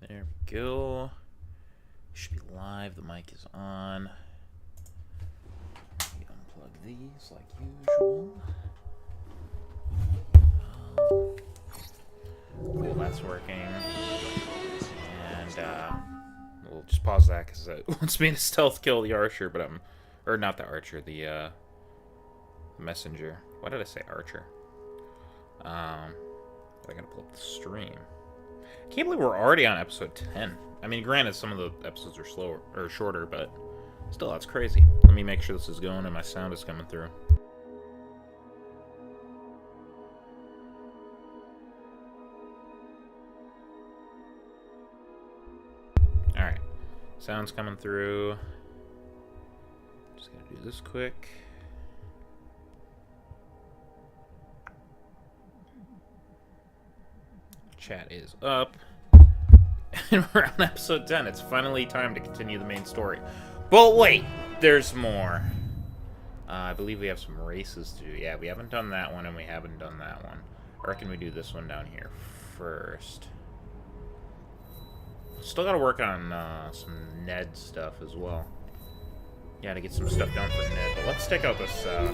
There we go. Should be live. The mic is on. Let me unplug these like usual. Cool, that's working. And we'll just pause that because it wants me to stealth kill the archer, but or not the archer, the messenger. Why did I say archer? I gotta pull up the stream. I can't believe we're already on episode 10. I mean, granted, some of the episodes are slower or shorter, but still, that's crazy. Let me make sure this is going and my sound is coming through. Alright. Sound's coming through. Just gotta do this quick. Chat is up. And we're on episode 10. It's finally time to continue the main story. But wait, there's more. I believe we have some races to do. Yeah, we haven't done that one, and we haven't done that one. I reckon we do this one down here first. Still gotta work on some Ned stuff as well. Yeah, to get some stuff done for Ned. But let's take out this, that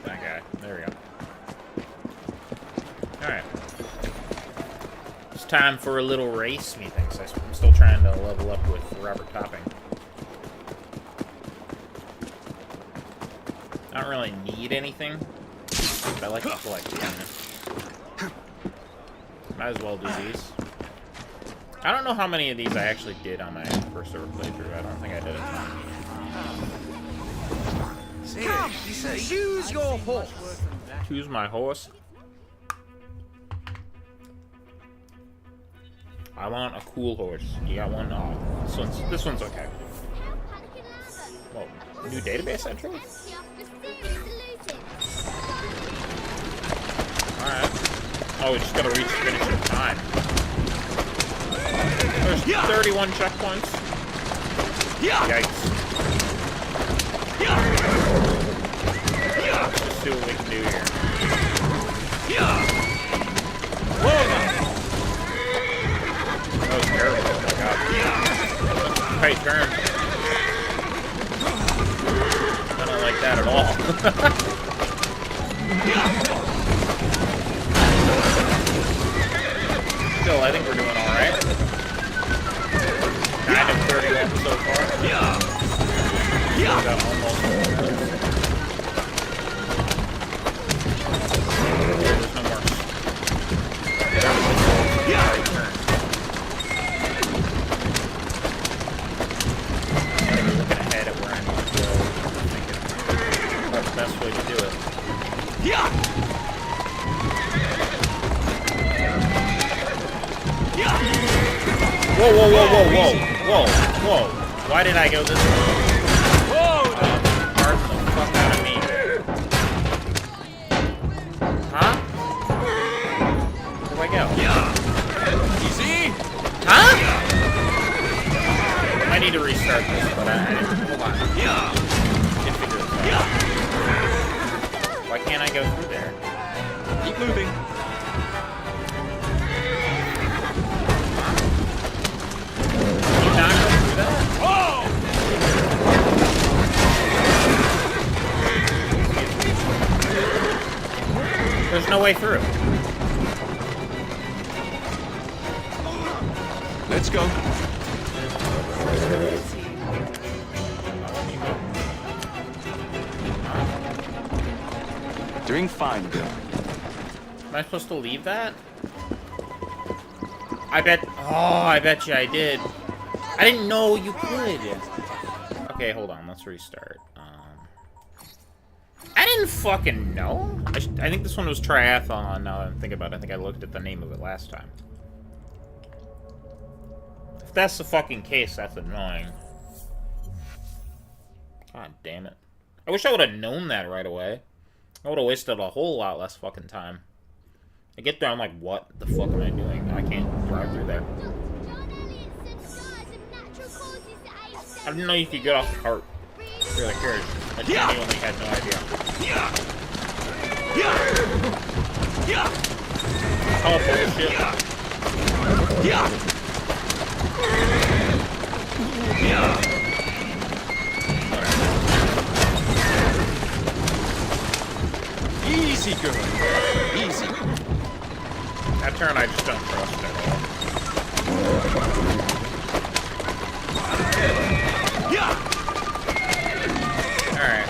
guy. There we go. Alright. It's time for a little race, methinks. I'm still trying to level up with Robert Topping. I don't really need anything, but I like to collect them. Might as well do these. I don't know how many of these I actually did on my first ever playthrough. I don't think I did it. Come, choose your horse. Choose my horse. I want a cool horse. You got one? Oh, this one's okay. Whoa, new database entry? Alright. Oh, we just gotta reach finish in time. There's 31 checkpoints. Yikes. Let's just see what we can do here. Whoa! That was terrible. Oh my god. Tight turn. I don't like that at all. Still, I think we're doing alright. Kind of 31 so far. Got almost. There's no more. Tight turn. Looking ahead at where I need to go. I'm thinking that's the best way to do it. Whoa, whoa, whoa, whoa, whoa, whoa, whoa. Why did I go this way? Whoa! Hard the fuck out of me. Huh? Where do I go? Easy. Huh? I need to restart this, but I didn't. Hold on. Can't figure this out. Why can't I go through there? Keep moving. Can you not go through that? Whoa! There's no way through. Let's go. Doing fine, Bill. Am I supposed to leave that? I bet. Oh, I bet you I did. I didn't know you could. Okay, hold on. Let's restart. I didn't fucking know. I think this one was triathlon. Now that I'm thinking about it, I think I looked at the name of it last time. If that's the fucking case, that's annoying. God damn it. I wish I would have known that right away. I would have wasted a whole lot less fucking time. I get there, I'm like, what the fuck am I doing? I can't drive through there. I didn't know you could get off the cart. Or the carriage. I genuinely had no idea. Oh, bullshit. Easy, girl. Easy. That turn I just don't trust at all. Alright,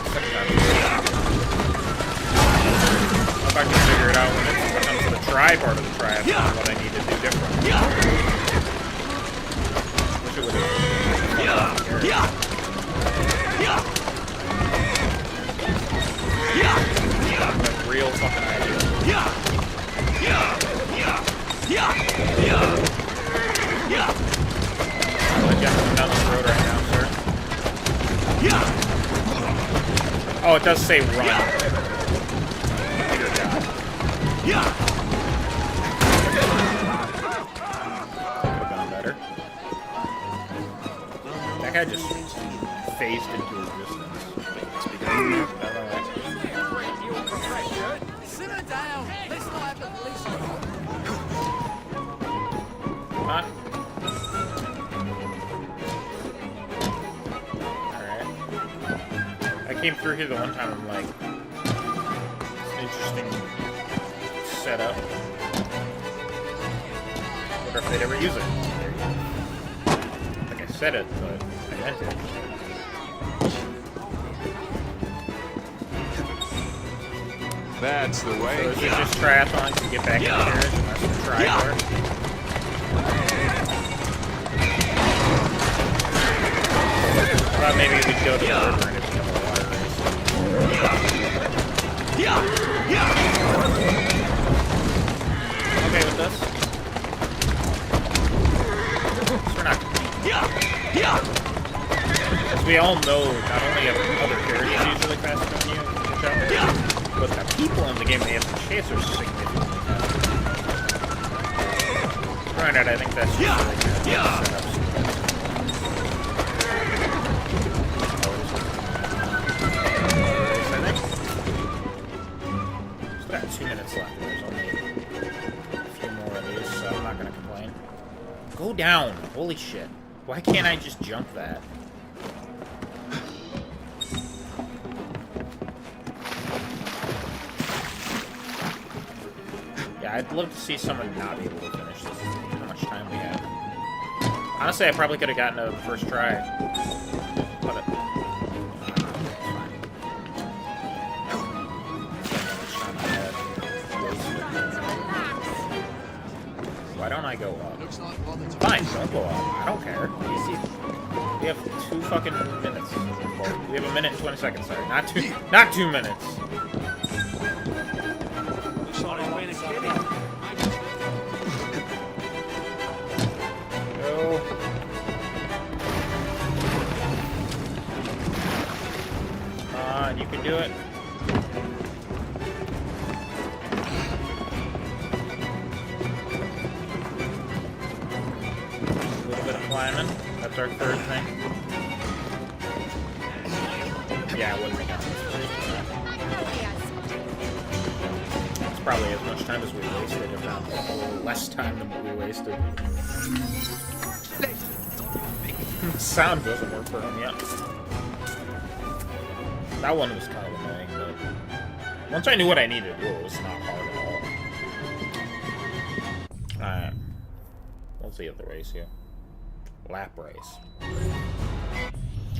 if I can figure it out when it comes to the try part of the triathlon, what I need to do different. Wish it would have. Like real fucking idea. I'm jumping down this road right now, sir. Oh, it does say run. Dear God. Could have gone better. That guy just phased into existence. Simmer down. Let's not have the police on. Huh? Alright. I came through here the one time and like, it's an interesting setup. Wonder if they'd ever use it. Like I said it, but I meant it. That's the way. So is it just triathlon to get back in the carriage and that's the try part? I thought maybe we'd go to the river and it'd become a water race. Okay with this? We're not as we all know, not only have other carriages usually faster than you, but the people in the game they have to chase are significantly faster. Granted, I think that's just setups. Still got 2 minutes left. There's only a few more of these, so I'm not gonna complain. Go down! Holy shit. Why can't I just jump that? Yeah, I'd love to see someone not be able to finish this. How much time we have. Honestly, I probably could have gotten a first try. But it... Why don't I go up? Fine, don't go up. I don't care. We have 2 fucking minutes. We have 1 minute and 20 seconds, sorry. Not 2 minutes. Go. Come on, you can do it. Climbing. That's our third thing. Yeah, it wouldn't make sense. It's probably as much time as we wasted, if not less time than what we wasted. Sound doesn't work for him yet. That one was kind of annoying, but once I knew what I needed to do, it was not hard at all. Alright. Let's see at the race here. Lap race.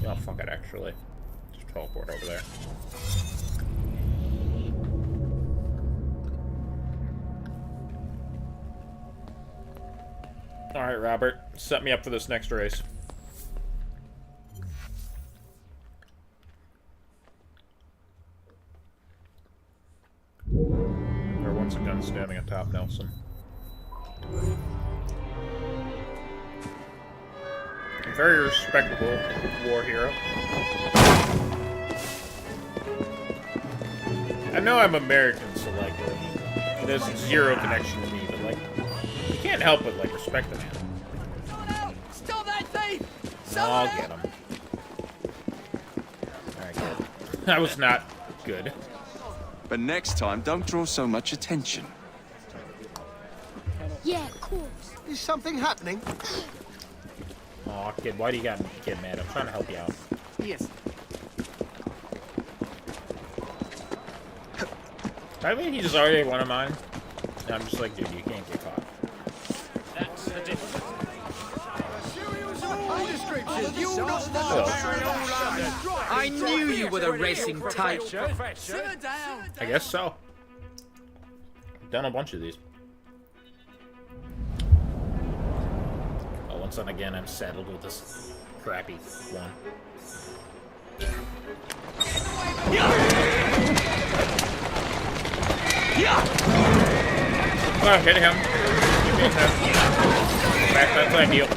Oh, fuck it, actually. Just teleport over there. Alright, Robert. Set me up for this next race. Or once again, standing atop Nelson. Very respectable war hero. I know I'm American, so like, there's zero connection to me, but like, you can't help but like respect the man. Stop that thief! I'll get him. Alright, good. That was not good. But next time, don't draw so much attention. Yeah, of course. Is something happening? Aw, kid, why do you get mad? I'm trying to help you out. Yes. I mean, he's already one of mine. And I'm just like, dude, you can't get caught. That's the difference. I knew you were the racing type. Simmer down. I guess so. Done a bunch of these. Oh, once and again, I'm saddled with this crappy one. Oh, hit him. Back, that's ideal.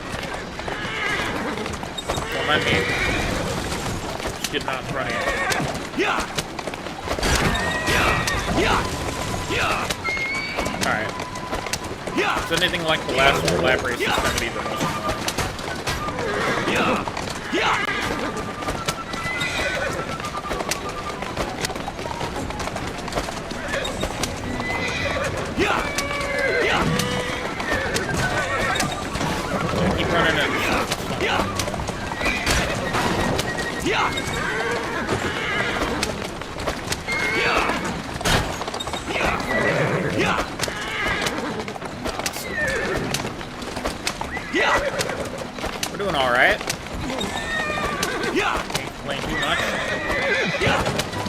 Don't mind me. Just getting out in front of you. Alright. If it's anything like the last one, lab race is going to be the most annoying. Keep running in. We're doing alright. Ain't playing too much.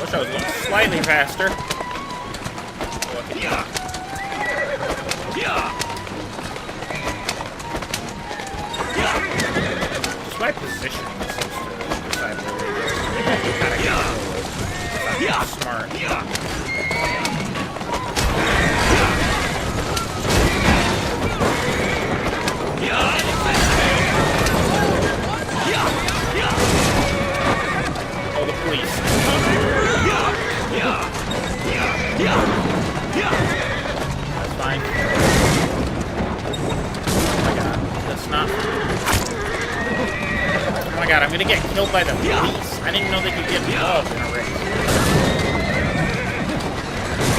Wish I was going slightly faster. Just my positioning is supposed to decide where we go. Kinda smart. Oh, the police. That's fine. Oh my god, that's not... Oh my god, I'm gonna get killed by the police. I didn't know they could get involved in a race.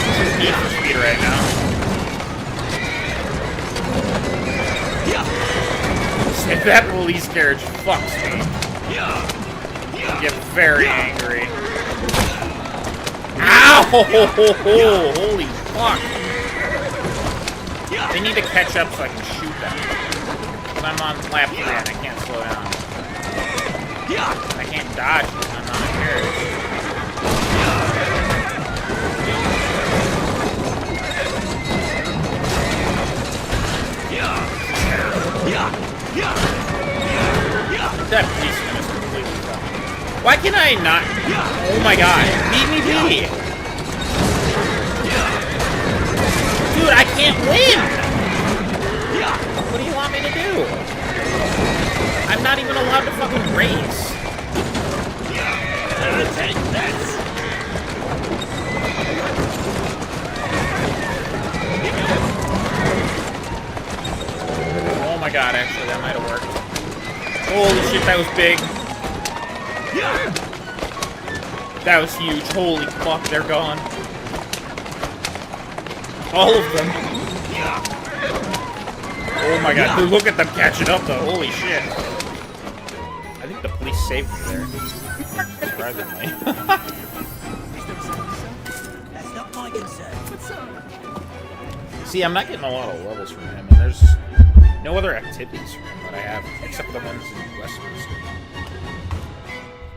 This is Need for Speed right now. If that police carriage fucks me, I get very angry. Ow! Holy fuck! They need to catch up so I can shoot them. Because I'm on lap 3 and I can't slow down. I can't dodge because I'm not a carriage. That policeman is completely fucking. Why can I not? Oh my god. Beat me, be. Dude, I can't win! What do you want me to do? I'm not even allowed to fucking race. Take this! Oh my god, actually, that might have worked. Holy shit, that was big. That was huge. Holy fuck, they're gone. All of them. Oh my god, dude, look at them catching up though. Holy shit. I think the police saved me there. Surprisingly. That's not my concern. See, I'm not getting a lot of levels from him, and there's no other activities from him that I have, except the ones in Westeros.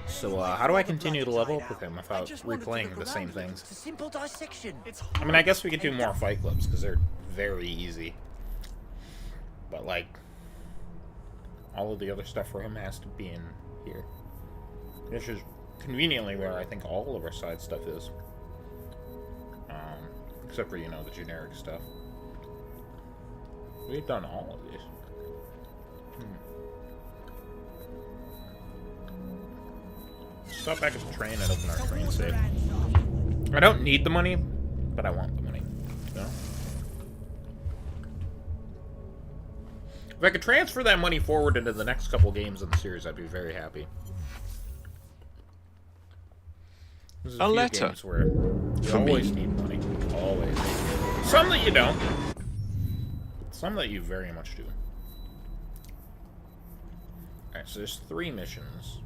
So, how do I continue to level up with him without replaying the same things? It's a simple dissection. I mean, I guess we could do more fight clubs, because they're very easy. But, like, all of the other stuff for him has to be in here. This is conveniently where I think all of our side stuff is. Except for, you know, the generic stuff. We've done all of these. Stop back at the train and open our train save. I don't need the money, but I want the money. You know? If I could transfer that money forward into the next couple games in the series, I'd be very happy. There's A few letter. games where you For me. always need money. Always. Some that you don't. Some that you very much do. Alright, so there's 3 missions.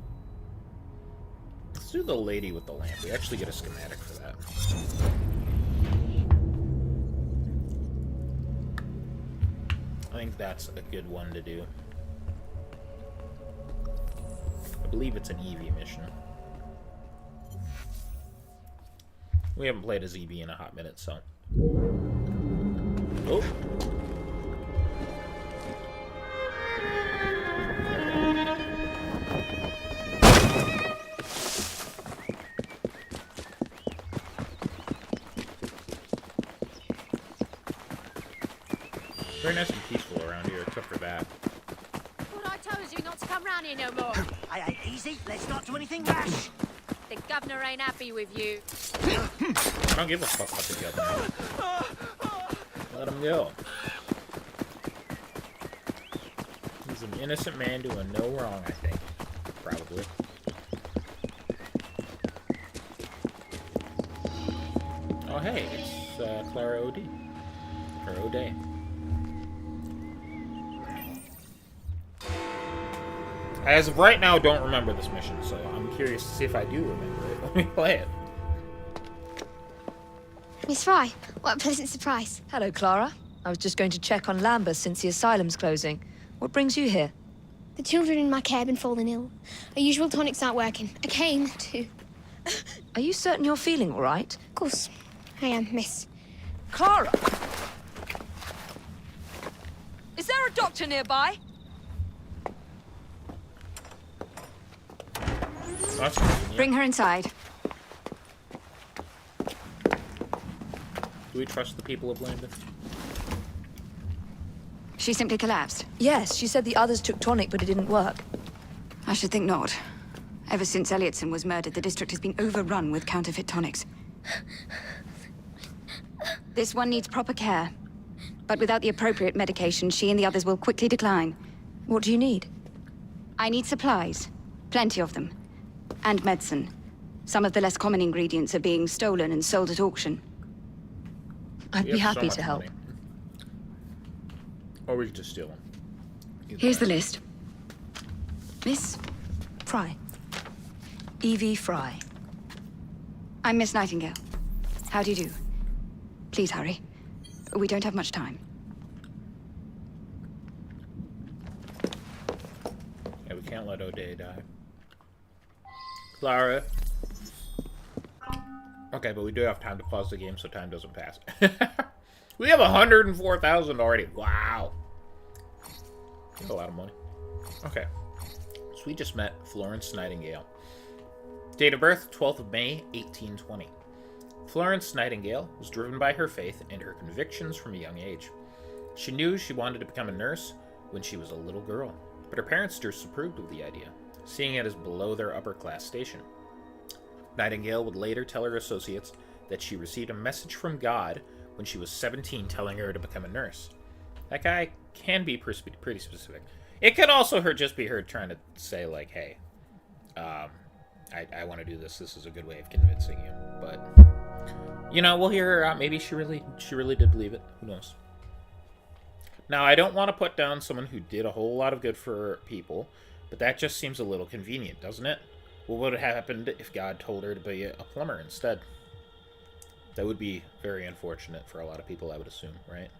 Let's do the lady with the lamp. We actually get a schematic for that. I think that's a good one to do. I believe it's an EV mission. We haven't played as EV in a hot minute, so... Oh! Very nice and peaceful around here, except for that. Thought I told you not to come round here no more. Aye, aye, easy. Let's not do anything rash. The governor ain't happy with you. I don't give a fuck about the governor. Let him go. He's an innocent man doing no wrong, I think. Probably. Oh, hey, it's Clara O.D. Or O'Day. I, as of right now, don't remember this mission, so I'm curious to see if I do remember it when we play it. Miss Fry, what a pleasant surprise. Hello, Clara. I was just going to check on Lambeth since the asylum's closing. What brings you here? The children in my care have been falling ill. Our usual tonics aren't working. I came to... Are you certain you're feeling all right? Of course, I am, miss. Clara! Is there a doctor nearby? That's convenient. Bring her inside. Do we trust the people of Lambeth? She simply collapsed. Yes, she said the others took tonic, but it didn't work. I should think not. Ever since Elliotson was murdered, the district has been overrun with counterfeit tonics. This one needs proper care. But without the appropriate medication, she and the others will quickly decline. What do you need? I need supplies. Plenty of them. And medicine. Some of the less common ingredients are being stolen and sold at auction. I'd We be have so happy much to help. money. Or we could just steal them. Here's the list. Miss, Fry. Evie Fry. I'm Miss Nightingale. How do you do? Please hurry. We don't have much time. Yeah, we can't let O'Day die. Clara. Okay, but we do have time to pause the game so time doesn't pass. We have 104,000 already. Wow. That's a lot of money. Okay. So we just met Florence Nightingale. Date of birth, 12th of May, 1820. Florence Nightingale was driven by her faith and her convictions from a young age. She knew she wanted to become a nurse when she was a little girl, but her parents disapproved of the idea, seeing it as below their upper-class station. Nightingale would later tell her associates that she received a message from God when she was 17 telling her to become a nurse. That guy can be pretty specific. It could also just be her trying to say, like, hey, I want to do this. This is a good way of convincing you. But, you know, we'll hear her out. Maybe she really did believe it. Who knows? Now, I don't want to put down someone who did a whole lot of good for people, but that just seems a little convenient, doesn't it? What would have happened if God told her to be a plumber instead? That would be very unfortunate for a lot of people, I would assume, right?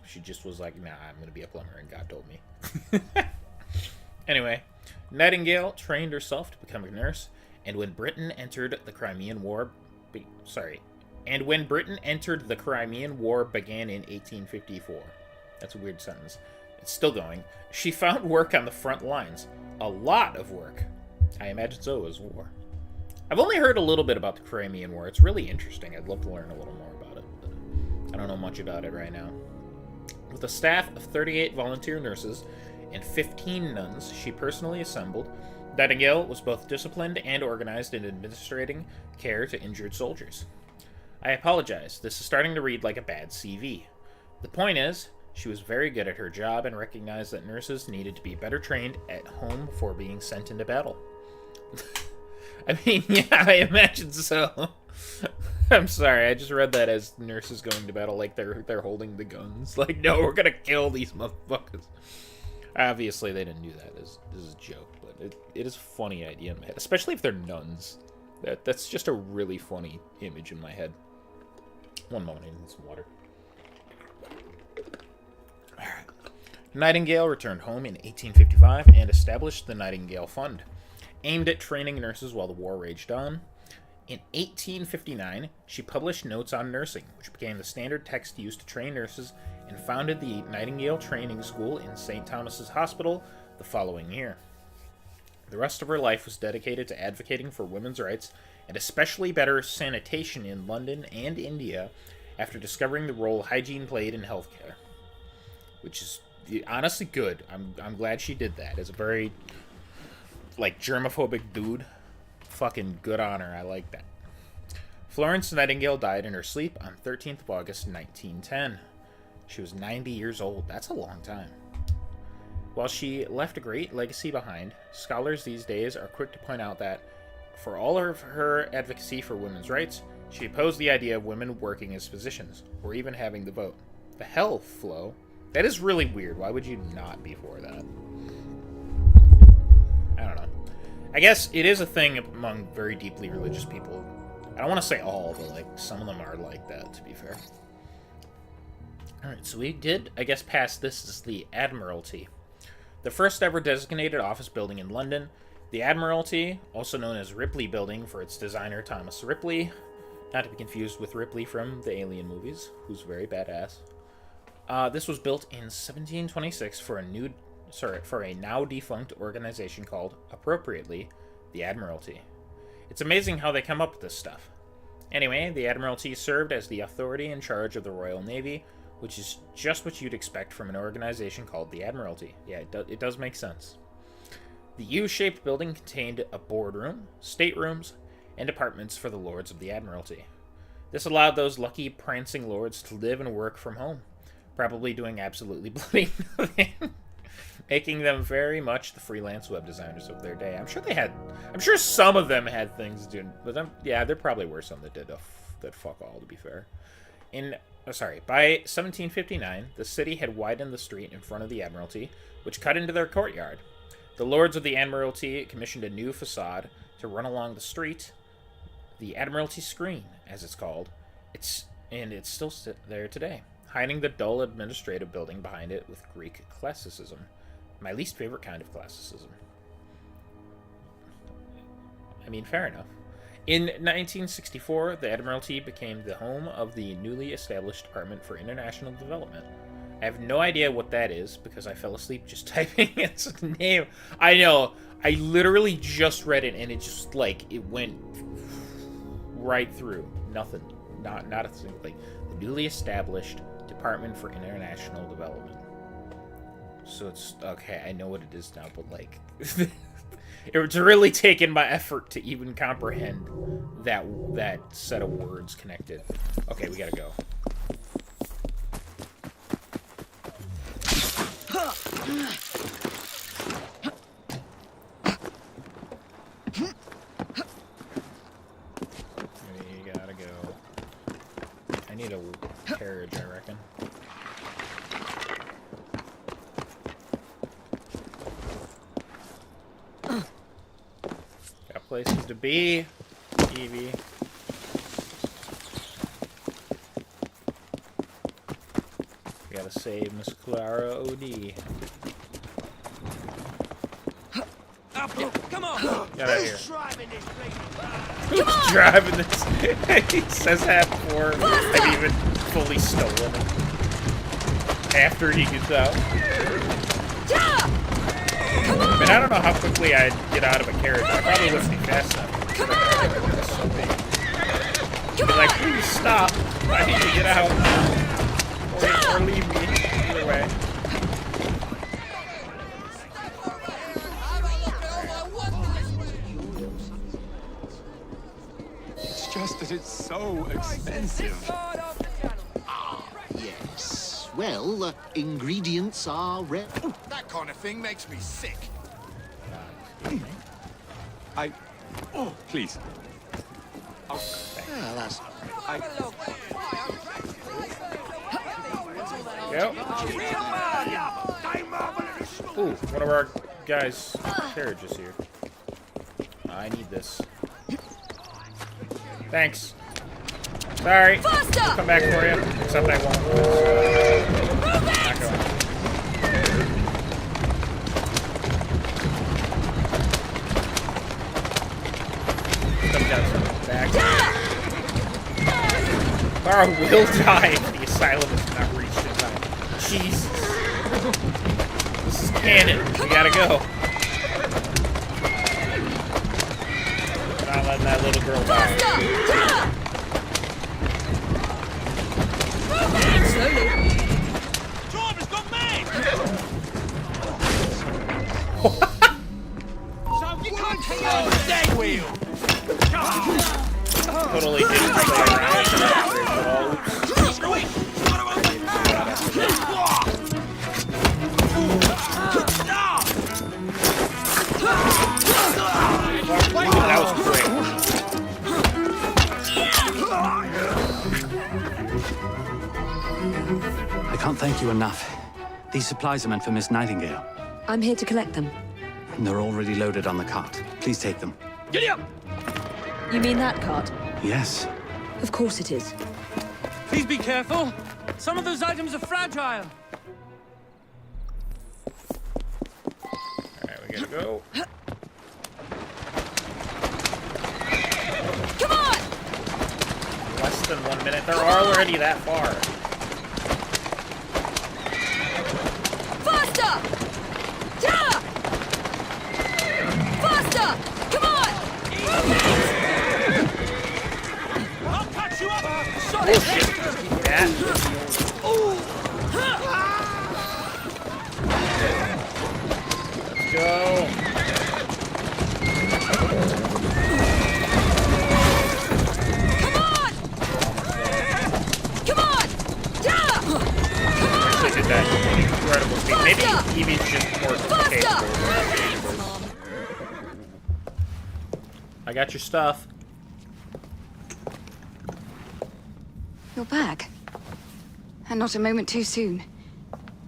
She just was like, nah, I'm going to be a plumber, and God told me. Anyway, Nightingale trained herself to become a nurse, and when Britain entered the Crimean War... And when Britain entered the Crimean War began in 1854. That's a weird sentence. It's still going. She found work on the front lines. A lot of work. I imagine so as war. I've only heard a little bit about the Crimean War. It's really interesting. I'd love to learn a little more about it, but I don't know much about it right now. With a staff of 38 volunteer nurses and 15 nuns she personally assembled, Nightingale was both disciplined and organized in administering care to injured soldiers. I apologize. This is starting to read like a bad CV. The point is, she was very good at her job and recognized that nurses needed to be better trained at home before being sent into battle. I mean, yeah, I imagine so. I'm sorry, I just read that as nurses going to battle like they're holding the guns. Like, no, we're gonna kill these motherfuckers. Obviously, they didn't do that. This is a joke, but it is a funny idea in my head, especially if they're nuns. That's just a really funny image in my head. One moment, I need some water. Alright. Nightingale returned home in 1855 and established the Nightingale Fund, aimed at training nurses while the war raged on. In 1859, she published Notes on Nursing, which became the standard text used to train nurses, and founded the Nightingale Training School in St. Thomas's Hospital the following year. The rest of her life was dedicated to advocating for women's rights, and especially better sanitation in London and India, after discovering the role hygiene played in healthcare. Which is honestly good. I'm glad she did that. As a very, like, germophobic dude, fucking good on her. I like that. Florence Nightingale died in her sleep on 13th of August, 1910. She was 90 years old. That's a long time. While she left a great legacy behind, scholars these days are quick to point out that, for all of her advocacy for women's rights, she opposed the idea of women working as physicians, or even having the vote. The hell, Flo? That is really weird. Why would you not be for that? I don't know. I guess it is a thing among very deeply religious people. I don't want to say all, but, like, some of them are like that, to be fair. Alright, so we did, I guess, pass this as the Admiralty. The first ever designated office building in London, the Admiralty, also known as Ripley Building for its designer Thomas Ripley, not to be confused with Ripley from the Alien movies, who's very badass. This was built in 1726 for a now defunct organization called, appropriately, the Admiralty. It's amazing how they come up with this stuff. Anyway, the Admiralty served as the authority in charge of the Royal Navy, which is just what you'd expect from an organization called the Admiralty. Yeah, it does make sense. The U-shaped building contained a boardroom, staterooms, and apartments for the lords of the Admiralty. This allowed those lucky, prancing lords to live and work from home, probably doing absolutely bloody nothing, making them very much the freelance web designers of their day. I'm sure some of them had things to do, but yeah, there probably were some that did that fuck all, to be fair. By 1759, the city had widened the street in front of the Admiralty, which cut into their courtyard. The lords of the Admiralty commissioned a new facade to run along the street, the Admiralty Screen, as it's called. It's still there today, hiding the dull administrative building behind it with Greek classicism. My least favorite kind of classicism. I mean, fair enough. In 1964, the Admiralty became the home of the newly established Department for International Development. I have no idea what that is, because I fell asleep just typing its name. I know, I literally just read it, and it just, like, it went right through. Nothing. Not a single thing. The newly established Department for International Development. So it's, okay, I know what it is now, but, like... It's really taken my effort to even comprehend that set of words connected. Okay, we gotta go. We gotta go. I need a carriage, I reckon. Places to be, Evie. We gotta save Miss Clara O.D. Come on! Get out of here. Who's driving this? He says that before I've even fully stolen it. After he gets out. I mean, I don't know how quickly I'd get out of a carriage. I probably wouldn't be fast enough. It's so big. Be like, please stop. I need to get out. Or leave me. Either way. It's just that it's so expensive. Yes. Well, ingredients are rare. That kind of thing makes me sick. Please. Ah, that's... Yep. Ooh, one of our guys' carriages here. I need this. Thanks. Sorry. I'll come back for you. Except I won't. Not going. Some guys are back. Lara will die if the asylum is not reached in time. Jesus. This is canon. We gotta go. We're not letting that little girl die. Slowly. Driver's gone mad! So you can't take on the dead wheel! Totally didn't play around with that bridge at all. That was great. I can't thank you enough. These supplies are meant for Miss Nightingale. I'm here to collect them. They're already loaded on the cart. Please take them. Giddy up! You mean that cart? Yes. Of course it is. Please be careful. Some of those items are fragile. Alright, we gotta go. Come on! Less than 1 minute. They're already that far. Faster! Yeah! Faster! Come on! I'll catch you up! Sorry! Bullshit. That. Let's go. Come on! Come on! Yeah! Actually did that incredible speed. Maybe Evie's just more capable. I got your stuff. You're back. And not a moment too soon.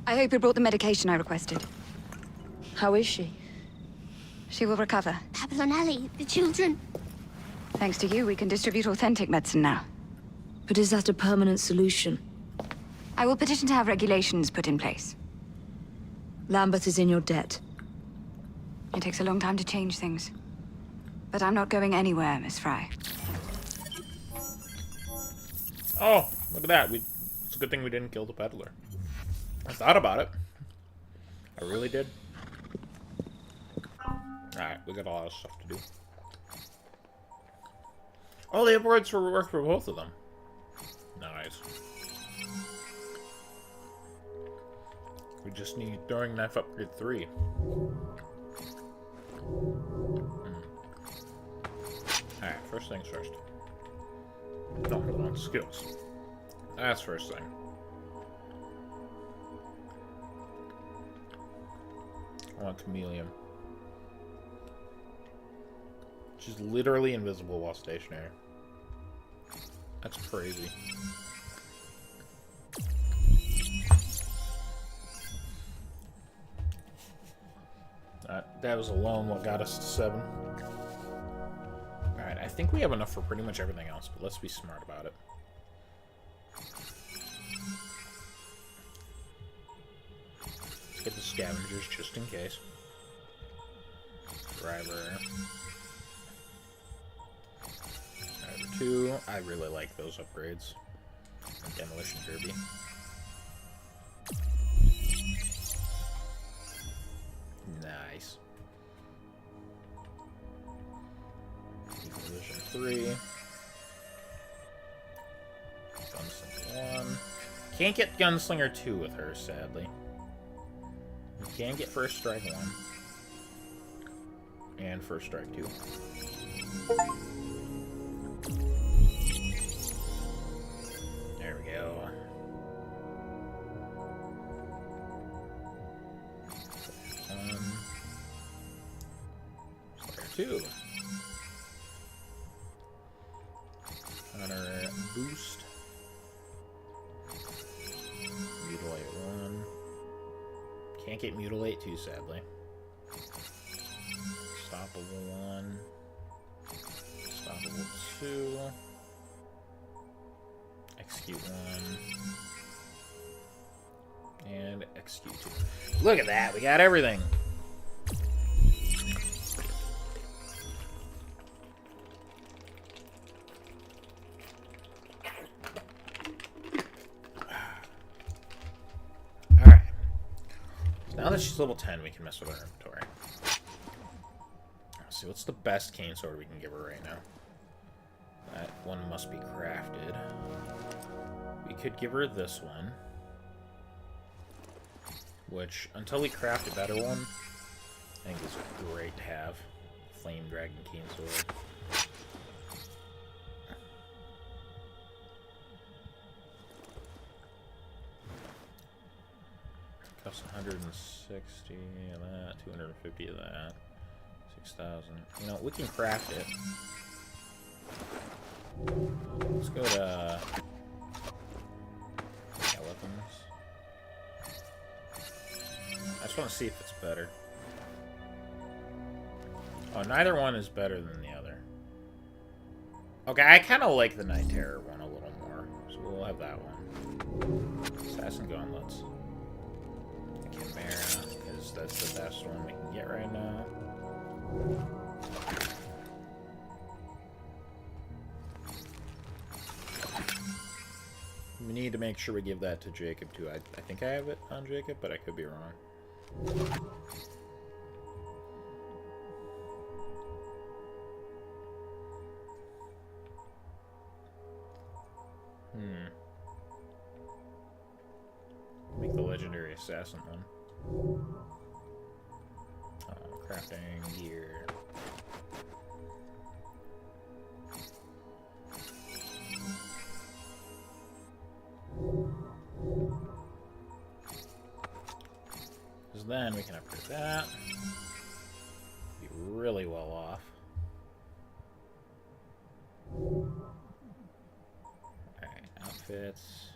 I hope you brought the medication I requested. How is she? She will recover. Pablo and Ellie, the children. Thanks to you, we can distribute authentic medicine now. But is that a permanent solution? I will petition to have regulations put in place. Lambeth is in your debt. It takes a long time to change things. But I'm not going anywhere, Miss Fry. Oh, look at that. It's a good thing we didn't kill the peddler. I thought about it. I really did. Alright, we got a lot of stuff to do. Oh, the upgrades work for both of them. Nice. We just need throwing knife upgrade 3. Alright, first things first. No, hold on, skills. That's first thing. I want Chameleon. She's literally invisible while stationary. That's crazy. That was alone what got us to 7. Alright, I think we have enough for pretty much everything else, but let's be smart about it. Let's get the scavengers just in case. Driver. Driver 2. I really like those upgrades. And Demolition Derby. Nice. Demolition 3. Gunslinger 1. Can't get Gunslinger 2 with her, sadly. We can get First Strike 1. And First Strike 2. There we go. Slayer 2. boost. Mutilate 1. Can't get Mutilate 2, sadly. Stoppable 1. Stoppable 2. Execute 1. And execute 2. Look at that, we got everything. Alright. So now that she's level 10, we can mess with her inventory. Let's see, what's the best cane sword we can give her right now? That one must be crafted. We could give her this one. Which, until we craft a better one, I think is great to have. Flame Dragon Cane Sword. Costs 160 of that, 250 of that, 6,000. You know, we can craft it. Let's go to weapons. I just want to see if it's better. Oh, neither one is better than the other. Okay, I kind of like the Night Terror one a little more, so we'll have that one. Assassin Gauntlets. Chimera, because that's the best one we can get right now. We need to make sure we give that to Jacob too. I think I have it on Jacob, but I could be wrong. Make the legendary assassin one. Crafting gear. Because then we can upgrade that. Be really well off. Alright, outfits.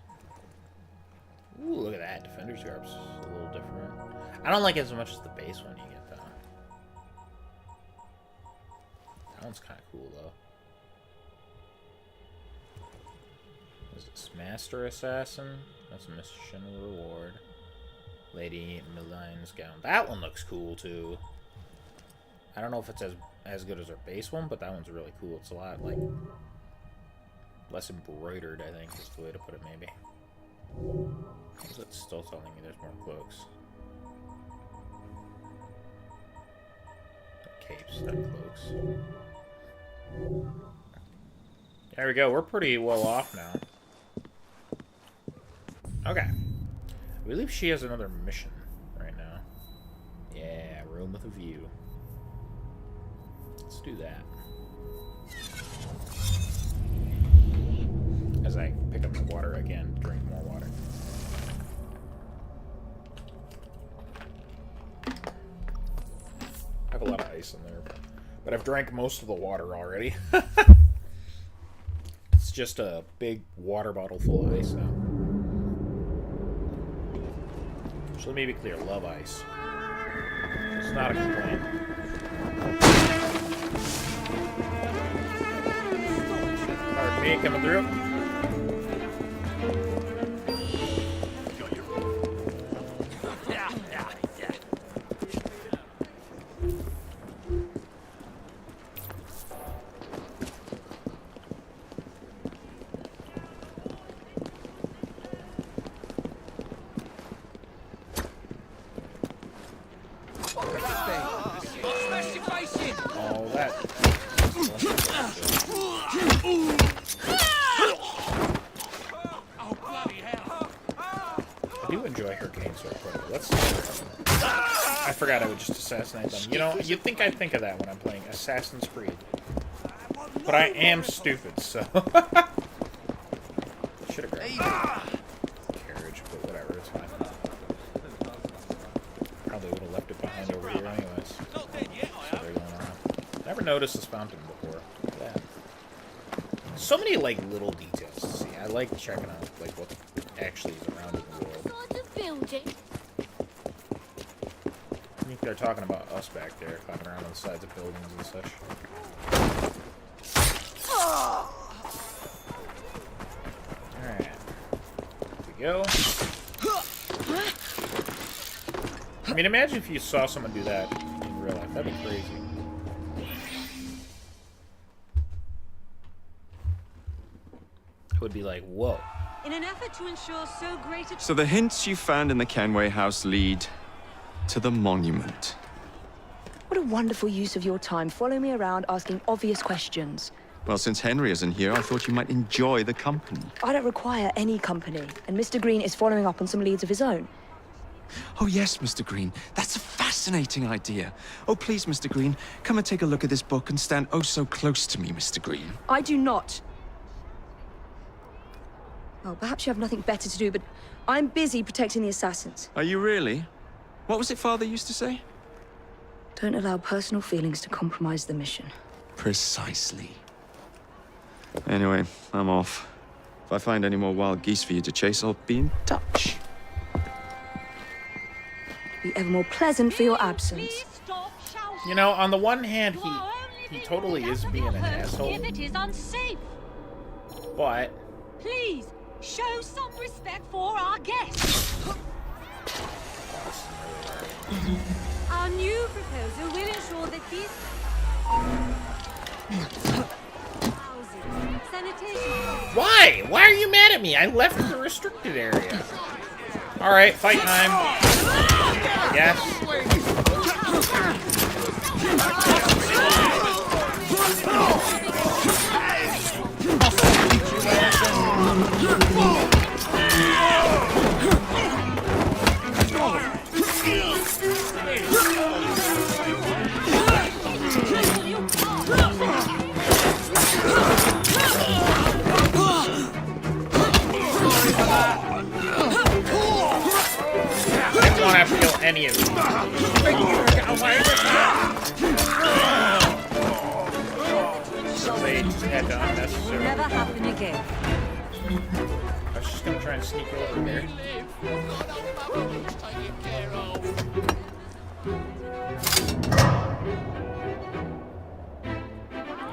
Ooh, look at that. Defender's Garb's a little different. I don't like it as much as the base one you get, though. That one's kind of cool, though. Is this Master Assassin? That's a mission reward. Lady Malign's Gown. That one looks cool, too. I don't know if it's as good as our base one, but that one's really cool. It's a lot, like, less embroidered, I think, is the way to put it, maybe. Is it still telling me there's more cloaks? Capes, not cloaks. There we go. We're pretty well off now. Okay. I believe she has another mission right now. Yeah, room with a view. Let's do that. As I pick up the water again, drink more water. I have a lot of ice in there, but I've drank most of the water already. It's just a big water bottle full of ice now. So let me be clear, love ice. It's not a complaint. Pardon me, coming through. I forgot I would just assassinate them. You know, you'd think I'd think of that when I'm playing Assassin's Creed. But I am stupid, so... Should have grabbed the carriage, but whatever, it's fine. Probably would have left it behind over here anyways. So they're going around. Never noticed this fountain before. Look at that. So many, like, little details. like checking out like what actually is around in the world. Sort of building. I think they're talking about us back there, climbing around on the sides of buildings and such. Alright. Here we go. I mean, imagine if you saw someone do that in real life. That'd be crazy. It would be like, whoa. In an effort to ensure so great a... So the hints you found in the Kenway house lead to the monument. What a wonderful use of your time. Follow me around asking obvious questions. Well, since Henry isn't here, I thought you might enjoy the company. I don't require any company, and Mr. Green is following up on some leads of his own. Oh, yes, Mr. Green. That's a fascinating idea. Oh, please, Mr. Green, come and take a look at this book and stand oh so close to me, Mr. Green. I do not. Well, perhaps you have nothing better to do, but I'm busy protecting the assassins. Are you really? What was it Father used to say? Don't allow personal feelings to compromise the mission. Precisely. Anyway, I'm off. If I find any more wild geese for you to chase, I'll be in touch. Be ever more pleasant for your absence. You know, on the one hand, he totally is being an asshole. If it is unsafe, But please show some respect for our guests. Our new proposal will ensure that these houses, sanitation. why? Why are you mad at me? I left the restricted area. All right, fight time. Yes. I don't have to kill any of them. They had to unnecessarily. Never happen again. I was just gonna try and sneak over there.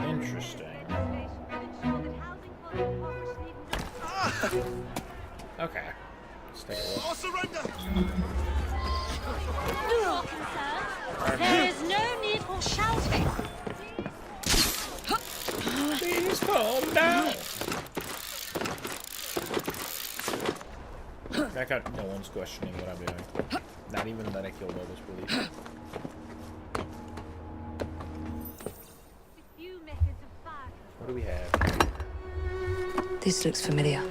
Interesting. Okay. Let's take a look. There is no need for shouting. Please calm down. Back out. No one's questioning what I'm doing. Not even that I killed all this police. What do we have? This looks familiar.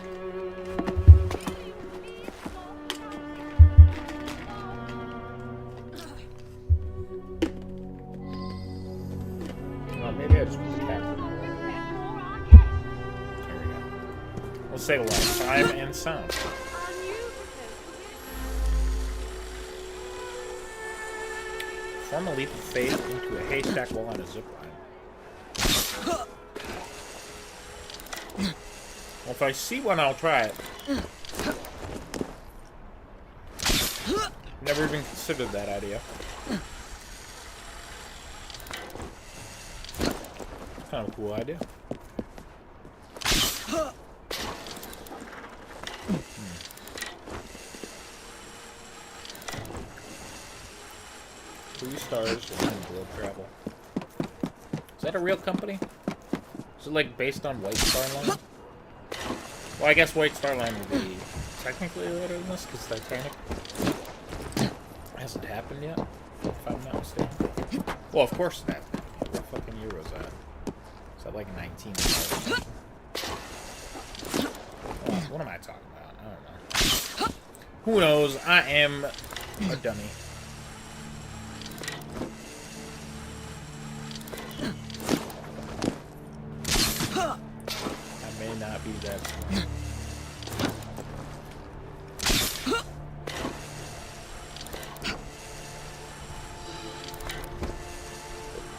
Oh, maybe I just put the cat. There we go. We'll save a lot of time and sound. Form a leap of faith into a haystack while on a zip line. Well, if I see one, I'll try it. Never even considered that idea. Kind of a cool idea. Three stars and globe travel. Is that a real company? Is it like based on White Star Line? Well, I guess White Star Line would be technically later than this because Titanic hasn't happened yet, if I'm not mistaken. Well, of course it hasn't. What fucking year was that? Is that like 1912? What am I talking about? I don't know. Who knows? I am a dummy. I may not be that smart.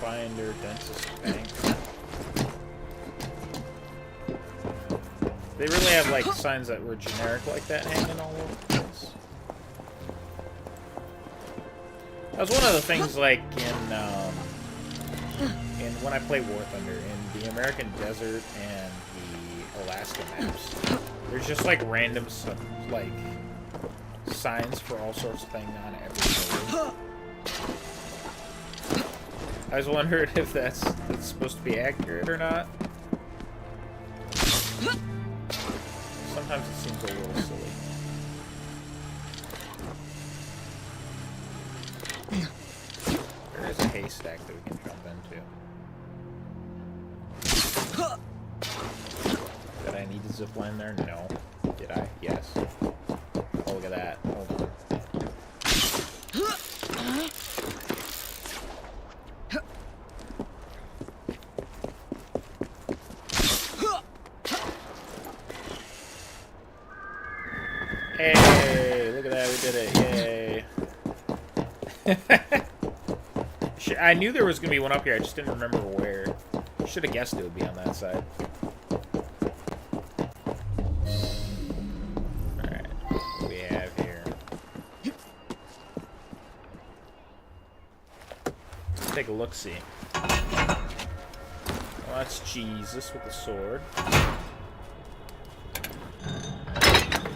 Binder, dentist, bank. They really have like signs that were generic like that hanging all over the place. That was one of the things like in when I play War Thunder in the American Desert and the Alaska maps. There's just like random like signs for all sorts of things on every building. I was wondering if that's supposed to be accurate or not. Sometimes it seems a little silly. There is a haystack that we can jump into. Did I need to zipline there? No. Did I? Yes. Oh, look at that. Hold on. Hey, look at that, we did it, yay. I knew there was going to be one up here, I just didn't remember where. Should have guessed it would be on that side. Alright, what do we have here? Let's take a look-see. Well, that's Jesus with the sword.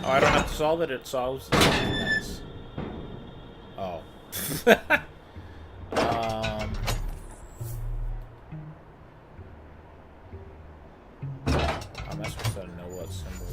Oh, I don't have to solve it, it solves it. Nice. Oh. I'm not supposed to know what symbols.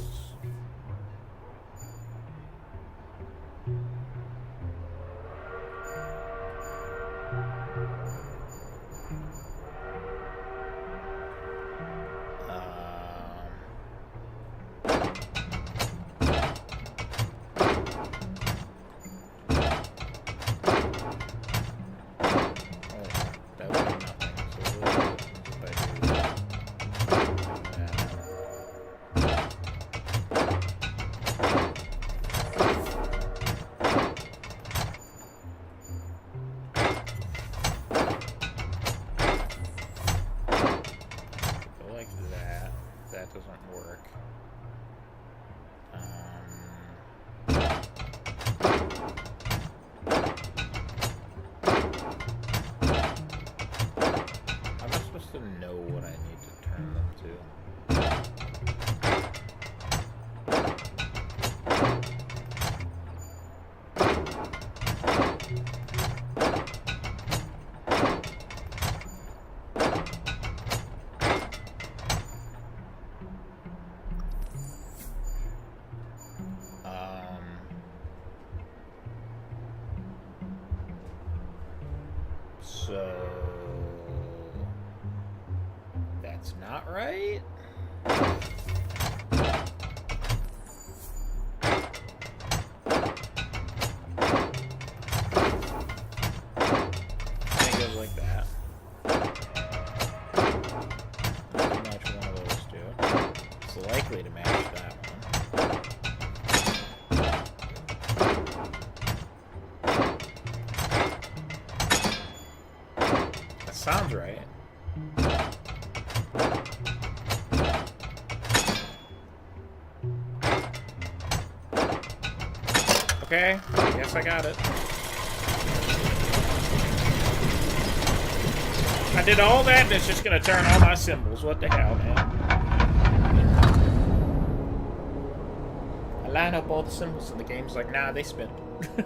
So that's not right. It goes like that. Match one of those two. It's likely to match that one. Sounds right. Okay, guess I got it. I did all that and it's just gonna turn all my symbols. What the hell, man? I line up all the symbols and the game's like, nah, they spin.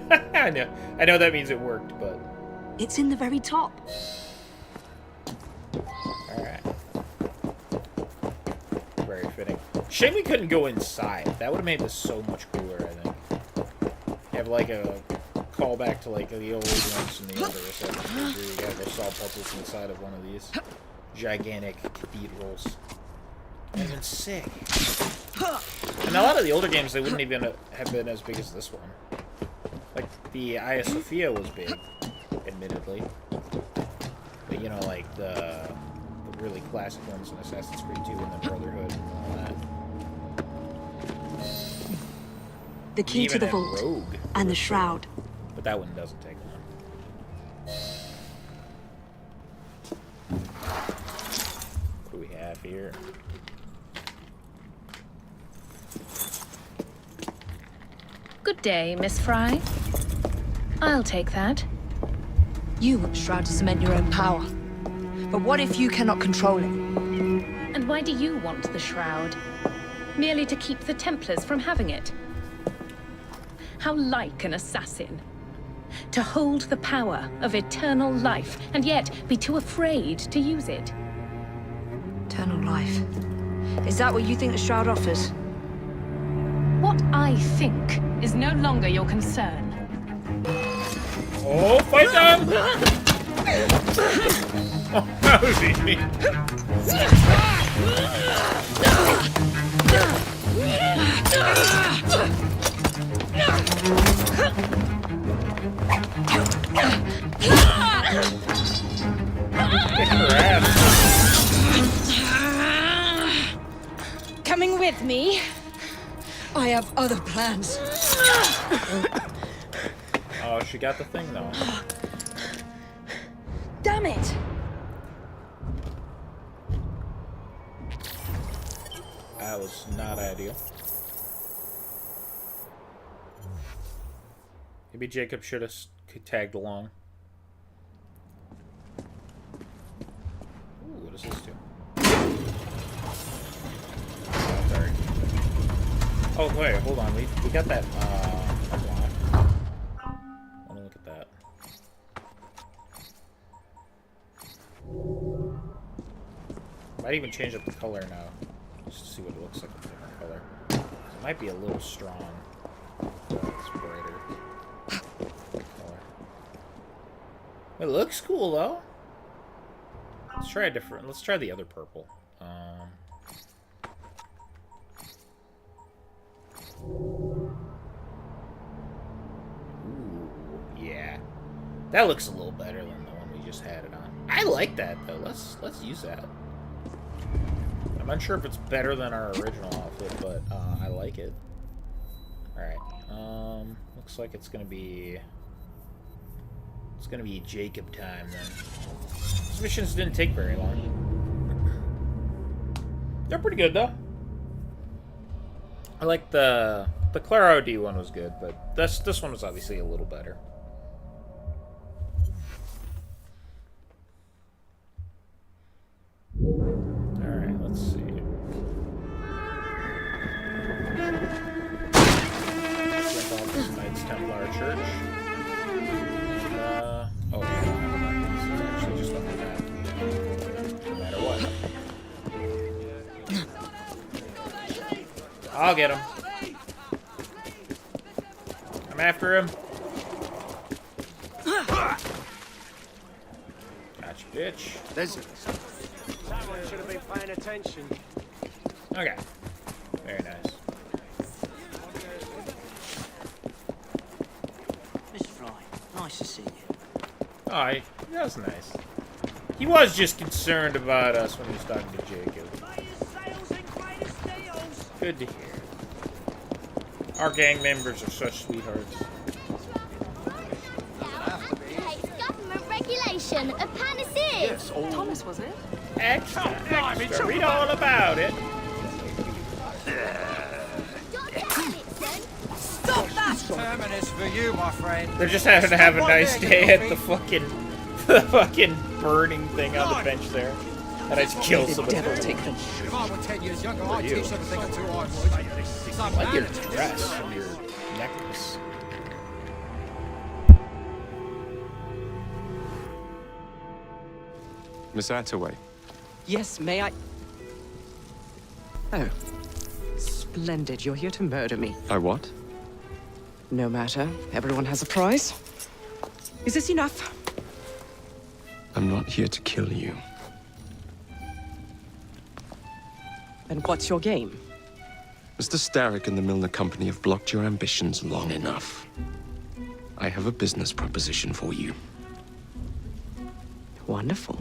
I know that means it worked, but... It's in the very top. Alright. Very fitting. Shame we couldn't go inside. That would have made this so much cooler, I think. Have like a callback to like the old ones from the older Assassin's Creed. You gotta go solve puzzles inside of one of these gigantic cathedrals. That would sick. And a lot of the older games, they wouldn't even have been as big as this one. Like, the Hagia Sophia was big, admittedly. But, you know, like, the really classic ones in Assassin's Creed 2 and then Brotherhood and all that. The key to the vault Rogue and the shroud. But that one doesn't take long. What do we have here? Good day, Miss Fry. I'll take that. You want the Shroud to cement your own power. But what if you cannot control it? And why do you want the Shroud? Merely to keep the Templars from having it? How like an assassin. To hold the power of eternal life, and yet be too afraid to use it. Eternal life. Is that what you think the Shroud offers? What I think is no longer your concern. Oh, fight them! Oh, that was easy. Kick her ass. Coming with me? I have other plans. Oh, she got the thing though. Damn it! That was not ideal. Maybe Jacob should have tagged along. Ooh, what does this do? Oh, sorry. Oh, wait, hold on. We got that, unlocked. Let me look at that. Might even change up the color now. Just to see what it looks like with a different color. So it might be a little strong. So it's brighter. Color. It looks cool though. Let's try a different. Let's try the other purple. Ooh, yeah, that looks a little better than the one we just had it on. I like that though. Let's use that. I'm not sure if it's better than our original outfit, but I like it. All right. Looks like it's gonna be Jacob time then. These missions didn't take very long. They're pretty good though. I like the Claire OD one was good, but this one was obviously a little better. All right, let's see. Jump off this Knights Templar Church. Oh yeah, this is actually just on the map. No matter what. I'll get him. I'm after him. Gotcha, bitch. Someone should have been paying attention. Okay. Very nice. Miss Fry, nice to see you. Oh, that was nice. He was just concerned about us when he was talking to Jacob. Good to hear. Our gang members are such sweethearts. Government regulation, a panacea. Yes, all... Thomas, was it? Extra, extra. Read all about it. Stop that! Terminus for you, my friend. They're just having to have a nice day at the fucking burning thing on the bench there. And I just killed somebody. Devil take them. If I were 10 years younger, I'd you? teach them a thing or two, I would. I like your dress and your necklace. Miss Attaway. Yes, may I? Oh. Splendid. You're here to murder me. I what? No matter. Everyone has a prize. Is this enough? I'm not here to kill you. Then what's your game? Mr. Starrick and the Milner Company have blocked your ambitions long enough. I have a business proposition for you. Wonderful.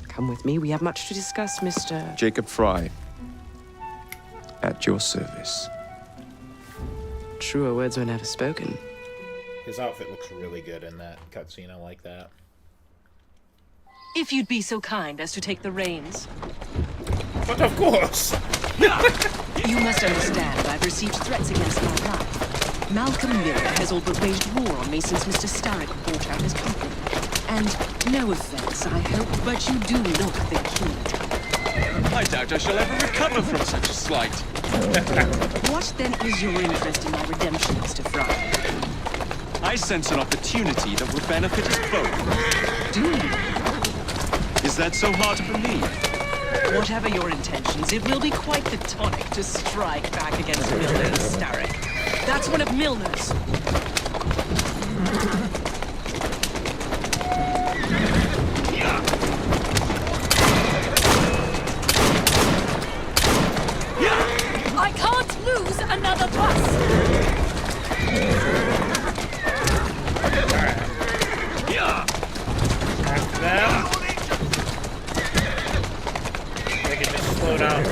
Come with me. We have much to discuss, Mr. Jacob Fry. At your service. Truer words were never spoken. His outfit looks really good in that cutscene. I like that. If you'd be so kind as to take the reins. But of course! You must understand, I've received threats against my life. Malcolm Miller has all but waged war on me since Mr. Starrick bought out his company. And no offense, I hope, but you do look the kid. I doubt I shall ever recover from such a slight. What then is your interest in my redemption, Mr. Fry? I sense an opportunity that will benefit us both. Do you? Is that so hard to believe? Whatever your intentions, it will be quite the tonic to strike back against Milner and Starrick. That's one of Milner's. I can't lose another bus! After that, they can just slow down.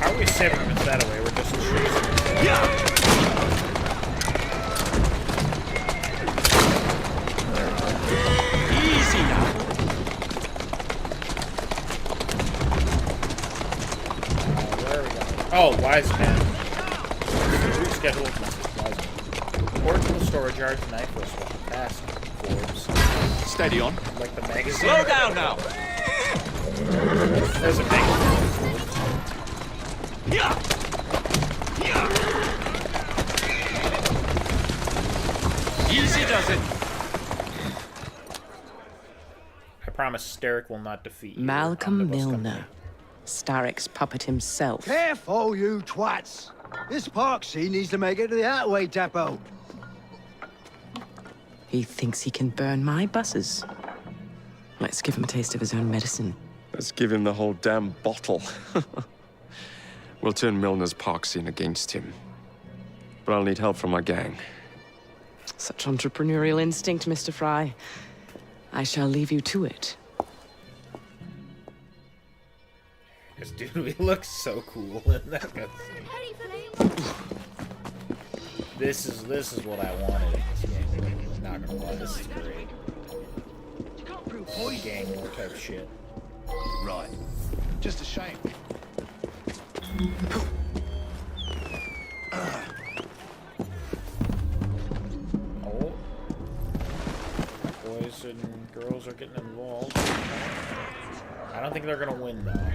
How are we saving them that away? We're just shooting. Easy now. Where are we going? Oh, wise man. Reschedule message. Wise man. Report to the storage yard tonight for a swap past Forbes. Steady on. Like the magazine. Slow down now. There's a magazine. Easy does it. I promise Starrick will not defeat you. Malcolm Milner. Starrick's puppet himself. Careful, you twats! This Parksy needs to make it to the Outway depot. He thinks he can burn my buses. Let's give him a taste of his own medicine. Let's give him the whole damn bottle. We'll turn Milner's park scene against him. But I'll need help from my gang. Such entrepreneurial instinct, Mr. Fry. I shall leave you to it. Because, dude, we look so cool in that cutscene. This is what I wanted in this game. I'm not gonna lie, this is great. Boy gang war type shit. Right. Just a shame. Oh. Boys and girls are getting involved. I don't think they're gonna win, though.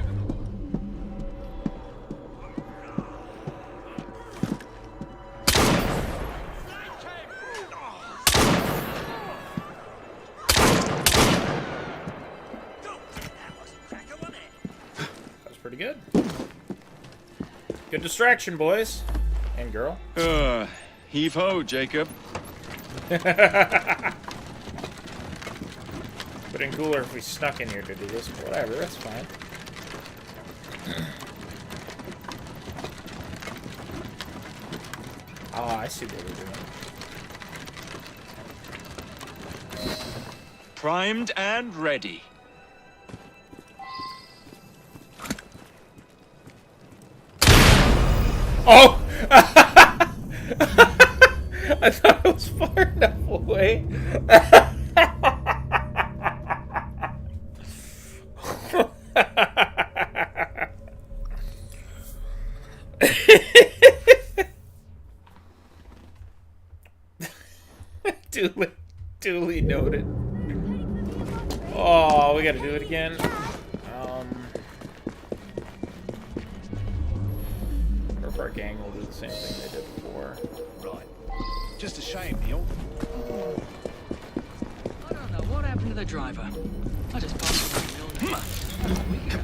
Pretty good. Good distraction, boys. And girl. Heave ho, Jacob. Would have been cooler if we snuck in here to do this, but whatever, that's fine. Oh, I see what we're doing. Primed and ready. Oh! I thought it was far enough away. Duly noted. Oh, we gotta do it again. Our gang will do the same thing they did before. Right. Just a shame, Neil. I don't know what happened to the driver. I just passed Milner a week ago.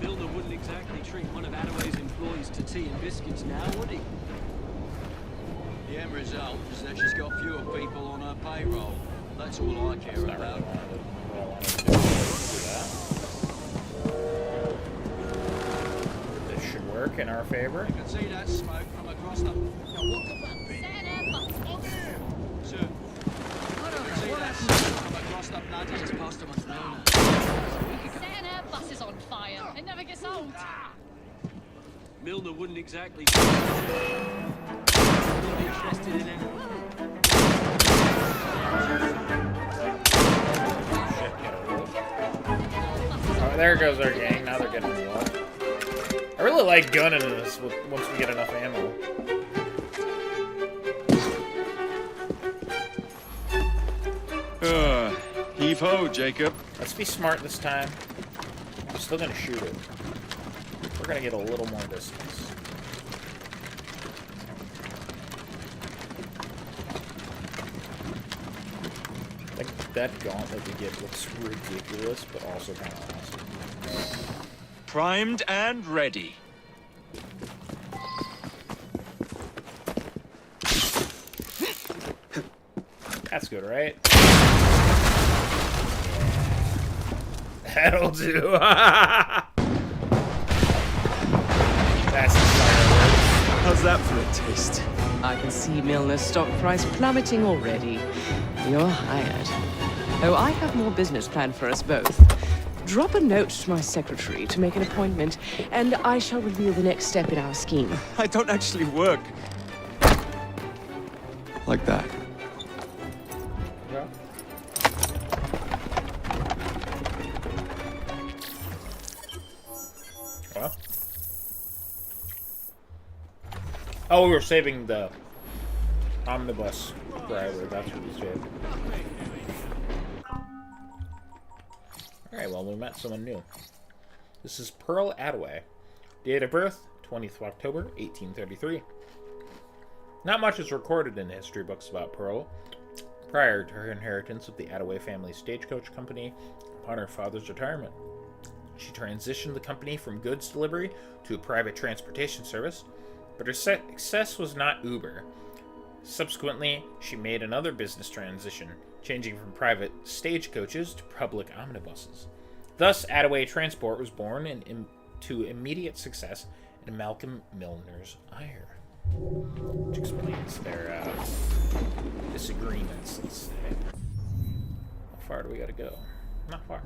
Milner wouldn't exactly treat one of Attaway's employees to tea and biscuits now, would he? The end result is that she's got fewer people on her payroll. That's all I care about. This should work in our favor. You can see that smoke from across the... Now, what could that be? Sir. I don't know what happened from across the blood. I just passed him on Milner. Setting her buses on fire. It never gets old. Milner wouldn't exactly... Not interested in him. there goes our gang. Now they're getting involved. I really like gunning in this once we get enough ammo. Heave ho, Jacob. Let's be smart this time. I'm still gonna shoot it. We're gonna get a little more distance. Like that gauntlet we get looks ridiculous, but also kind of awesome. Primed and ready. That's good, right? That'll do. That's the fireworks. How's that for a taste? I can see Milner's stock price plummeting already. You're hired. Oh, I have more business planned for us both. Drop a note to my secretary to make an appointment, and I shall reveal the next step in our scheme. I don't actually work. Like that. Yeah. Well. Oh, we were saving the omnibus driver. That's what we saved. Alright, well, we met someone new. This is Pearl Attaway. Date of birth, 20th of October, 1833. Not much is recorded in the history books about Pearl. Prior to her inheritance of the Attaway family stagecoach company upon her father's retirement, she transitioned the company from goods delivery to a private transportation service, but her success was not uber. Subsequently, she made another business transition, changing from private stagecoaches to public omnibuses. Thus, Attaway Transport was born into immediate success in Malcolm Milner's ire. Which explains their disagreements, let's say. How far do we gotta go? Not far.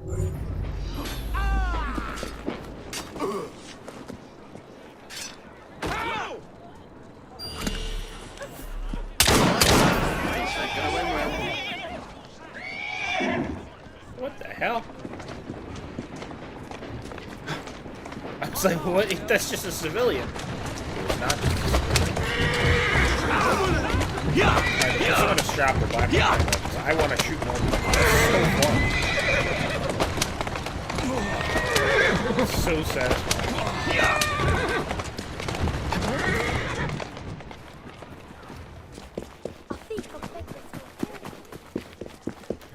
What the hell? I was like, what? That's just a civilian. It was not just a civilian. Alright, I just want to strap the black because I want to shoot more people. That's so fun. So satisfying.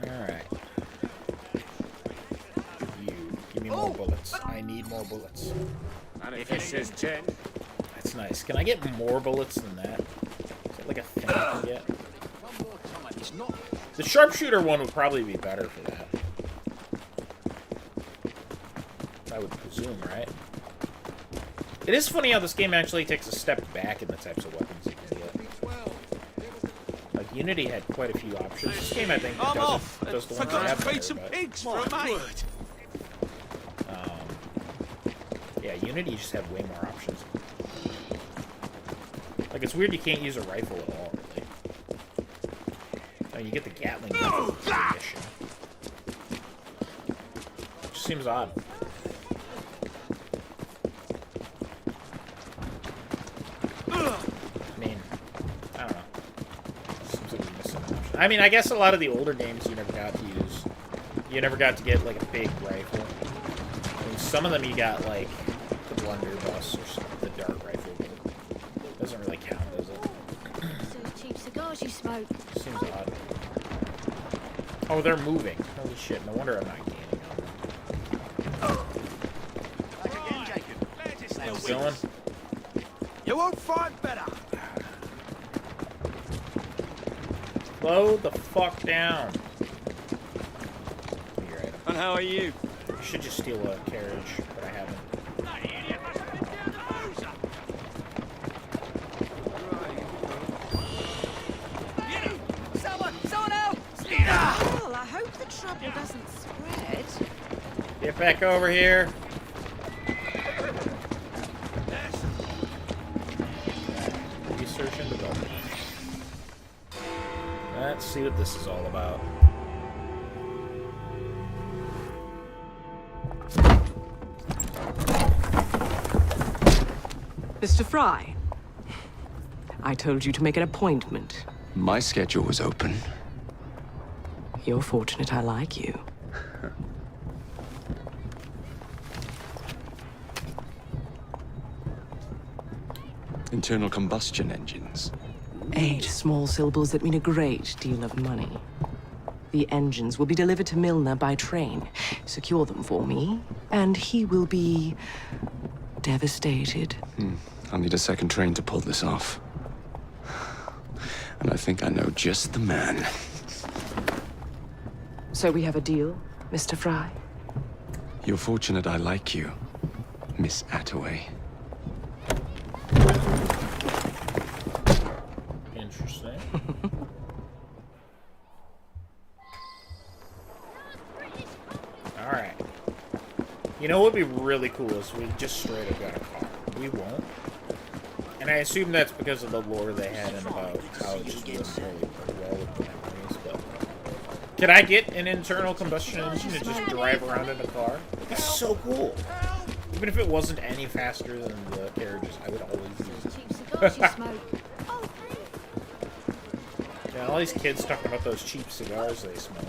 Alright. You, give me more bullets. I need more bullets. If it says 10. That's nice. Can I get more bullets than that? Is that like a thing I can get? The sharpshooter one would probably be better for that. I would presume, right? It is funny how this game actually takes a step back in the types of weapons you can get. Like, Unity had quite a few options. This game, I think, does the ones I have better, but... yeah, Unity just had way more options. Like, it's weird you can't use a rifle at all, really. I mean, you get the Gatling gun in the mission. Which seems odd. I mean, I don't know. Seems like we're missing an option. I mean, I guess a lot of the older games you never got to use. You never got to get, like, a big rifle. I mean, some of them you got, like, the blunderbuss or something, the dart rifle, but it doesn't really count, does it? So cheap cigars you smoke. Seems odd. Oh, they're moving. Holy shit, no wonder I'm not gaining on them. How's it going? You won't find better. Slow the fuck down. Right. And how are you? I should just steal a carriage, but I haven't. Someone else! Well, I hope the trouble doesn't spread. Get back over here. Research and development. Let's see what this is all about. Mr. Fry, I told you to make an appointment. My schedule was open. You're fortunate I like you. Internal combustion engines. 8 small syllables that mean a great deal of money. The engines will be delivered to Milner by train. Secure them for me, and he will be devastated. I'll need a second train to pull this off. And I think I know just the man. So we have a deal, Mr. Fry? You're fortunate I like you, Miss Attaway. Interesting. Alright. You know what would be really cool is we just straight up got a car. We won't. And I assume that's because of the lore they had and about how it just wouldn't really work well with the memories, but... Can I get an internal combustion engine and just drive around in a car? That's so cool. Even if it wasn't any faster than the carriages, I would always use it. Yeah, all these kids talking about those cheap cigars they smoke.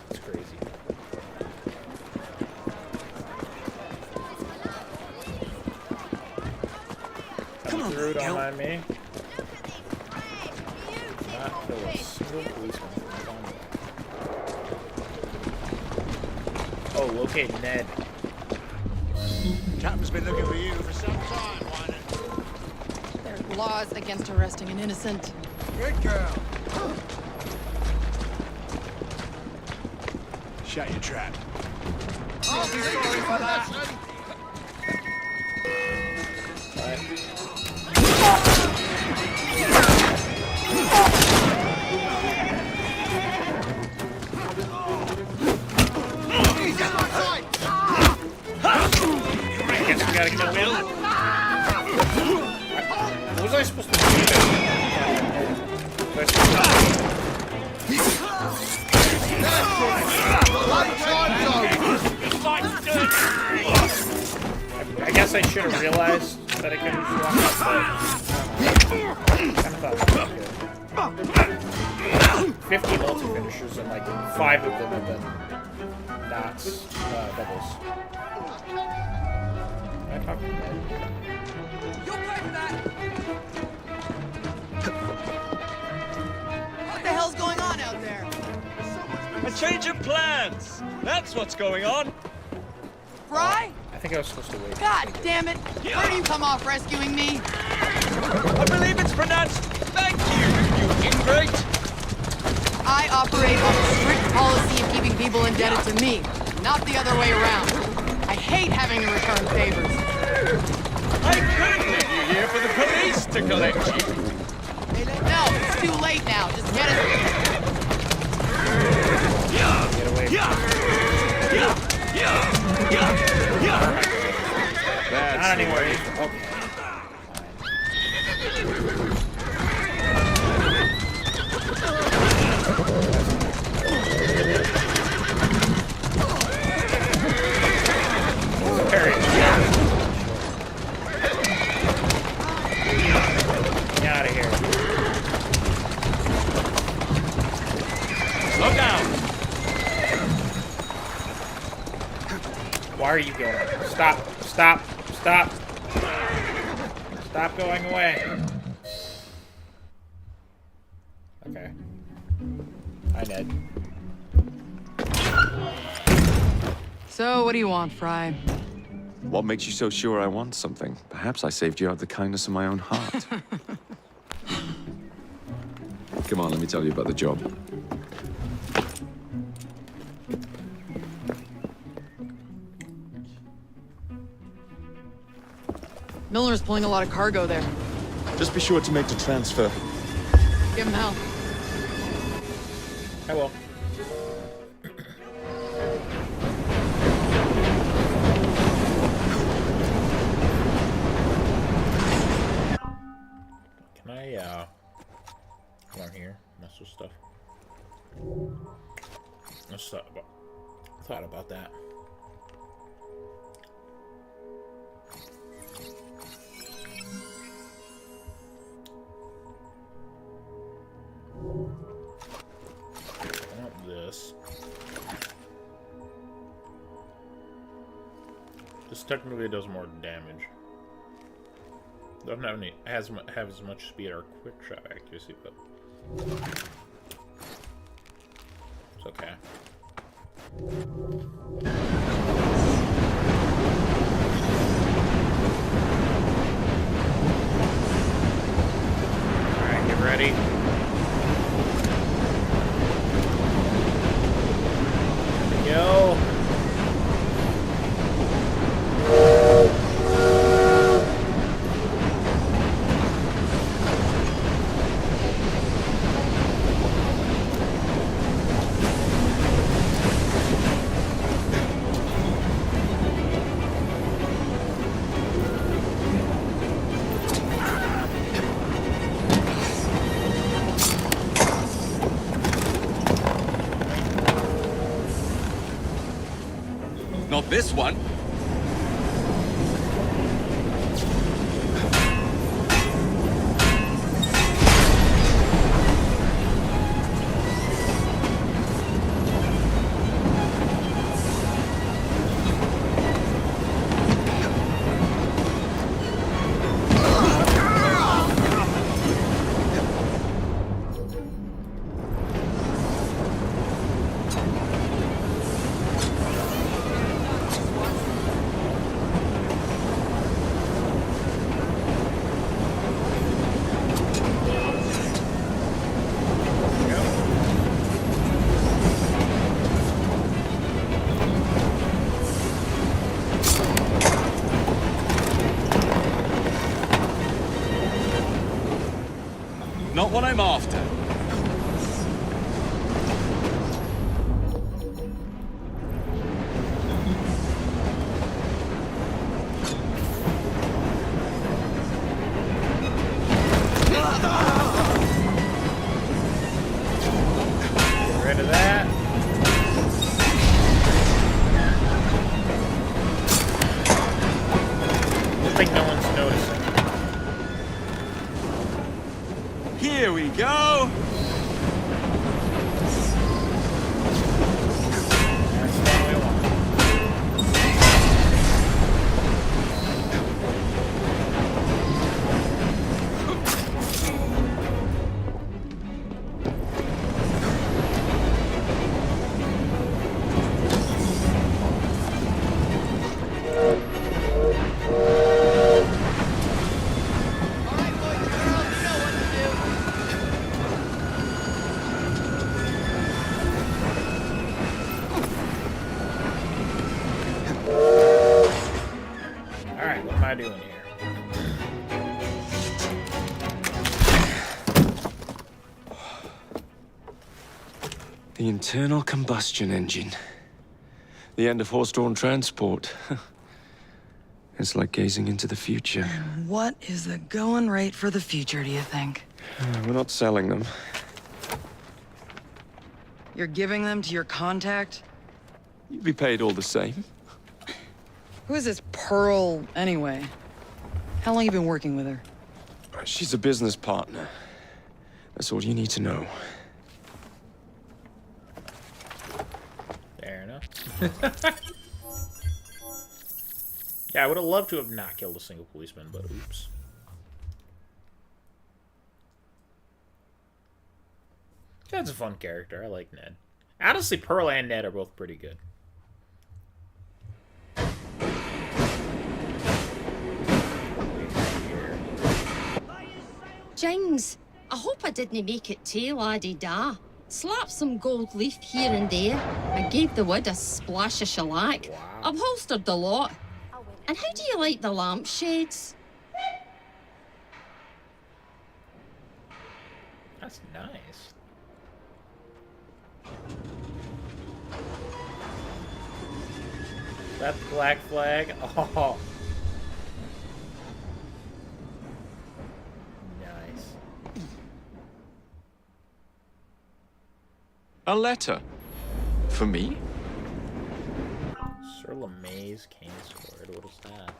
It's crazy. Come on, through, don't mind me. Not kill a single policeman from the phone. Oh, locate Ned. Captain's been looking for you for some time, Wyman. There are laws against arresting an innocent. Good girl. Shut your trap. I'll be sorry for that. I guess we gotta kill Bill. What was I supposed to do? I guess I should have realized that I couldn't walk up, but I kind of thought that was good. 50 multi-finishers and like 5 of them have been knots, doubles. Can I talk to Ned? You'll pay for that! What the hell's going on out there? A change of plans! That's what's going on! Fry? I think I was supposed to wait. God damn it! Where do you come off rescuing me? I believe it's pronounced thank you, you ingrate! I operate on a strict policy of keeping people indebted to me, not the other way around. I hate having to return favors. I couldn't leave you here for the police to collect you! No, it's too late now. Just get it. Get away from me. That's not anywhere. Okay. Get out of here. Slow down! Why are you going? Stop! Stop! Stop! Stop going away! Okay. Hi, Ned. So, what do you want, Fry? What makes you so sure I want something? Perhaps I saved you out of the kindness of my own heart. Come on, let me tell you about the job. Milner's pulling a lot of cargo there. Just be sure to make the transfer. Give him hell. I will. Can I, come on here, mess with stuff. Let's thought about that. Just technically it does more damage. Doesn't have any have as much speed or quick shot accuracy, but it's okay. Alright, get ready. Here we go. Not this one. Not what I'm after. Get rid of that. I think no one's noticing. Here we go. That's the one we want. Alright, what am I doing here? The internal combustion engine. The end of horse-drawn transport. It's like gazing into the future. What is the going rate for the future, do you think? We're not selling them. You're giving them to your contact? You'd be paid all the same. Who is this Pearl, anyway? How long you been working with her? She's a business partner. That's all you need to know. Fair enough. Yeah, I would have loved to have not killed a single policeman, but oops. That's a fun character. I like Ned. Honestly, Pearl and Ned are both pretty good. Jings, I hope I didn't make it too la-di-da. Slapped some gold leaf here and there, and gave the wood a splash of shellac. Wow. Upholstered the lot. And how do you like the lampshades? That's nice. That black flag? Oh. Nice. A letter? For me? Sir LeMay's cane sword. What is that?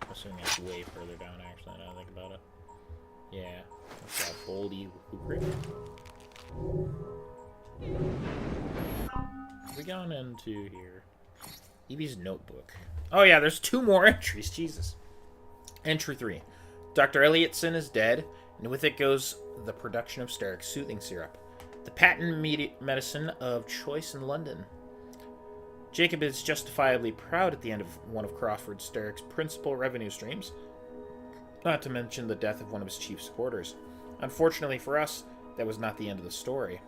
I'm assuming that's way further down, actually, now that I think about it. Yeah. What's that? Boldy Hooper? We going into here? Evie's notebook. Oh yeah, there's 2 more entries. Jesus. Entry 3. Dr. Elliotson is dead, and with it goes the production of Sterrick's soothing syrup, the patent medicine of choice in London. Jacob is justifiably proud at the end of one of Crawford Sterrick's principal revenue streams, not to mention the death of one of his chief supporters. Unfortunately for us, that was not the end of the story.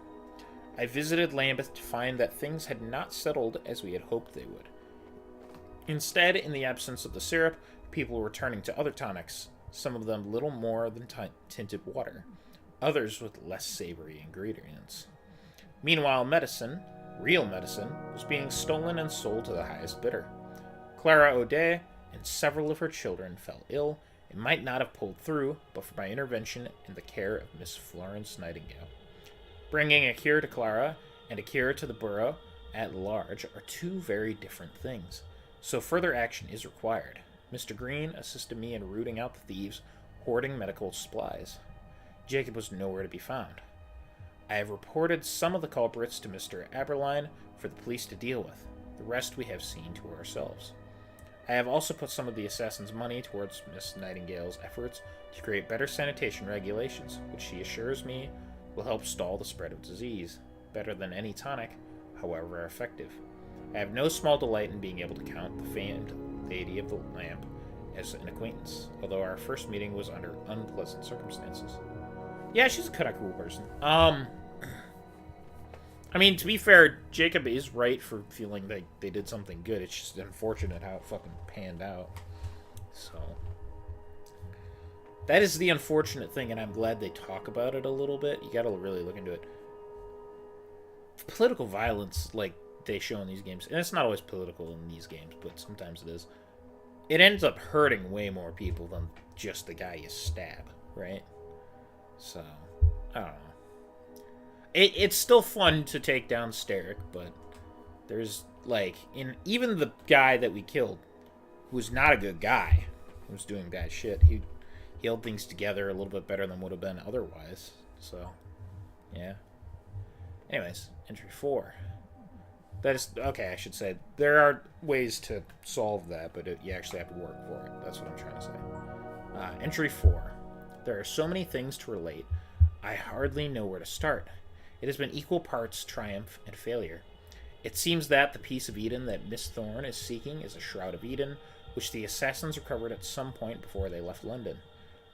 I visited Lambeth to find that things had not settled as we had hoped they would. Instead, in the absence of the syrup, people were turning to other tonics, some of them little more than tinted water, others with less savory ingredients. Meanwhile, medicine, real medicine, was being stolen and sold to the highest bidder. Clara O'Day and several of her children fell ill and might not have pulled through but for my intervention in the care of Miss Florence Nightingale. Bringing a cure to Clara and a cure to the borough at large are 2 very different things, so further action is required. Mr. Green assisted me in rooting out the thieves hoarding medical supplies. Jacob was nowhere to be found. I have reported some of the culprits to Mr. Aberline for the police to deal with. The rest we have seen to ourselves. I have also put some of the assassin's money towards Miss Nightingale's efforts to create better sanitation regulations, which she assures me will help stall the spread of disease, better than any tonic, however effective. I have no small delight in being able to count the famed Lady of the Lamp as an acquaintance, although our first meeting was under unpleasant circumstances. Yeah, she's a kind of cool person. I mean, to be fair, Jacob is right for feeling like they did something good. It's just unfortunate how it fucking panned out. So, that is the unfortunate thing, and I'm glad they talk about it a little bit. You gotta really look into it. Political violence, like they show in these games, and it's not always political in these games, but sometimes it is. It ends up hurting way more people than just the guy you stab, right? So, I don't know. It's still fun to take down Sterrick, but there's, like, even the guy that we killed, who was not a good guy, who was doing bad shit, he held things together a little bit better than would have been otherwise. So, yeah. Anyways, entry 4. That is, okay, I should say, there are ways to solve that, but you actually have to work for it. That's what I'm trying to say. Entry 4. There are so many things to relate, I hardly know where to start. It has been equal parts triumph and failure. It seems that the piece of Eden that Miss Thorne is seeking is a Shroud of Eden, which the assassins recovered at some point before they left London.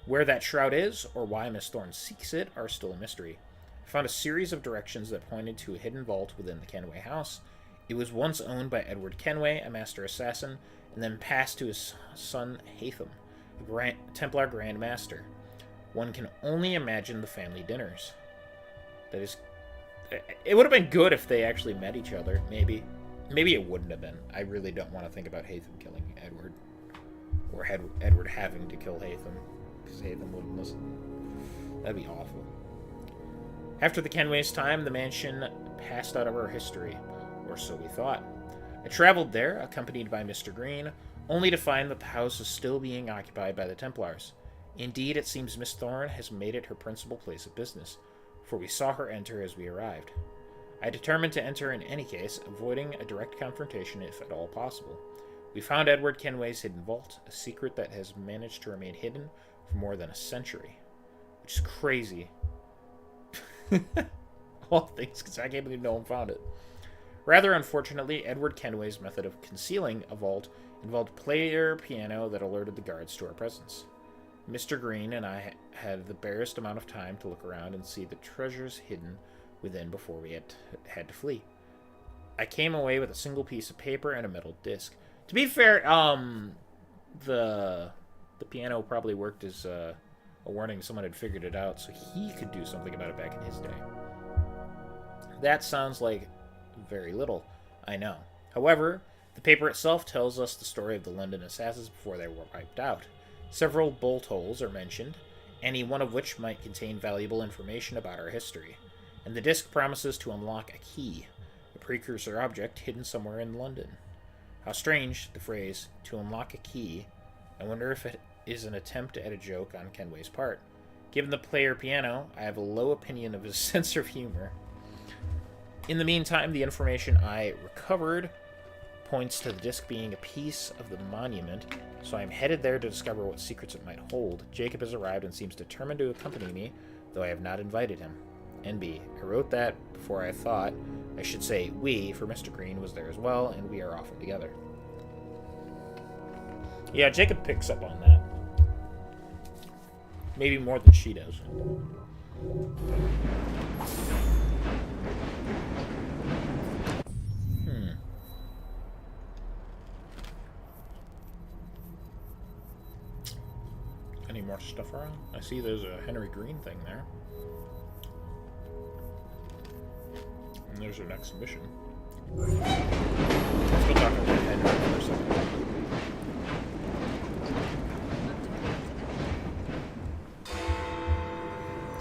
Where that shroud is, or why Miss Thorne seeks it, are still a mystery. I found a series of directions that pointed to a hidden vault within the Kenway house. It was once owned by Edward Kenway, a master assassin, and then passed to his son Hatham, a Templar Grand Master. One can only imagine the family dinners. That is... It would have been good if they actually met each other, maybe. Maybe it wouldn't have been. I really don't want to think about Hatham killing Edward. Or Edward having to kill Hatham, because Hatham wouldn't listen. That'd be awful. After the Kenway's time, the mansion passed out of our history, or so we thought. I traveled there, accompanied by Mr. Green, only to find that the house is still being occupied by the Templars. Indeed, it seems Miss Thorne has made it her principal place of business, for we saw her enter as we arrived. I determined to enter in any case, avoiding a direct confrontation if at all possible. We found Edward Kenway's hidden vault, a secret that has managed to remain hidden for more than a century. Which is crazy. All things, because I can't believe no one found it. Rather unfortunately, Edward Kenway's method of concealing a vault involved a player piano that alerted the guards to our presence. Mr. Green and I had the barest amount of time to look around and see the treasures hidden within before we had to flee. I came away with a single piece of paper and a metal disc. To be fair, the piano probably worked as a warning someone had figured it out, so he could do something about it back in his day. That sounds like very little, I know. However, the paper itself tells us the story of the London assassins before they were wiped out. Several bolt holes are mentioned, any one of which might contain valuable information about our history, and the disc promises to unlock a key, a precursor object hidden somewhere in London. How strange, the phrase, to unlock a key. I wonder if it is an attempt at a joke on Kenway's part. Given the player piano, I have a low opinion of his sense of humor. In the meantime, the information I recovered points to the disc being a piece of the monument, so I am headed there to discover what secrets it might hold. Jacob has arrived and seems determined to accompany me, though I have not invited him. NB. I wrote that before I thought. I should say we, for Mr. Green was there as well, and we are often together. Yeah, Jacob picks up on that. Maybe more than she does. Any more stuff around? I see there's a Henry Green thing there. And there's our next mission. Let's go talk about Henry for a second.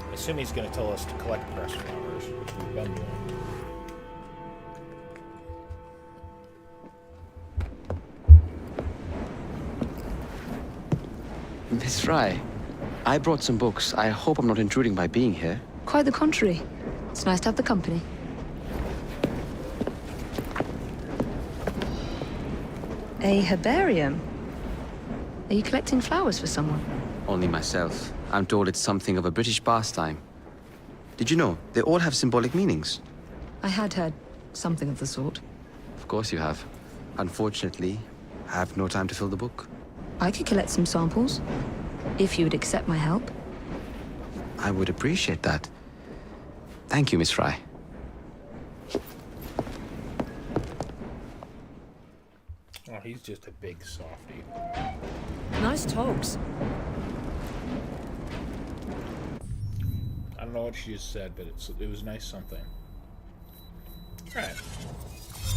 I assume he's going to tell us to collect press flowers, which we've been doing. Miss Fry, I brought some books. I hope I'm not intruding by being here. Quite the contrary. It's nice to have the company. A herbarium? Are you collecting flowers for someone? Only myself. I'm told it's something of a British pastime. Did you know? They all have symbolic meanings. I had heard something of the sort. Of course you have. Unfortunately, I have no time to fill the book. I could collect some samples, if you would accept my help. I would appreciate that. Thank you, Miss Fry. Oh, he's just a big softie. Nice togs. I don't know what she just said, but it was nice something. Alright.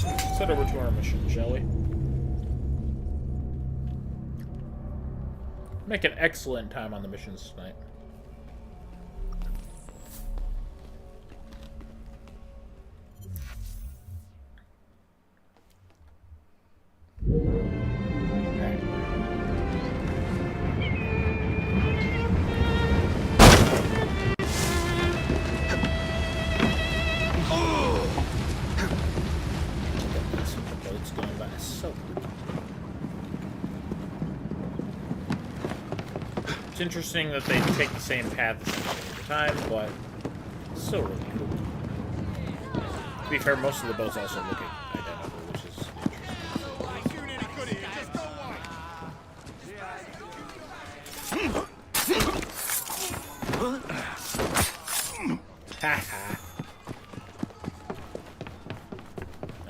Let's head over to our mission, shall we? Make an excellent time on the missions tonight. It's interesting that they take the same path at the time, but it's still really cool. To be fair, most of the boats also look identical, which is interesting. Haha.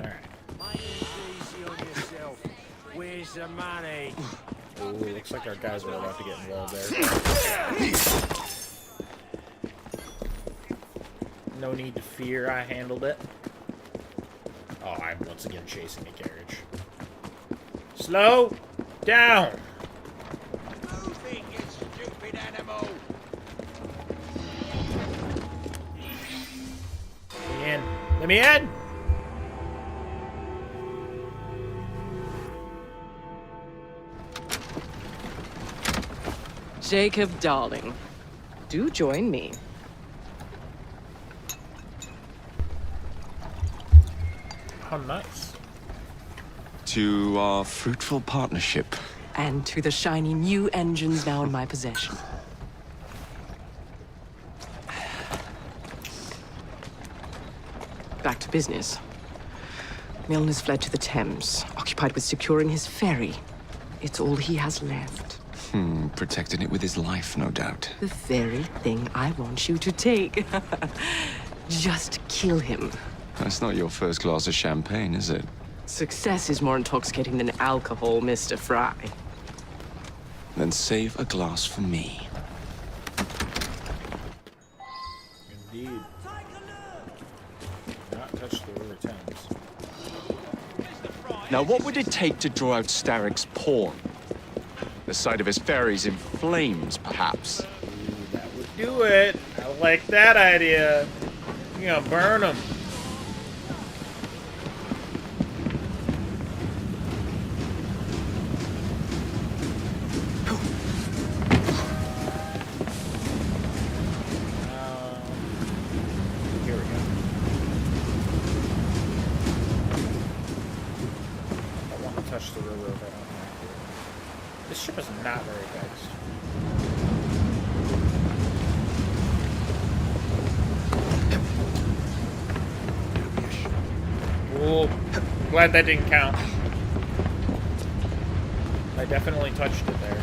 Alright. Where's the money? Oh, looks like our guys are about to get involved there. No need to fear, I handled it. Oh, I'm once again chasing a carriage. Slow down! Move it, you stupid animal! Let me in. Let me in! Jacob, darling, do join me. How nice. To our fruitful partnership. And to the shiny new engines now in my possession. Back to business. Milner's fled to the Thames, occupied with securing his ferry. It's all he has left. Protecting it with his life, no doubt. The very thing I want you to take. Just kill him. That's not your first glass of champagne, is it? Success is more intoxicating than alcohol, Mr. Fry. Then save a glass for me. Indeed. Not touch the River Thames. Now, what would it take to draw out Starrick's pawn? The sight of his ferries in flames, perhaps. Ooh, that would do it. I like that idea. You're gonna burn them. Here we go. touch the railroad. I don't have to. This ship is not very fast. Oh, glad that didn't count. I definitely touched it there.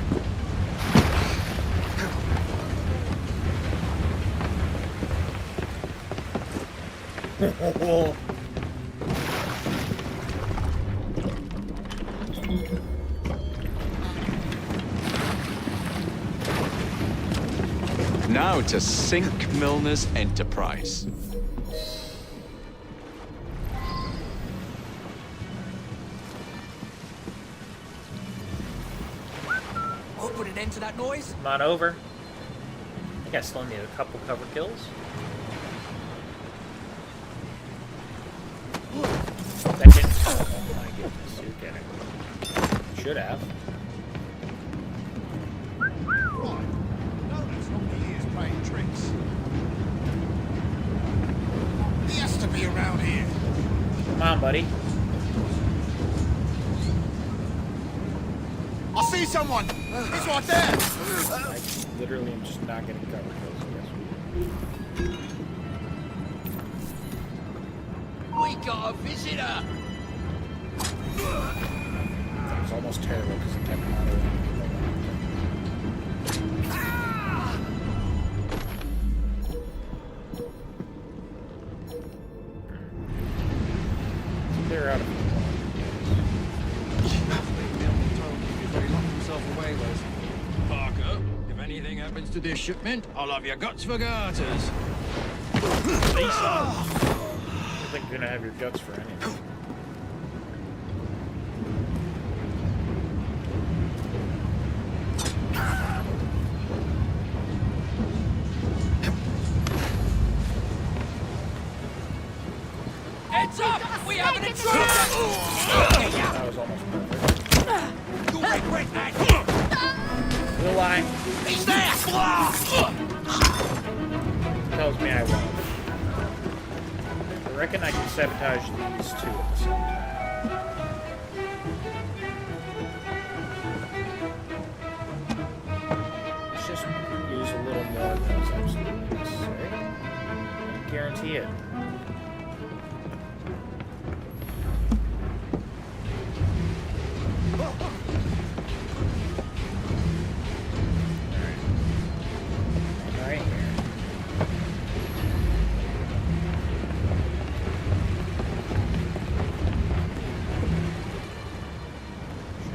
Now to sink Milner's enterprise. I'll put an end to that noise. Come on over. I think I still need a couple cover kills. That didn't. Oh my goodness, you're kidding. Should have. Playing tricks. He has to be around here. Come on, buddy. I see someone. He's right there. I literally am just not getting cover kills, I guess. We got a visitor. That was almost terrible because it kept auto. They're out of Parker, if anything happens to this shipment, I'll have your guts for garters. face off. I don't think you're gonna have your guts for anything. Heads up! We have an intruder! That was almost perfect. Will I? He's there! Tells me I won't. I reckon I can sabotage these two at the same time. Let's just use a little more than is absolutely necessary. I guarantee it. Right here.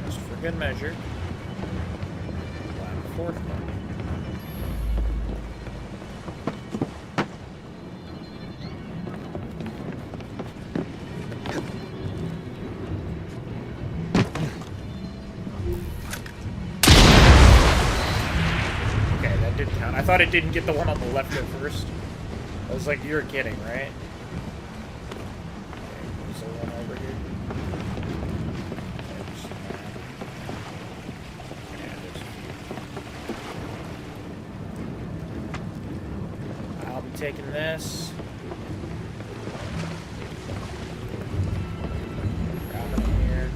Just for good measure. Allow the fourth one. Okay, that did count. I thought it didn't get the one on the left at first. I was like, you're kidding, right? Okay, there's the one over here. I'll be taking this. Dropping it here.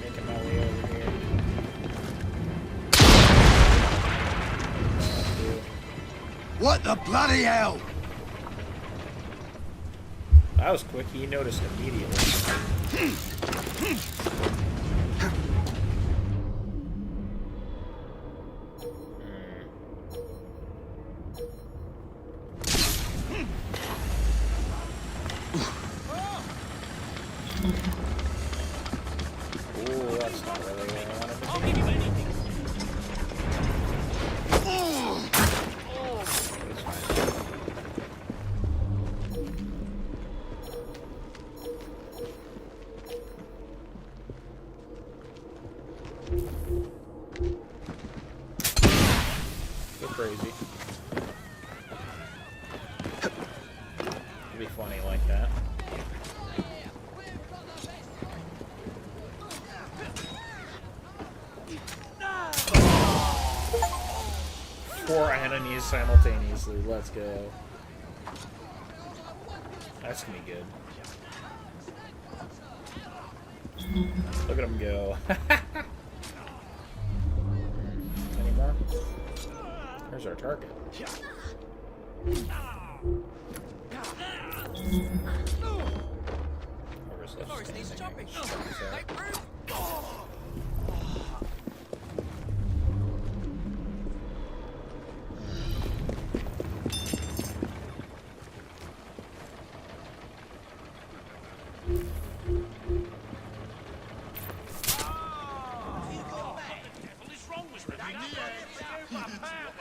Making my way over here. What the bloody hell? That was quick. He noticed immediately. Ooh, that's not really what I wanted to do. It's fine. Go crazy. It'd be funny like that. Four enemies simultaneously. Let's go. That's gonna be good. Look at him go. Any more? There's our target. Where is this?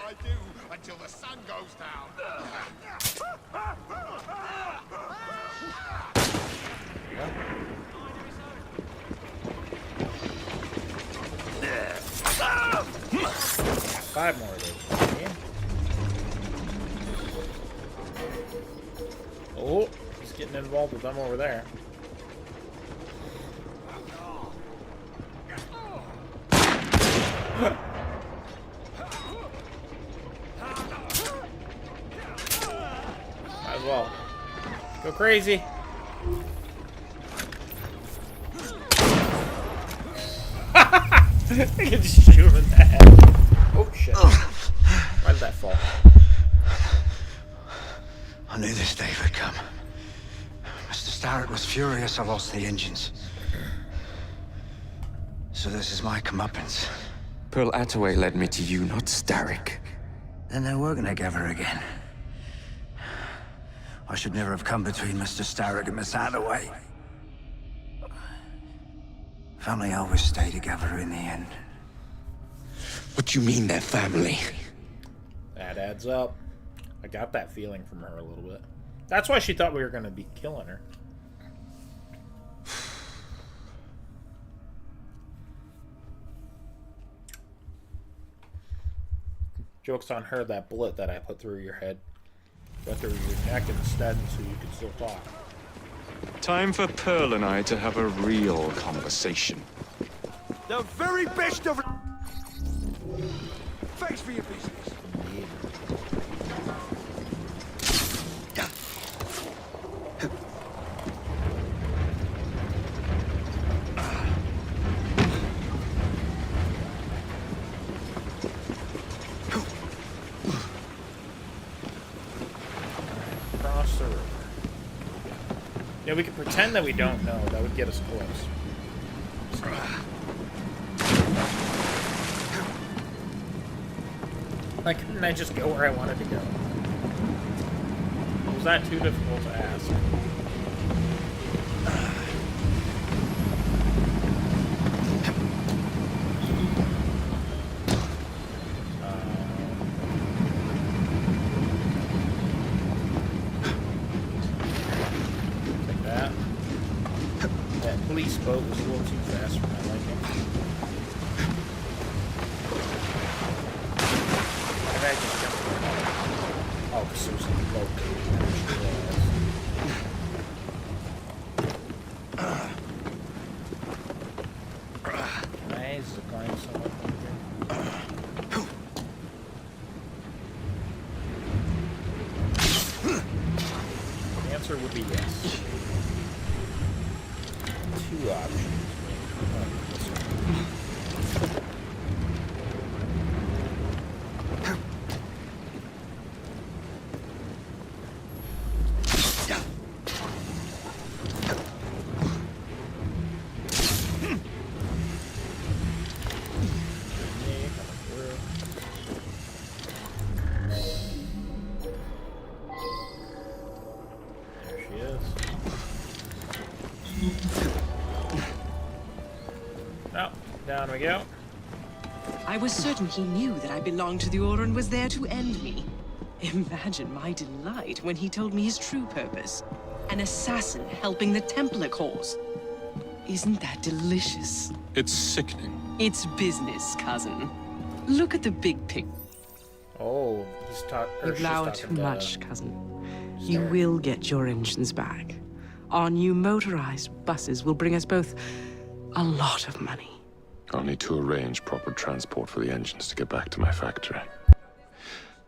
I do until the sun goes down. Five more of those. Oh, he's getting involved with them over there. Might as well. Go crazy. I can just shoot him in the head. Oh shit. Why did that fall? I knew this day would come. Mr. Starrick was furious I lost the engines. So this is my comeuppance. Pearl Attaway led me to you, not Starrick. Then they're working together again. I should never have come between Mr. Starrick and Miss Attaway. Family always stay together in the end. What do you mean they're family? That adds up. I got that feeling from her a little bit. That's why she thought we were going to be killing her. Joke's on her, that bullet that I put through your head went through your neck instead so you could still talk. Time for Pearl and I to have a real conversation. The very best of... Thanks for your business. Cross the river. Yeah, we could pretend that we don't know. That would get us close. Why couldn't I just go where I wanted to go? Was that too difficult to ask? Like that. That police boat was a little too fast for my liking. I just jumped right on. Oh, because there's a boat. Can I zipline someone The answer would be yes. Two options. Down we go. I was certain he knew that I belonged to the Order and was there to end me. Imagine my delight when he told me his true purpose. An assassin helping the Templar cause. Isn't that delicious? It's sickening. It's business, cousin. Look at the big picture. Oh, he's You've allowed too much, cousin. You will get your engines back. Our new motorized buses will bring us both a lot of money. I'll need to arrange proper transport for the engines to get back to my factory.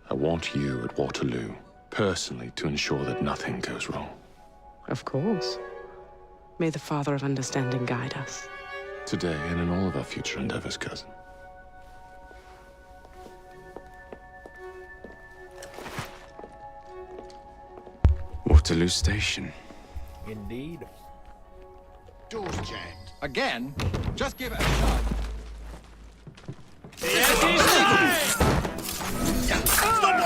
I want you at Waterloo, personally, to ensure that nothing goes wrong. Of course. May the Father of Understanding guide us. Today and in all of our future endeavors, cousin. Waterloo Station. Indeed. Doors jammed. Again? Just give it a shot. Yes, he's stop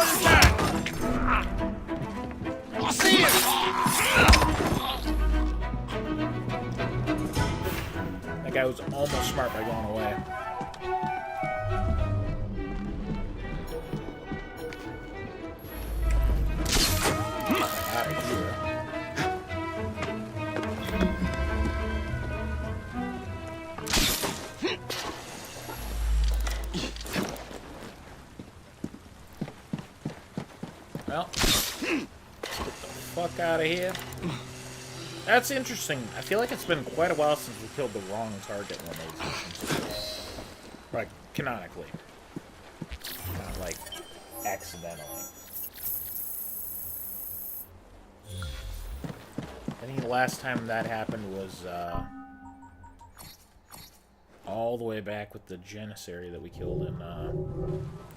what you can! I see it! That guy was almost smart by going away. Out of here. Well, get the fuck out of here. That's interesting. I feel like it's been quite a while since we killed the wrong target in one of these missions. Like, canonically. Not like, accidentally. I think the last time that happened was, all the way back with the Janissary that we killed in,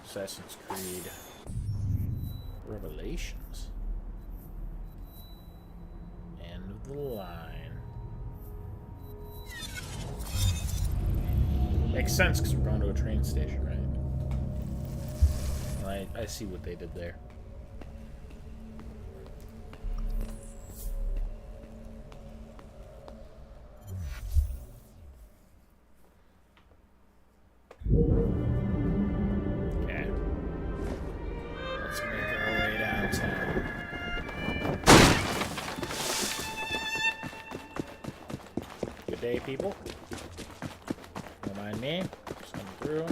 Assassin's Creed Revelations. End of the line. Makes sense because we're going to a train station, right? I see what they did there. Okay. Let's make our way downtown. Good day, people. Don't mind me. Just coming through.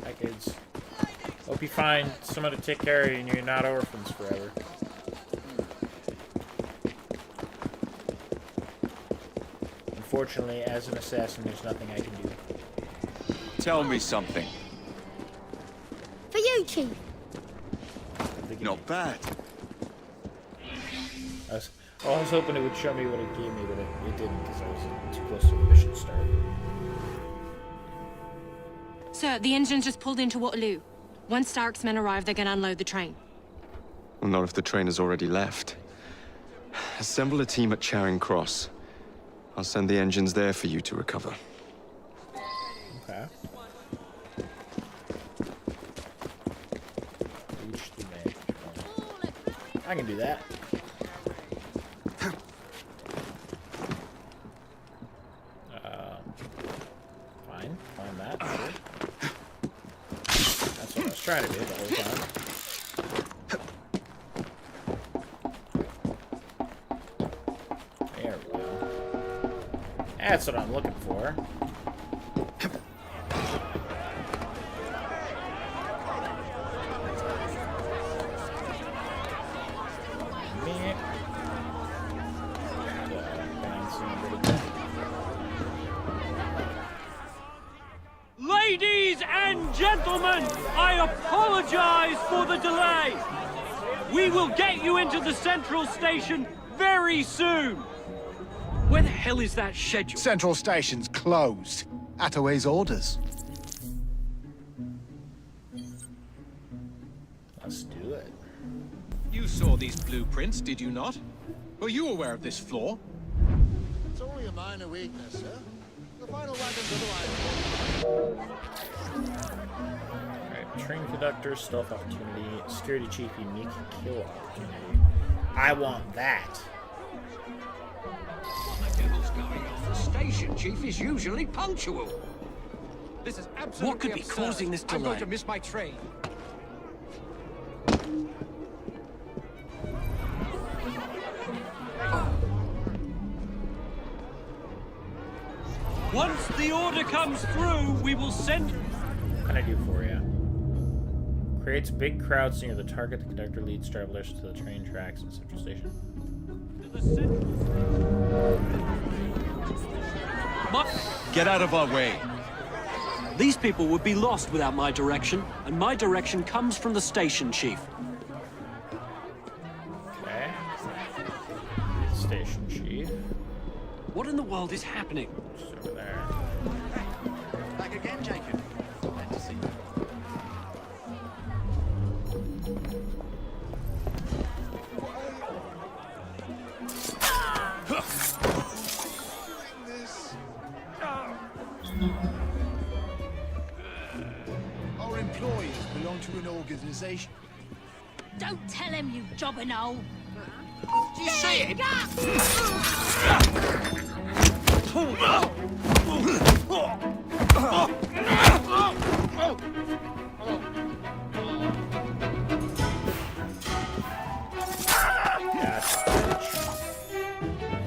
Hi, kids. Hope you find someone to take care of you and you're not orphans forever. Unfortunately, as an assassin, there's nothing I can do. Tell me something. For you, Chief. Not bad. I was hoping it would show me what it gave me, but it didn't because I was too close to the mission start. Sir, the engine's just pulled into Waterloo. Once Stark's men arrive, they're gonna unload the train. Well, not if the train has already left. Assemble a team at Charing Cross. I'll send the engines there for you to recover. Okay. Reach the vantage point. I can do that. Fine. Find that. Sure. That's what I was trying to do the whole time. There we go. That's what I'm looking for. Ladies and gentlemen, I apologize for the delay. We will get you into the central station very soon. Where the hell is that schedule? Central Station's closed. Attaway's orders. Let's do it. You saw these blueprints, did you not? Were you aware of this flaw? It's only a minor weakness, sir. The final wagons are the line. Alright, train conductor, stealth opportunity, security chief, unique kill opportunity. I want that. What the devil's going on? The station chief is usually punctual. This is absolutely What could be absurd. causing this I'm going delay? to miss my train. Once the order comes through, we will send... What can I do for you? Creates big crowds near the target. The conductor leads travelers to the train tracks in Central Station. Get out of our way. These people would be lost without my direction, and my direction comes from the station chief. Okay. Station chief. What in the world is happening? Just over there. Back again, Jacob. Glad to see you. Our employees belong to an organization. Don't tell him, you jobberno. Do you see it?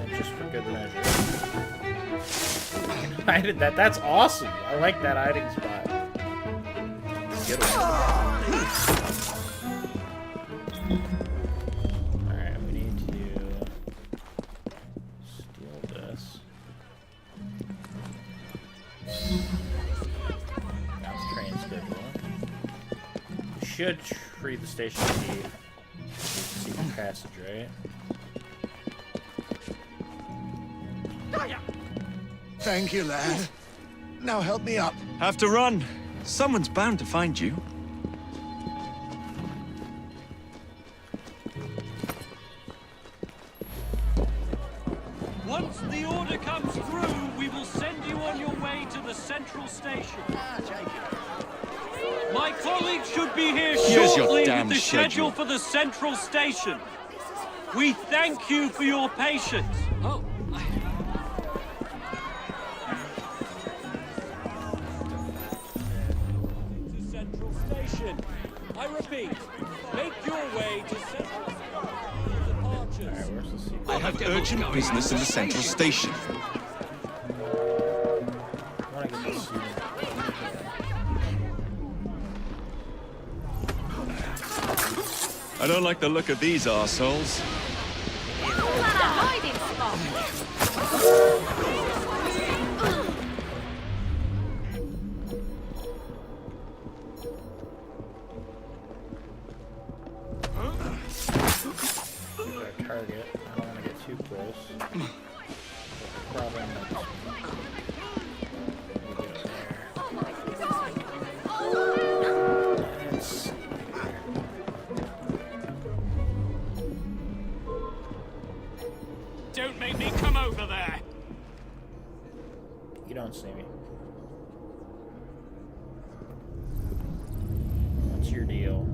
Just for good measure. I did that. That's awesome. I like that hiding spot. Good one. Alright, we need to steal this. That's train schedule. We should free the station key. Secret passage, right? Thank you, lad. Now help me up. Have to run. Someone's bound to find you. Once the order comes through, we will send you on your way to the central station. My colleagues should be here Here's your shortly damn with the schedule. schedule for the central station. We thank you for your patience. Oh. To central station. I repeat, make your way to central departures. I have urgent business in the central station. I don't like the look of these arseholes. Target. I don't want to get too close. Problem. Don't make me come over there. You don't see me. What's your deal?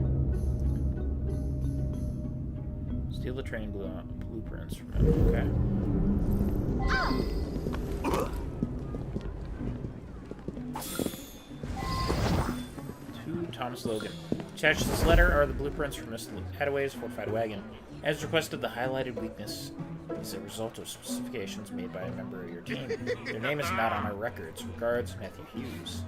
Steal the train blueprints from him. Okay. To Thomas Logan. Attached to this letter are the blueprints from Miss Hadaway's fortified wagon. As requested, the highlighted weakness is a result of specifications made by a member of your team. Their name is not on our records. Regards, Matthew Hughes.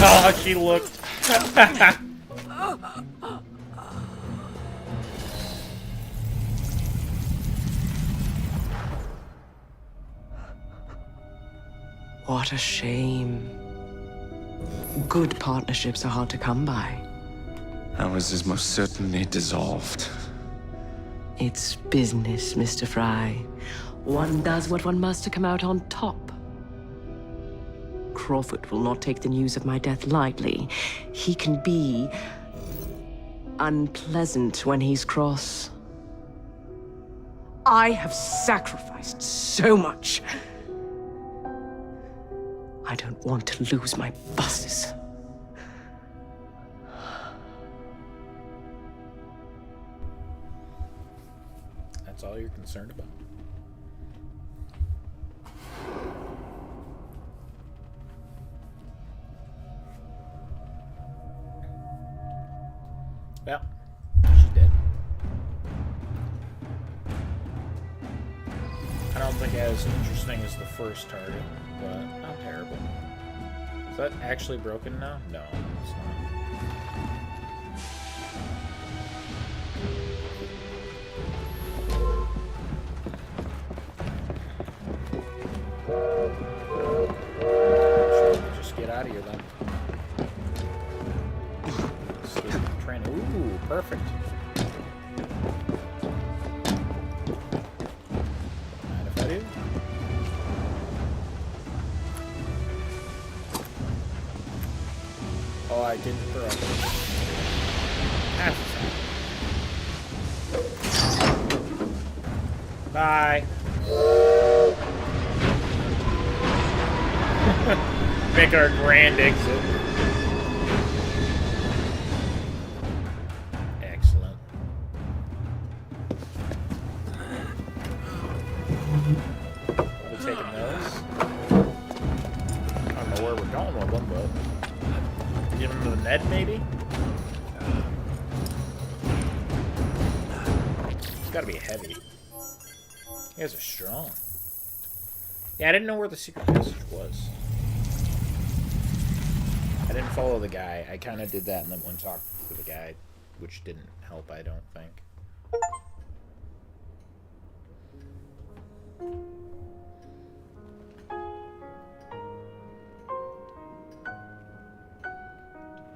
Oh, she looked. What a shame. Good partnerships are hard to come by. Ours is most certainly dissolved. It's business, Mr. Fry. One does what one must to come out on top. Crawford will not take the news of my death lightly. He can be unpleasant when he's cross. I have sacrificed so much. I don't want to lose my bosses. That's all you're concerned about? Well, she's dead. I don't think as interesting as the first target, but not terrible. Is that actually broken now? No, it's not. Just get out of here then. Train. Ooh, perfect. Mind if I do? Oh, I didn't throw it. Half a second. Bye. Make our grand exit. Excellent. We're taking those. I don't know where we're going with them, but give them to the Ned, maybe? It's gotta be heavy. You guys are strong. Yeah, I didn't know where the secret passage was. I didn't follow the guy. I kind of did that and then went and talked to the guy, which didn't help, I don't think.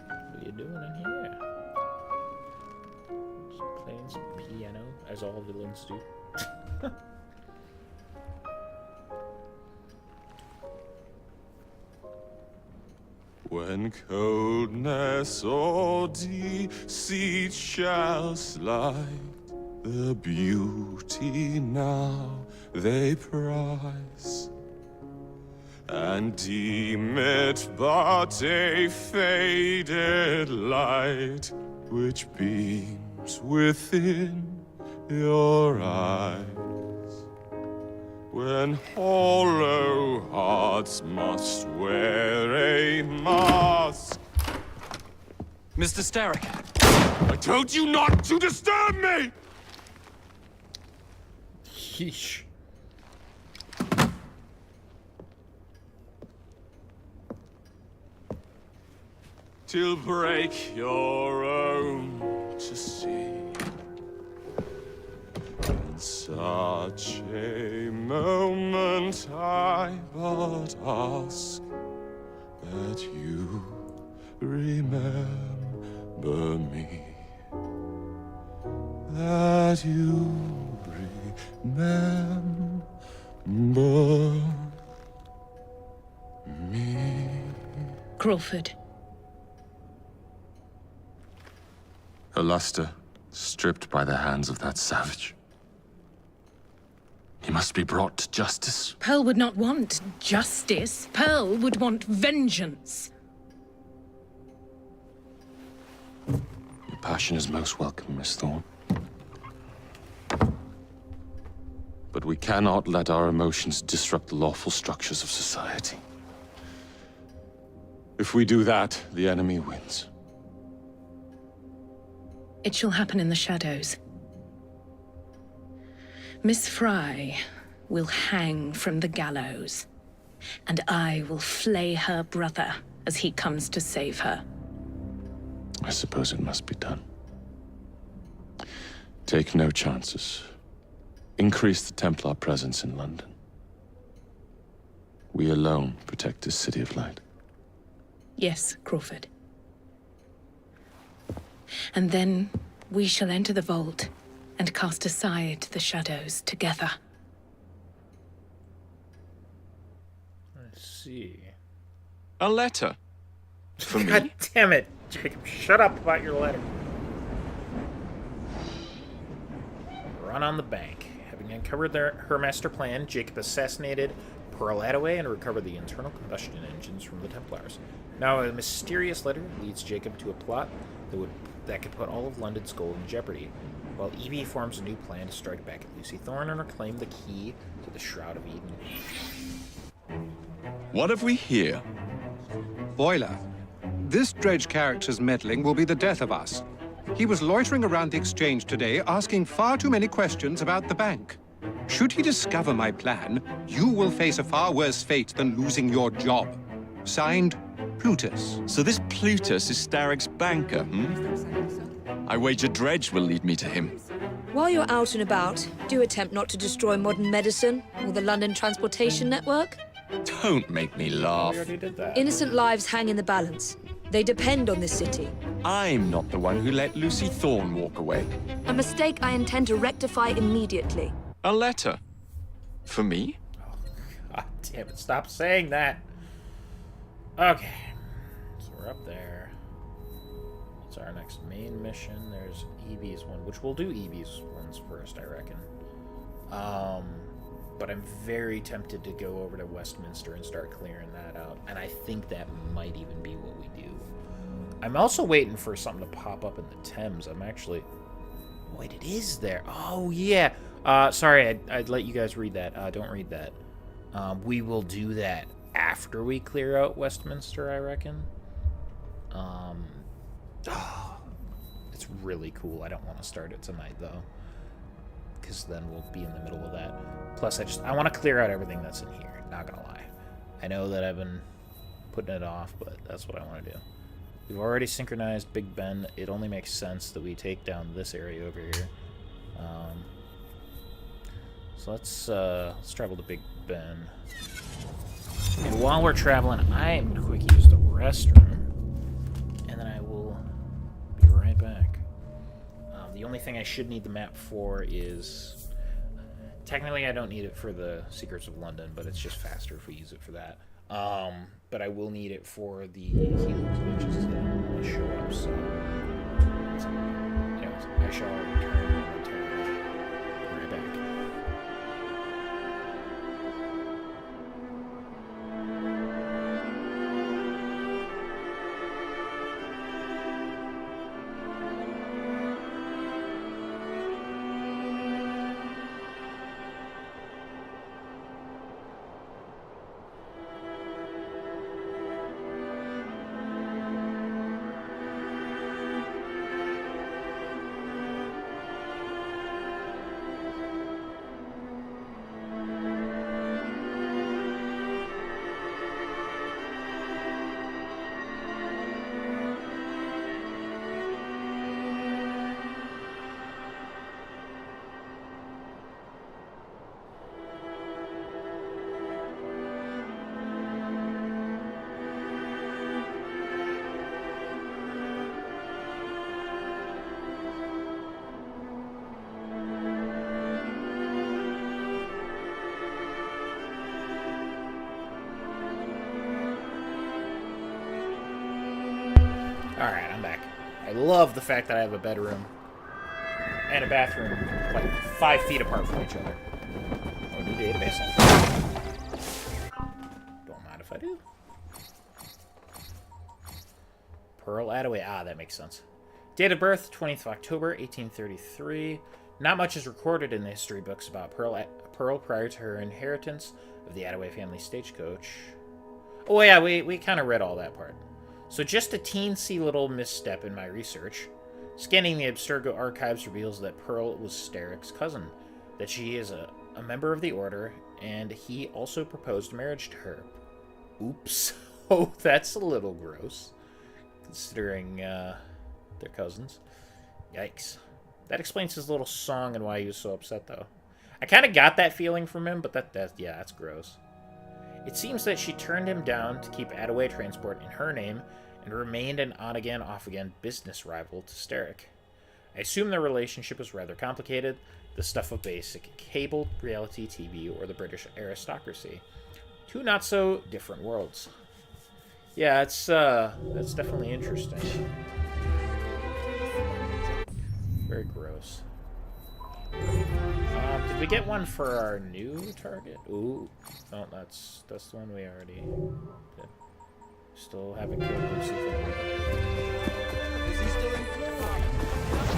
What are you doing in here? Just playing some piano, as all villains do. When coldness or deceit shall slight the beauty now they prize, and deem it but a faded light which beams within your eyes. When hollow hearts must wear a mask. Mr. Starrick! I told you not to disturb me! Yeesh. Till break your own to see. In such a moment I but ask that you remember me. That you remember me. Crawford. Her luster stripped by the hands of that savage. He must be brought to justice. Pearl would not want justice. Pearl would want vengeance. Your passion is most welcome, Miss Thorne. But we cannot let our emotions disrupt the lawful structures of society. If we do that, the enemy wins. It shall happen in the shadows. Miss Fry will hang from the gallows, and I will flay her brother as he comes to save her. I suppose it must be done. Take no chances. Increase the Templar presence in London. We alone protect this city of light. Yes, Crawford. And then we shall enter the vault and cast aside the shadows together. Let's see. A letter? For me? God damn it, Jacob. Shut up about your letter. Run on the bank. Having uncovered her master plan, Jacob assassinated Pearl Attaway and recovered the internal combustion engines from the Templars. Now, a mysterious letter leads Jacob to a plot that could put all of London's gold in jeopardy, while Evie forms a new plan to strike back at Lucy Thorne and reclaim the key to the Shroud of Eden. What have we here? Boiler. This Dredge character's meddling will be the death of us. He was loitering around the exchange today, asking far too many questions about the bank. Should he discover my plan, you will face a far worse fate than losing your job. Signed, Plutus. So this Plutus is Starrick's banker, hmm? I wager Dredge will lead me to him. While you're out and about, do attempt not to destroy modern medicine or the London transportation network. Don't make me laugh. We already did that. Innocent lives hang in the balance. They depend on this city. I'm not the one who let Lucy Thorne walk away. A mistake I intend to rectify immediately. A letter? For me? God damn it, stop saying that. Okay. So we're up there. What's our next main mission? There's Evie's one, which we'll do Evie's ones first, I reckon. But I'm very tempted to go over to Westminster and start clearing that out. And I think that might even be what we do. I'm also waiting for something to pop up in the Thames. I'm actually... Wait, it is there. Oh, yeah. Sorry, I'd let you guys read that. Don't read that. We will do that after we clear out Westminster, I reckon. It's really cool. I don't want to start it tonight, though. Because then we'll be in the middle of that. Plus, I want to clear out everything that's in here. Not gonna lie. I know that I've been putting it off, but that's what I want to do. We've already synchronized Big Ben. It only makes sense that we take down this area over here. So let's travel to Big Ben. And while we're traveling, I'm gonna quick use the restroom, and then I will be right back. The only thing I should need the map for is... Technically, I don't need it for the Secrets of London, but it's just faster if we use it for that. But I will need it for the Helix, which is going to show up, so... Anyways, I shall return momentarily. Right back. Alright, I'm back. I love the fact that I have a bedroom and a bathroom like 5 feet apart from each other. Oh, new database. Don't mind if I do. Pearl Attaway. Ah, that makes sense. Date of birth, 20th of October, 1833. Not much is recorded in the history books about Pearl prior to her inheritance of the Attaway family stagecoach. Oh yeah, we kind of read all that part. So just a teensy little misstep in my research. Scanning the Abstergo archives reveals that Pearl was Starrick's cousin, that she is a member of the Order, and he also proposed marriage to her. Oops. Oh, that's a little gross, considering they're cousins. Yikes. That explains his little song and why he was so upset, though. I kind of got that feeling from him, but yeah, that's gross. It seems that she turned him down to keep Attaway Transport in her name and remained an on-again, off-again business rival to Starrick. I assume their relationship was rather complicated, the stuff of basic cable, reality TV, or the British aristocracy. Two not-so-different worlds. Yeah, that's definitely interesting. Very gross. Did we get one for our new target? Ooh. No, that's the one we already did. Still haven't killed Lucifer.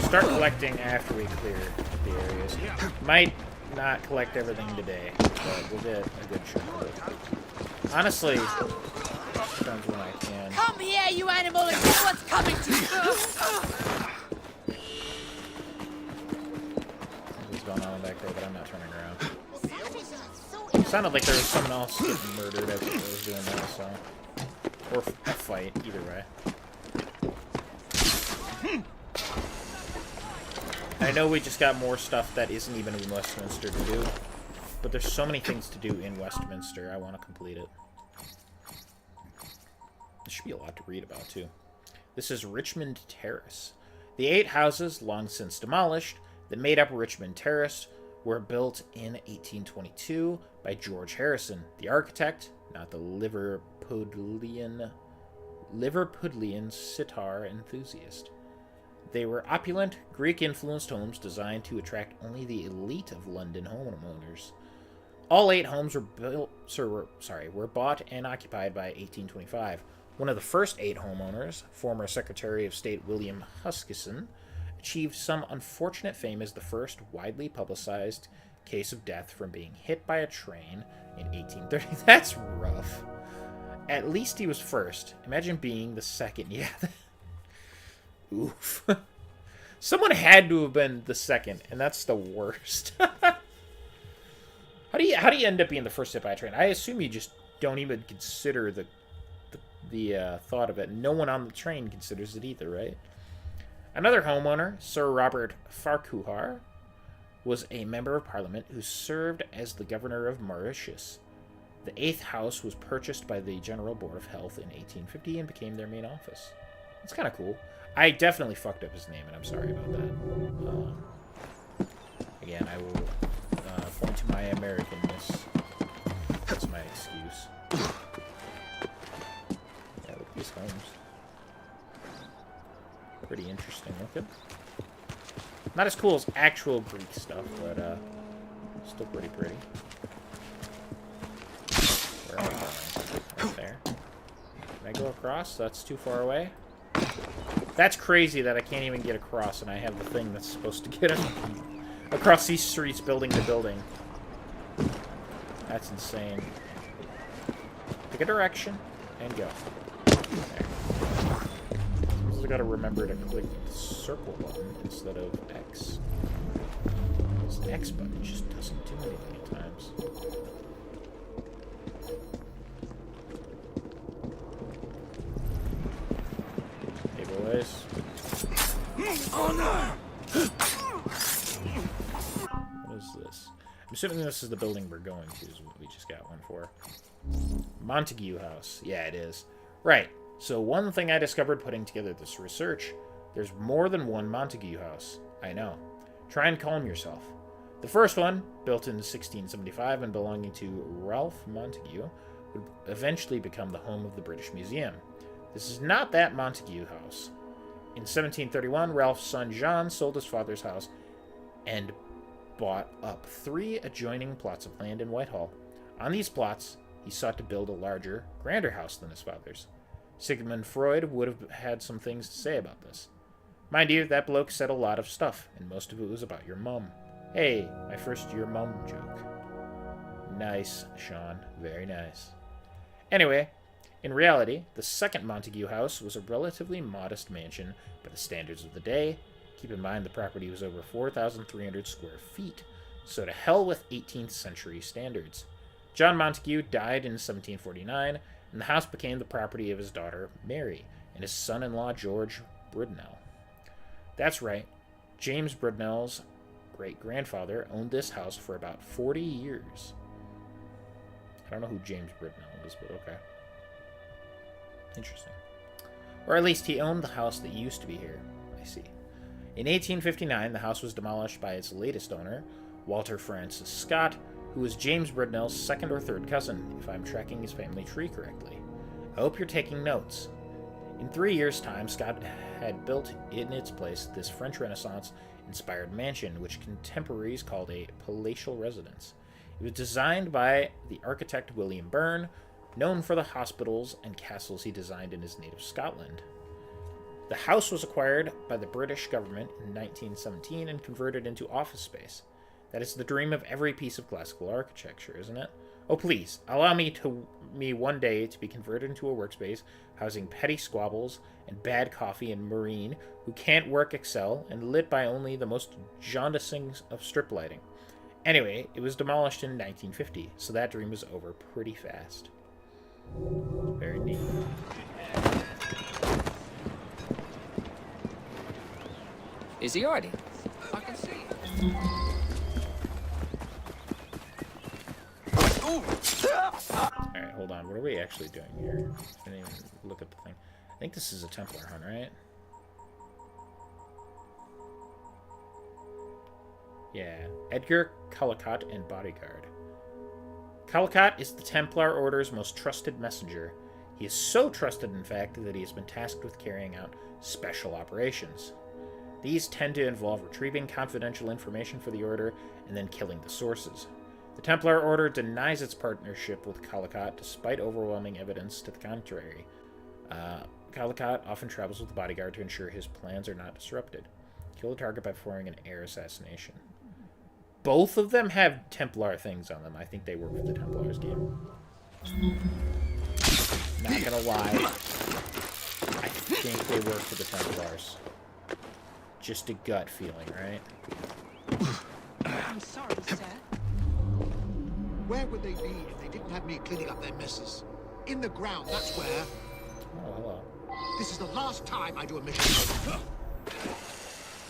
Start collecting after we clear the areas. Might not collect everything today, but we'll get a good chunk of it. Honestly, depends when I can. Come here, you animal, and see what's coming to you! What's going on back there, but I'm not turning around. It sounded like there was someone else getting murdered as I was doing that, so... Or a fight, either way. I know we just got more stuff that isn't even in Westminster to do, but there's so many things to do in Westminster, I want to complete it. There should be a lot to read about, too. This is Richmond Terrace. The 8 houses, long since demolished, that made up Richmond Terrace were built in 1822 by George Harrison, the architect, not the Liverpudlian sitar enthusiast. They were opulent, Greek-influenced homes designed to attract only the elite of London homeowners. All 8 homes were bought and occupied by 1825. One of the first 8 homeowners, former Secretary of State William Huskisson, achieved some unfortunate fame as the first widely publicized case of death from being hit by a train in 1830. That's rough. At least he was first. Imagine being the second. Yeah. Oof. Someone had to have been the second, and that's the worst. How do you end up being the first hit by a train? I assume you just don't even consider the thought of it. No one on the train considers it either, right? Another homeowner, Sir Robert Farquhar, was a member of Parliament who served as the governor of Mauritius. The 8th house was purchased by the General Board of Health in 1850 and became their main office. It's kind of cool. I definitely fucked up his name, and I'm sorry about that. Again, I will point to my Americanness. That's my excuse. Yeah, look at these homes. Pretty interesting looking. Not as cool as actual Greek stuff, but still pretty pretty. Where am I going? Right there. Can I go across? That's too far away. That's crazy that I can't even get across, and I have the thing that's supposed to get across these streets, building to building. That's insane. Pick a direction and go. There. I gotta remember to click the circle button instead of X. This X button just doesn't do anything at times. Hey boys. Oh no! What is this? I'm assuming this is the building we're going to, is what we just got one for. Montague House. Yeah, it is. Right. So one thing I discovered putting together this research, there's more than one Montague house. I know. Try and calm yourself. The first one, built in 1675 and belonging to Ralph Montague, would eventually become the home of the British Museum. This is not that Montague house. In 1731, Ralph's son John sold his father's house and bought up 3 adjoining plots of land in Whitehall. On these plots, he sought to build a larger, grander house than his father's. Sigmund Freud would have had some things to say about this. Mind you, that bloke said a lot of stuff, and most of it was about your mum. Hey, my first your mum joke. Nice, Sean. Very nice. Anyway, in reality, the second Montague house was a relatively modest mansion by the standards of the day. Keep in mind the property was over 4,300 square feet, so to hell with 18th century standards. John Montague died in 1749, and the house became the property of his daughter, Mary, and his son-in-law, George Bridnell. That's right, James Bridnell's great-grandfather owned this house for about 40 years. I don't know who James Bridnell is, but okay. Interesting. Or at least he owned the house that used to be here. I see. In 1859, the house was demolished by its latest owner, Walter Francis Scott, who was James Bridnell's second or third cousin, if I'm tracking his family tree correctly. I hope you're taking notes. In 3 years' time, Scott had built in its place this French Renaissance-inspired mansion, which contemporaries called a palatial residence. It was designed by the architect William Byrne, known for the hospitals and castles he designed in his native Scotland. The house was acquired by the British government in 1917 and converted into office space. That is the dream of every piece of classical architecture, isn't it? Oh, please, allow me one day to be converted into a workspace housing petty squabbles and bad coffee and Marine who can't work Excel and lit by only the most jaundicing of strip lighting. Anyway, it was demolished in 1950, so that dream was over pretty fast. Very neat. Is he already? I can see. Alright, hold on. What are we actually doing here? I didn't even look at the thing. I think this is a Templar hunt, right? Yeah. Edgar Cullicott and bodyguard. Cullicott is the Templar Order's most trusted messenger. He is so trusted, in fact, that he has been tasked with carrying out special operations. These tend to involve retrieving confidential information for the Order and then killing the sources. The Templar Order denies its partnership with Cullicott despite overwhelming evidence to the contrary. Cullicott often travels with the bodyguard to ensure his plans are not disrupted. Kill the target by performing an air assassination. Both of them have Templar things on them. I think they work for the Templars game. Not gonna lie. I think they work for the Templars. Just a gut feeling, right? I'm sorry, sir. Where would they be if they didn't have me cleaning up their messes? In the ground, that's where. Oh, hello. This is the last time I do a mission.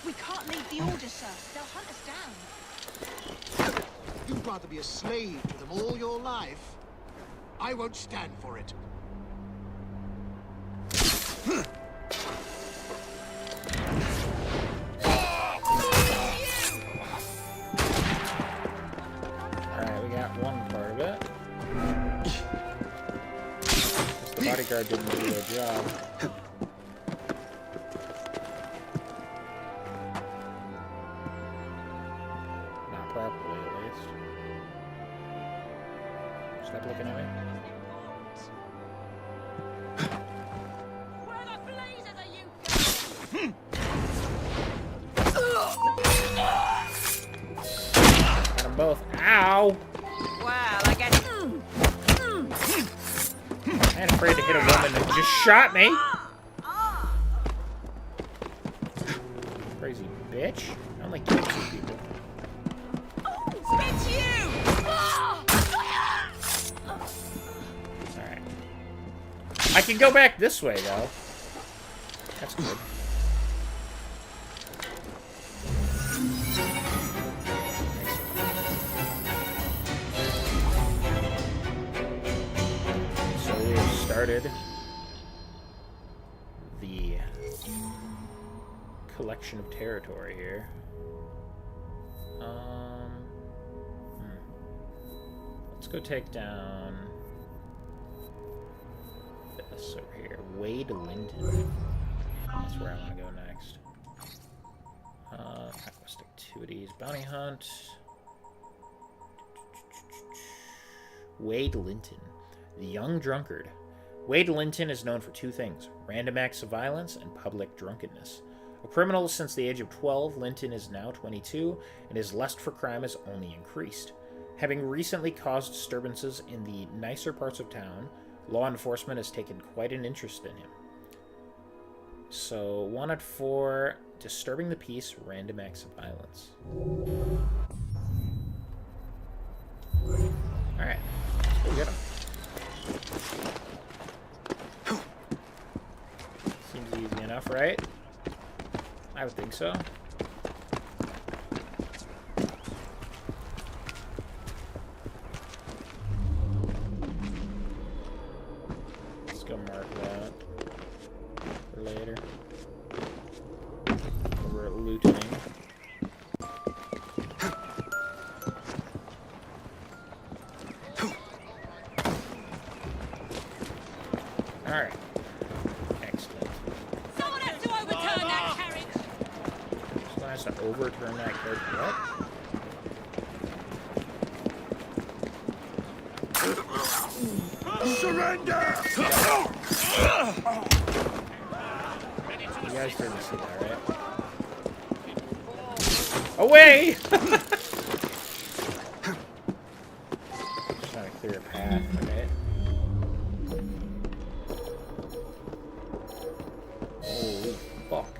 We can't leave the order, sir. They'll hunt us down. You'd rather be a slave to them all your life. I won't stand for it. Alright, we got one part of it. The bodyguard didn't do their job. Not properly, at least. Stop looking at me. Got them both. Ow! Well, I guess. I ain't afraid to hit a woman that just shot me. Crazy bitch. I only kill 2 people. Spits you! Alright. I can go back this way, though. That's good. So we have started the collection of territory here. Let's go take down this over here. Wade Linton. That's where I want to go next. Conquest activities. Bounty hunt. Wade Linton. The Young Drunkard. Wade Linton is known for 2 things: random acts of violence and public drunkenness. A criminal since the age of 12, Linton is now 22, and his lust for crime has only increased. Having recently caused disturbances in the nicer parts of town, law enforcement has taken quite an interest in him. So, wanted for disturbing the peace, random acts of violence. Alright, let's go get him. enough, right? I would think so. Let's go mark that for later. Over at looting. Alright. Excellent. Someone has to overturn that carriage! Someone has to overturn that carriage. What? Surrender! You guys didn't see that, right? Away! Just trying to clear a path, right? Holy fuck.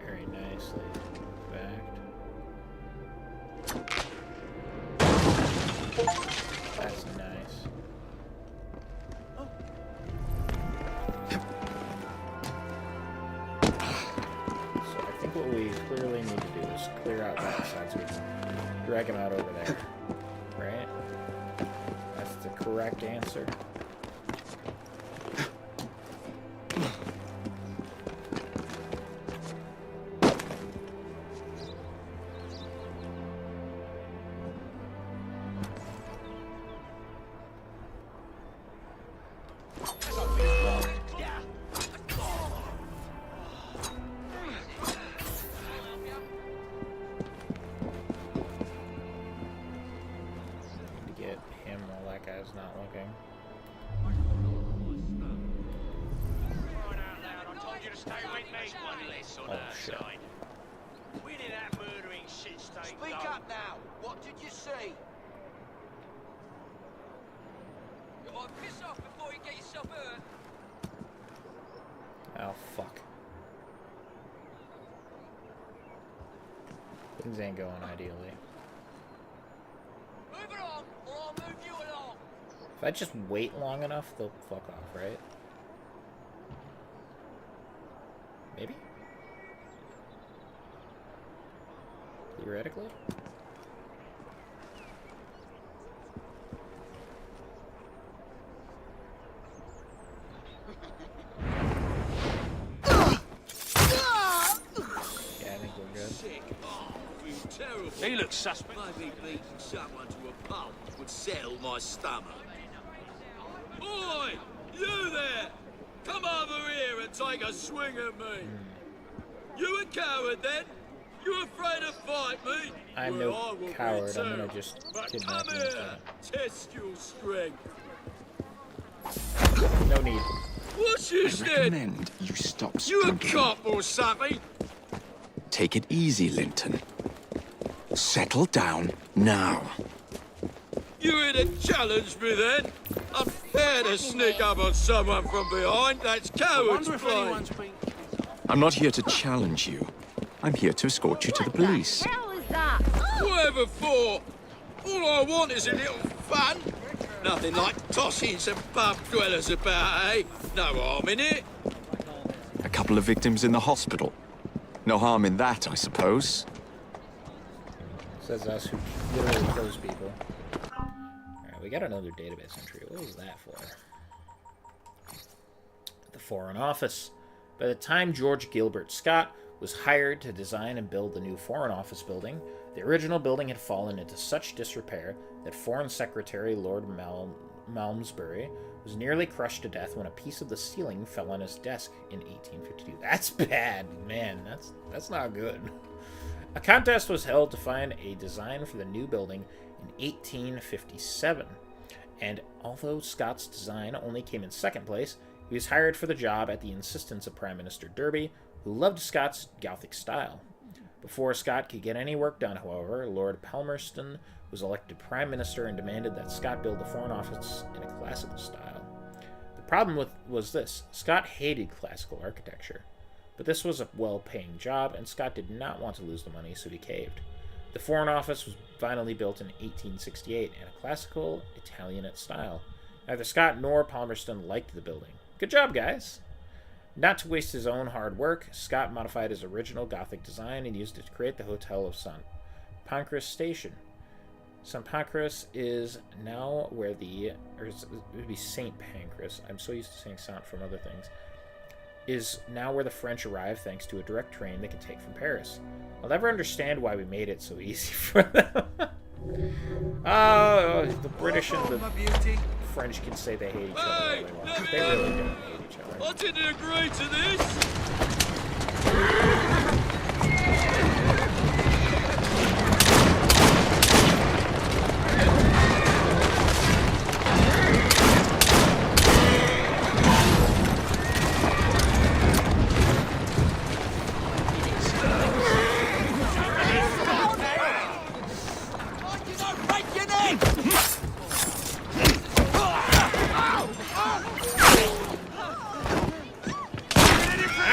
Very nicely backed. That's nice. So I think what we clearly need to do is clear out that side so we can drag him out over there. Right? That's the correct answer. To get him while that guy's not looking. Oh shit. Where did that murdering shit state Speak up now. What did you see? You might piss off before you get yourself hurt. Oh fuck. Things ain't going ideally. Move along, or I'll move you along. If I just wait long enough, they'll fuck off, right? Maybe? Theoretically? Yeah, I think we're good. Sick. Oh, you terrible. He looks suspect. Maybe beating someone to a pulp would settle my stomach. Oi! You there! Come over here and take a swing at me. You a coward then? You afraid to fight me? I'm Well, no I will be coward. I'm too. gonna just But kidnap come him. here, test your strength. No need. What's you I said? recommend you stop You a drinking. cop or something? Take it easy, Linton. Settle down now. You here to challenge me then? I'm fair to sneak up on someone from behind. That's coward's play. I'm not here to challenge you. I'm here to escort you to the police. hell is that? Whatever for? All I want is a little fun. Nothing like tossing some pub dwellers about, eh? No harm in it. A couple of victims in the hospital. No harm in that, I suppose. Says us who literally kills people. Alright, we got another database entry. What was that for? The Foreign Office. By the time George Gilbert Scott was hired to design and build the new Foreign Office building, the original building had fallen into such disrepair that Foreign Secretary Lord Malmesbury was nearly crushed to death when a piece of the ceiling fell on his desk in 1852. That's bad, man. That's not good. A contest was held to find a design for the new building in 1857, and although Scott's design only came in second place, he was hired for the job at the insistence of Prime Minister Derby, who loved Scott's Gothic style. Before Scott could get any work done, however, Lord Palmerston was elected Prime Minister and demanded that Scott build the Foreign Office in a classical style. The problem was this. Scott hated classical architecture. But this was a well-paying job, and Scott did not want to lose the money, so he caved. The Foreign Office was finally built in 1868 in a classical Italianate style. Neither Scott nor Palmerston liked the building. Good job, guys! Not to waste his own hard work, Scott modified his original Gothic design and used it to create the Hotel of St. Pancras Station. St. Pancras is now where it would be St. Pancras. I'm so used to saying Saint from other things. Is now where the French arrive thanks to a direct train they can take from Paris. I'll never understand why we made it so easy for them. Oh, the British and the French can say they hate each other all they want. They really don't hate each other. I didn't agree to this!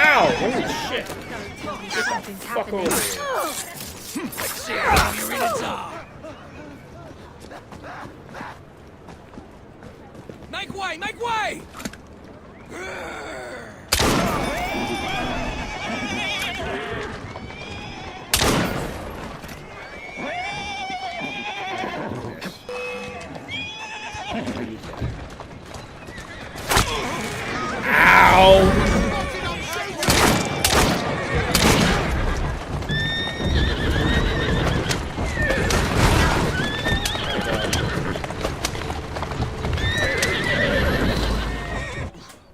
Ow! Holy shit! Get the fuck over here. Let's see how your innards are. Make way! Make way! Ow!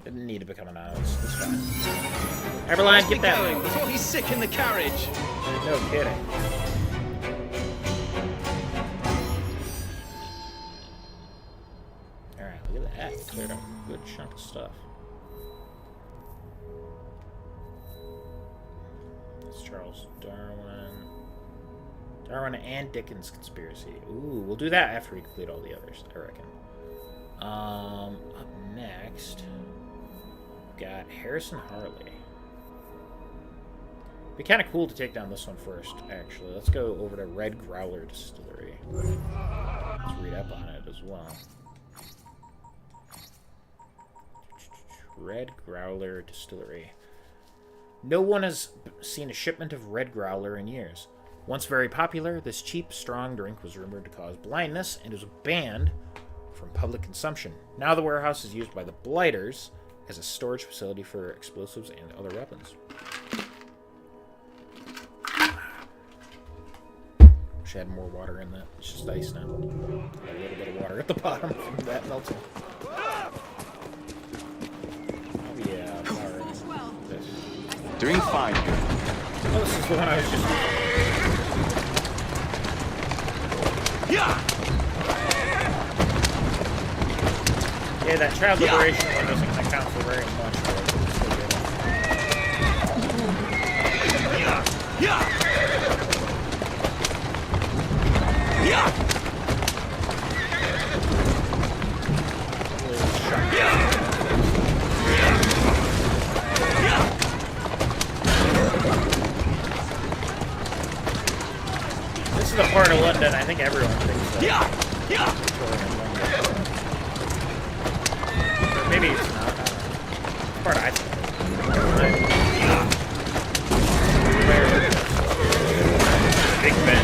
Didn't need to become an island. It's fine. Everline, get that thing. Before he's sick in the carriage. No kidding. Alright, look at that. Cleared up a good chunk of stuff. It's Charles Darwin. Darwin and Dickens conspiracy. Ooh, we'll do that after we complete all the others, I reckon. Up next, we've got Harrison Harley. Be kind of cool to take down this one first, actually. Let's go over to Red Growler Distillery. Let's read up on it as well. Red Growler Distillery. No one has seen a shipment of Red Growler in years. Once very popular, this cheap, strong drink was rumored to cause blindness and was banned from public consumption. Now the warehouse is used by the Blighters as a storage facility for explosives and other weapons. Wish I had more water in that. It's just ice now. A little bit of water at the bottom from that melting. Oh yeah, this. Doing fine. Oh, this is the one I was just... Yeah, that child liberation one doesn't account for very much. This is the part of London I think everyone thinks that. Or maybe it's not. Part I think. Big Ben.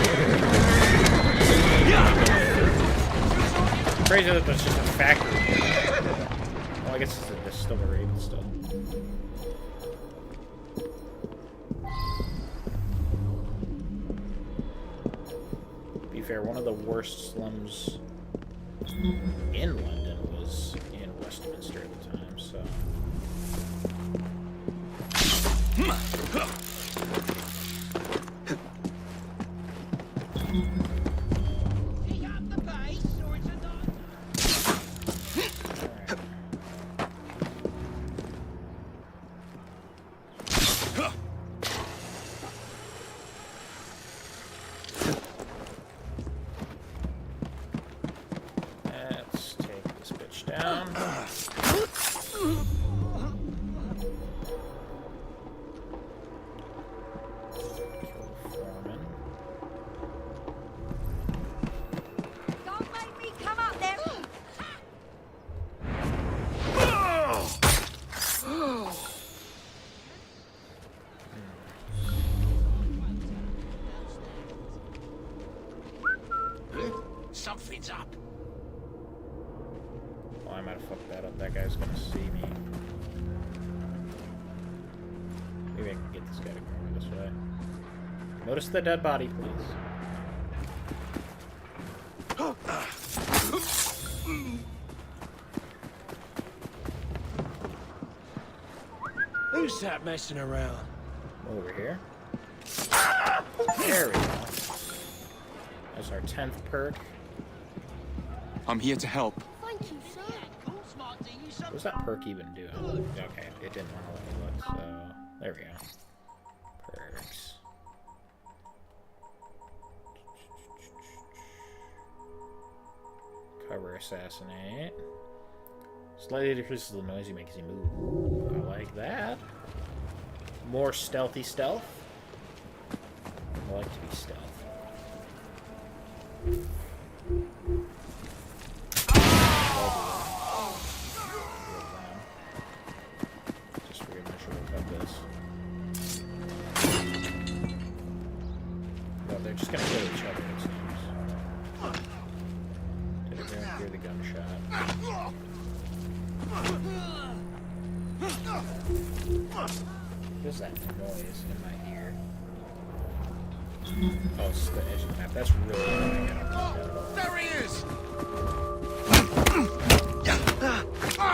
Crazy that there's just a factory. Well, I guess it's a distillery, but still. To be fair, one of the worst slums in London was in Westminster at the time, so. Down. Don't make me come up there. Something's up. Oh, I might have fucked that up. That guy's gonna see me. Maybe I can get this guy to come this way. Notice the dead body, please. Who's that messing around? Over here. There we go. That's our 10th perk. I'm here to help. Thank you, sir. What does that perk even do? Okay, it didn't want to let me look, so there we go. Perks. Cover assassinate. Slightly decreases the noise you make as you move. I like that. More stealthy stealth. I like to be stealth. Just figured I should have cut this. Well, they're just gonna kill each other, it seems. Did everyone hear the gunshot? What is that noise in my ear? Oh, it's the edge of the map. That's really annoying. I don't like that at all. There he is! I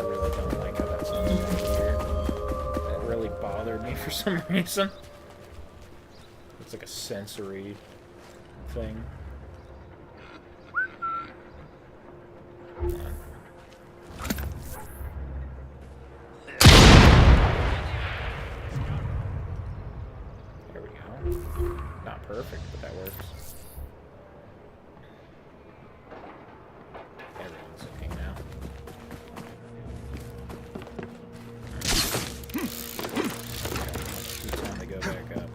really don't like how that sounds in my ear. That really bothered me for some reason. It's like a sensory thing. Come on. There we go. Not perfect, but that works. Everyone's looking now. Time to go back up.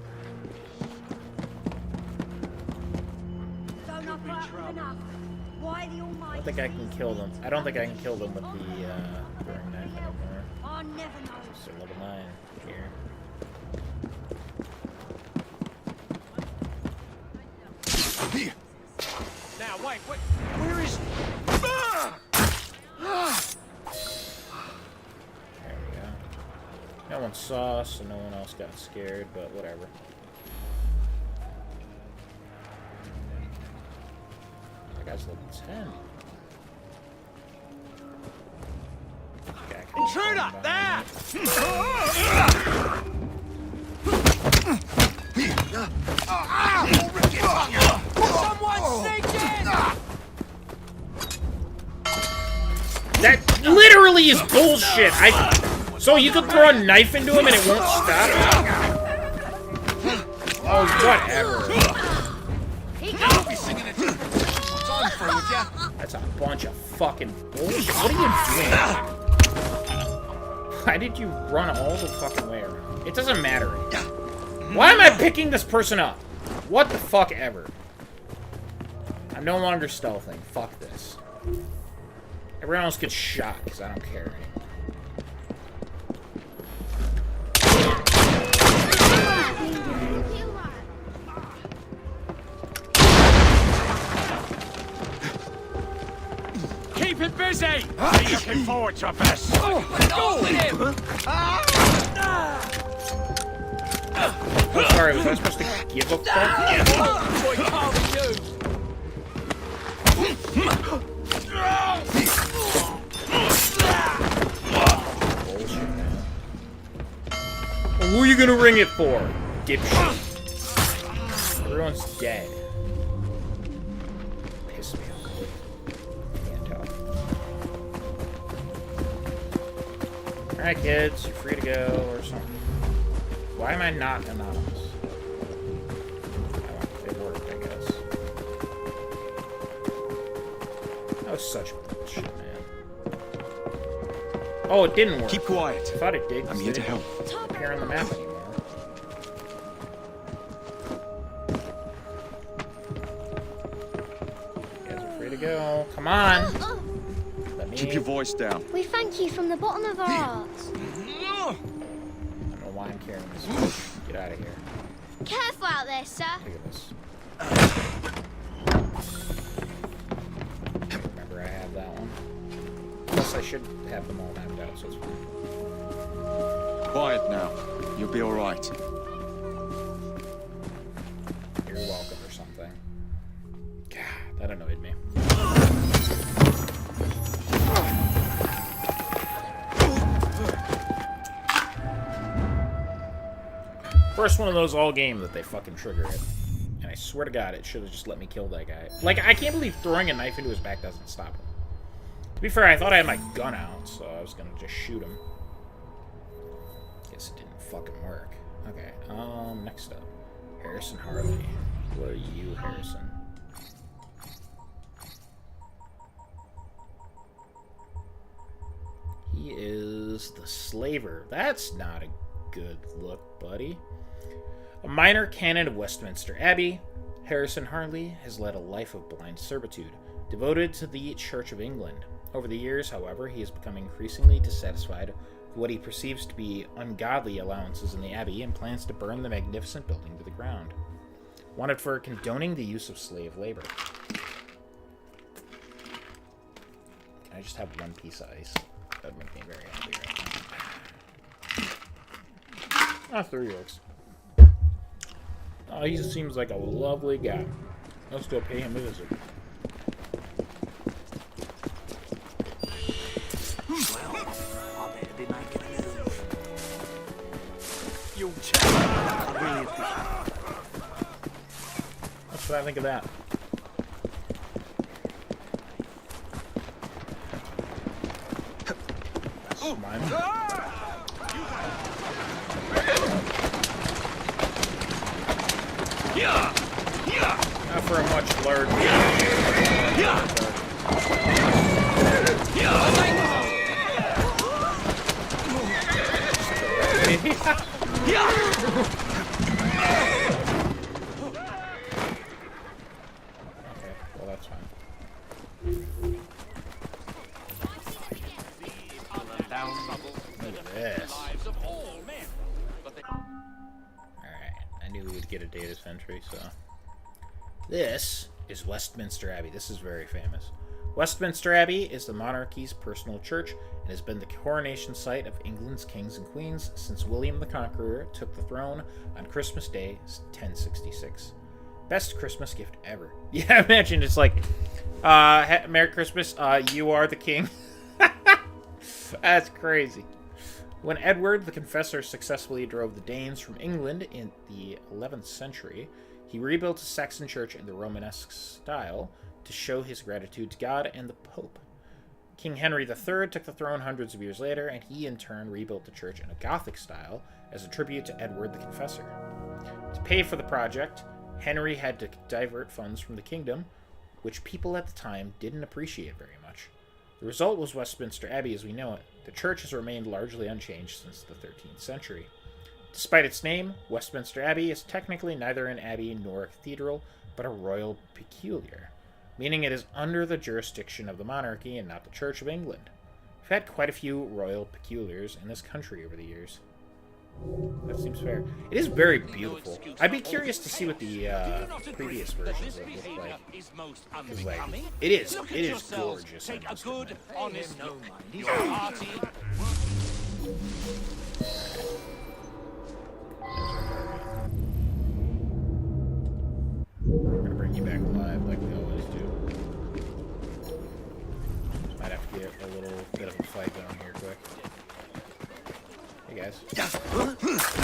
Don't up enough. Why the I almighty? don't think I can kill them. I don't think I can kill them with the throwing knife anymore. I never know. So level 9 here. Now, wait, where is... There we go. No one saw us, so no one else got scared, but whatever. That guy's level 10. Intruder! There! Someone sneak in! That literally is bullshit! So you could throw a knife into him and it won't stop? Oh, whatever. That's a bunch of fucking bullshit. What are you doing? Why did you run all the fucking way around? It doesn't matter. Why am I picking this person up? What the fuck ever? I'm no longer stealthing. Fuck this. Everyone else gets shot because I don't care anymore. Keep it busy! Looking forward to this! Go with him! I'm sorry, was I supposed to give a fuck? Bullshit, man. Well, who are you gonna ring it for? Dipshit. Everyone's dead. Piss me off. Can't tell. Alright, kids, you're free to go, or something. Why am I not anonymous? It worked. was such bullshit, man. Oh, it didn't work. Keep quiet. I thought it did. I'm here to help. It didn't appear on the map anymore. You guys are free to go. Come on. Let me... Keep your voice down. We thank you from the bottom of our hearts. I don't know why I'm carrying this. Get out of here. Careful out there, sir. Look at this. Remember, I have that one. Plus, I should have them all mapped out, so it's fine. Quiet now. You'll be all right. You're welcome or something. God, that annoyed me. First one of those all game that they fucking trigger it. And I swear to God, it should have just let me kill that guy. Like, I can't believe throwing a knife into his back doesn't stop him. To be fair, I thought I had my gun out, so I was gonna just shoot him. Guess it didn't fucking work. Okay, next up. Harrison Harley. What are you, Harrison? He is the slaver. That's not a good look, buddy. A minor canon of Westminster Abbey, Harrison Harley has led a life of blind servitude, devoted to the Church of England. Over the years, however, he has become increasingly dissatisfied with what he perceives to be ungodly allowances in the Abbey and plans to burn the magnificent building to the ground. Wanted for condoning the use of slave labor. Can I just have one piece of ice? That would make me very happy right now. Ah, 3 works. Oh, he seems like a lovely guy. Let's go pay him a visit. That's what I think of that. That's mine. Not for a much larger. Okay, well that's fine. Look at this. Alright, I knew we would get a data entry, so. This is Westminster Abbey. This is very famous. Westminster Abbey is the monarchy's personal church and has been the coronation site of England's kings and queens since William the Conqueror took the throne on Christmas Day, 1066. Best Christmas gift ever. Yeah, imagine it's like, Merry Christmas, you are the king. That's crazy. When Edward the Confessor successfully drove the Danes from England in the 11th century, he rebuilt a Saxon church in the Romanesque style to show his gratitude to God and the Pope. King Henry III took the throne hundreds of years later, and he in turn rebuilt the church in a Gothic style as a tribute to Edward the Confessor. To pay for the project, Henry had to divert funds from the kingdom, which people at the time didn't appreciate very much. The result was Westminster Abbey as we know it. The church has remained largely unchanged since the 13th century. Despite its name, Westminster Abbey is technically neither an abbey nor a cathedral, but a royal peculiar, meaning it is under the jurisdiction of the monarchy and not the Church of England. We've had quite a few royal peculiars in this country over the years. That seems fair. It is very beautiful. I'd be curious to see what the previous versions would look like. Because, like, it is gorgeous. Take a good, honest look. Your party. We're gonna bring you back alive like we always do. Might have to get a little bit of a fight going here quick. Hey guys.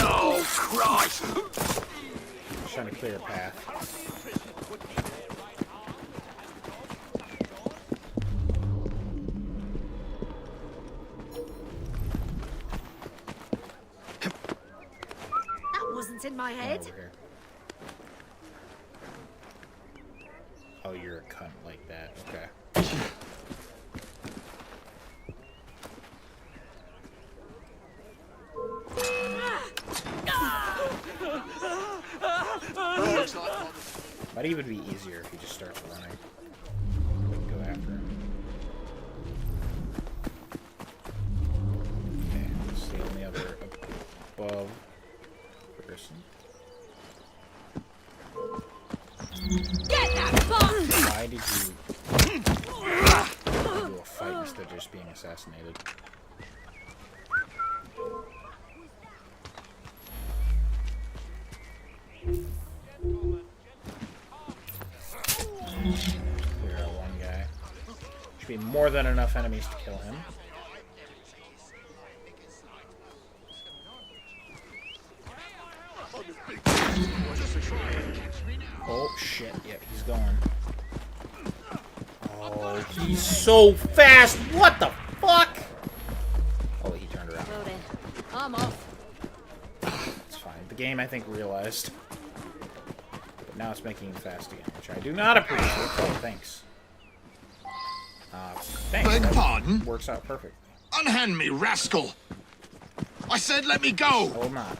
Oh, Christ! Just trying to clear a path. That wasn't in my head. Over here. Oh, you're a cunt like that. Okay. Might even be easier if he just starts running. We can go after him. Okay, that's the only other above person. Get that bomb! Why did you do a fight instead of just being assassinated? Clear out one guy. Should be more than enough enemies to kill him. Oh shit, yep, he's going. Oh, he's so fast! What the fuck? Oh, he turned around. Well then, I'm off. It's fine. The game, I think, realized. But now it's making him fast again, which I do not appreciate. Oh, thanks. Thanks. Beg That pardon? Works out perfectly. Unhand me, rascal! I said let me go! Hold on.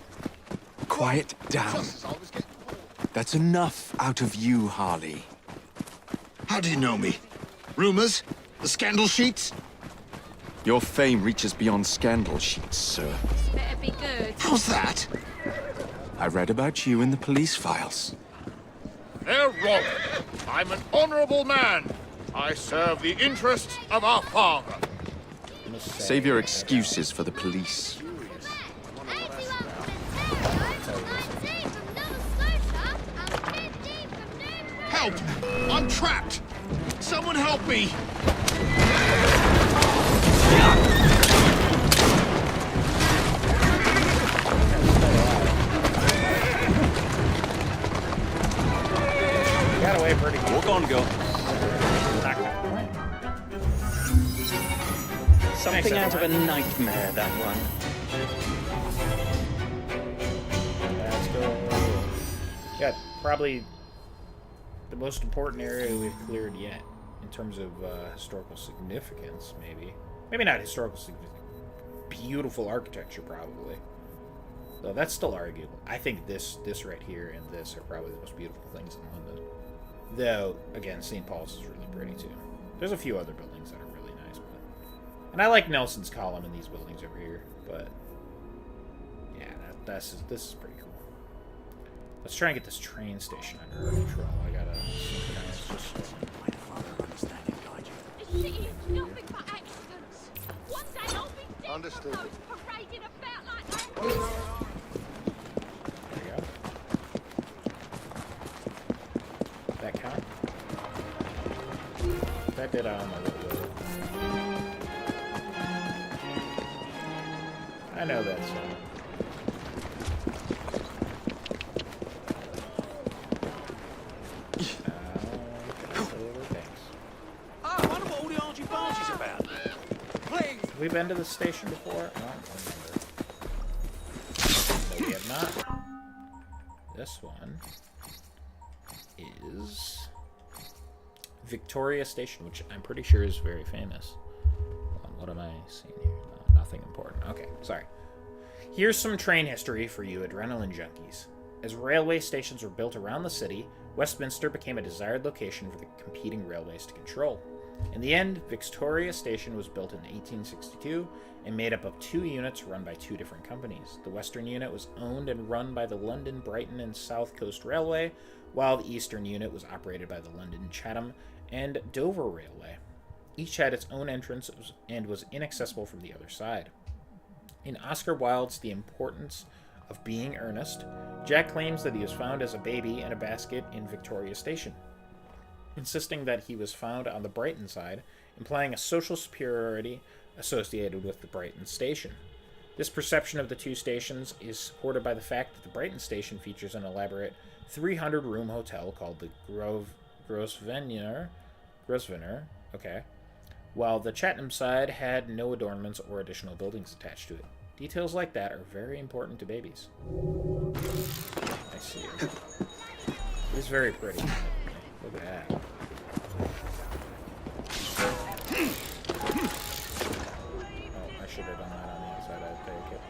Quiet down. That's enough out of you, Harley. How do you know me? Rumors? The scandal sheets? Your fame reaches beyond scandal sheets, sir. Better be good. How's that? I read about you in the police files. They're wrong. I'm an honorable man. I serve the interests of our father. Save your excuses for the police. Help! I'm trapped! Someone help me! Got away pretty good. Walk on, girl. Something out of a nightmare, that one. Let's go. Got probably the most important area we've cleared yet in terms of historical significance, maybe. Maybe not historical significance. Beautiful architecture, probably. Though that's still arguable. I think this right here and this are probably the most beautiful things in London. Though, again, St. Paul's is really pretty too. There's a few other buildings that are really nice, but... And I like Nelson's column in these buildings over here, but... Yeah, this is pretty cool. Let's try and get this train station under control. I gotta synchronize just... This city is nothing but accidents. One day I'll be dead. Understood. Parading about like that. There you go. That count? That did on my little bit. I know that song. I wonder what all the argy-bargy's about. Please! Have we been to the station before? I don't remember. No, we have not. This one is Victoria Station, which I'm pretty sure is very famous. Hold on, what am I seeing here? No, nothing important. Okay, sorry. Here's some train history for you adrenaline junkies. As railway stations were built around the city, Westminster became a desired location for the competing railways to control. In the end, Victoria Station was built in 1862 and made up of 2 units run by 2 different companies. The western unit was owned and run by the London, Brighton and South Coast Railway, while the eastern unit was operated by the London, Chatham and Dover Railway. Each had its own entrance and was inaccessible from the other side. In Oscar Wilde's The Importance of Being Earnest, Jack claims that he was found as a baby in a basket in Victoria Station, insisting that he was found on the Brighton side, implying a social superiority associated with the Brighton station. This perception of the 2 stations is supported by the fact that the Brighton station features an elaborate 300-room hotel called the Grosvenor, while the Chatham side had no adornments or additional buildings attached to it. Details like that are very important to babies. I see it. It's very pretty. Look at that. Oh, I should have done that on the inside. I'd take it.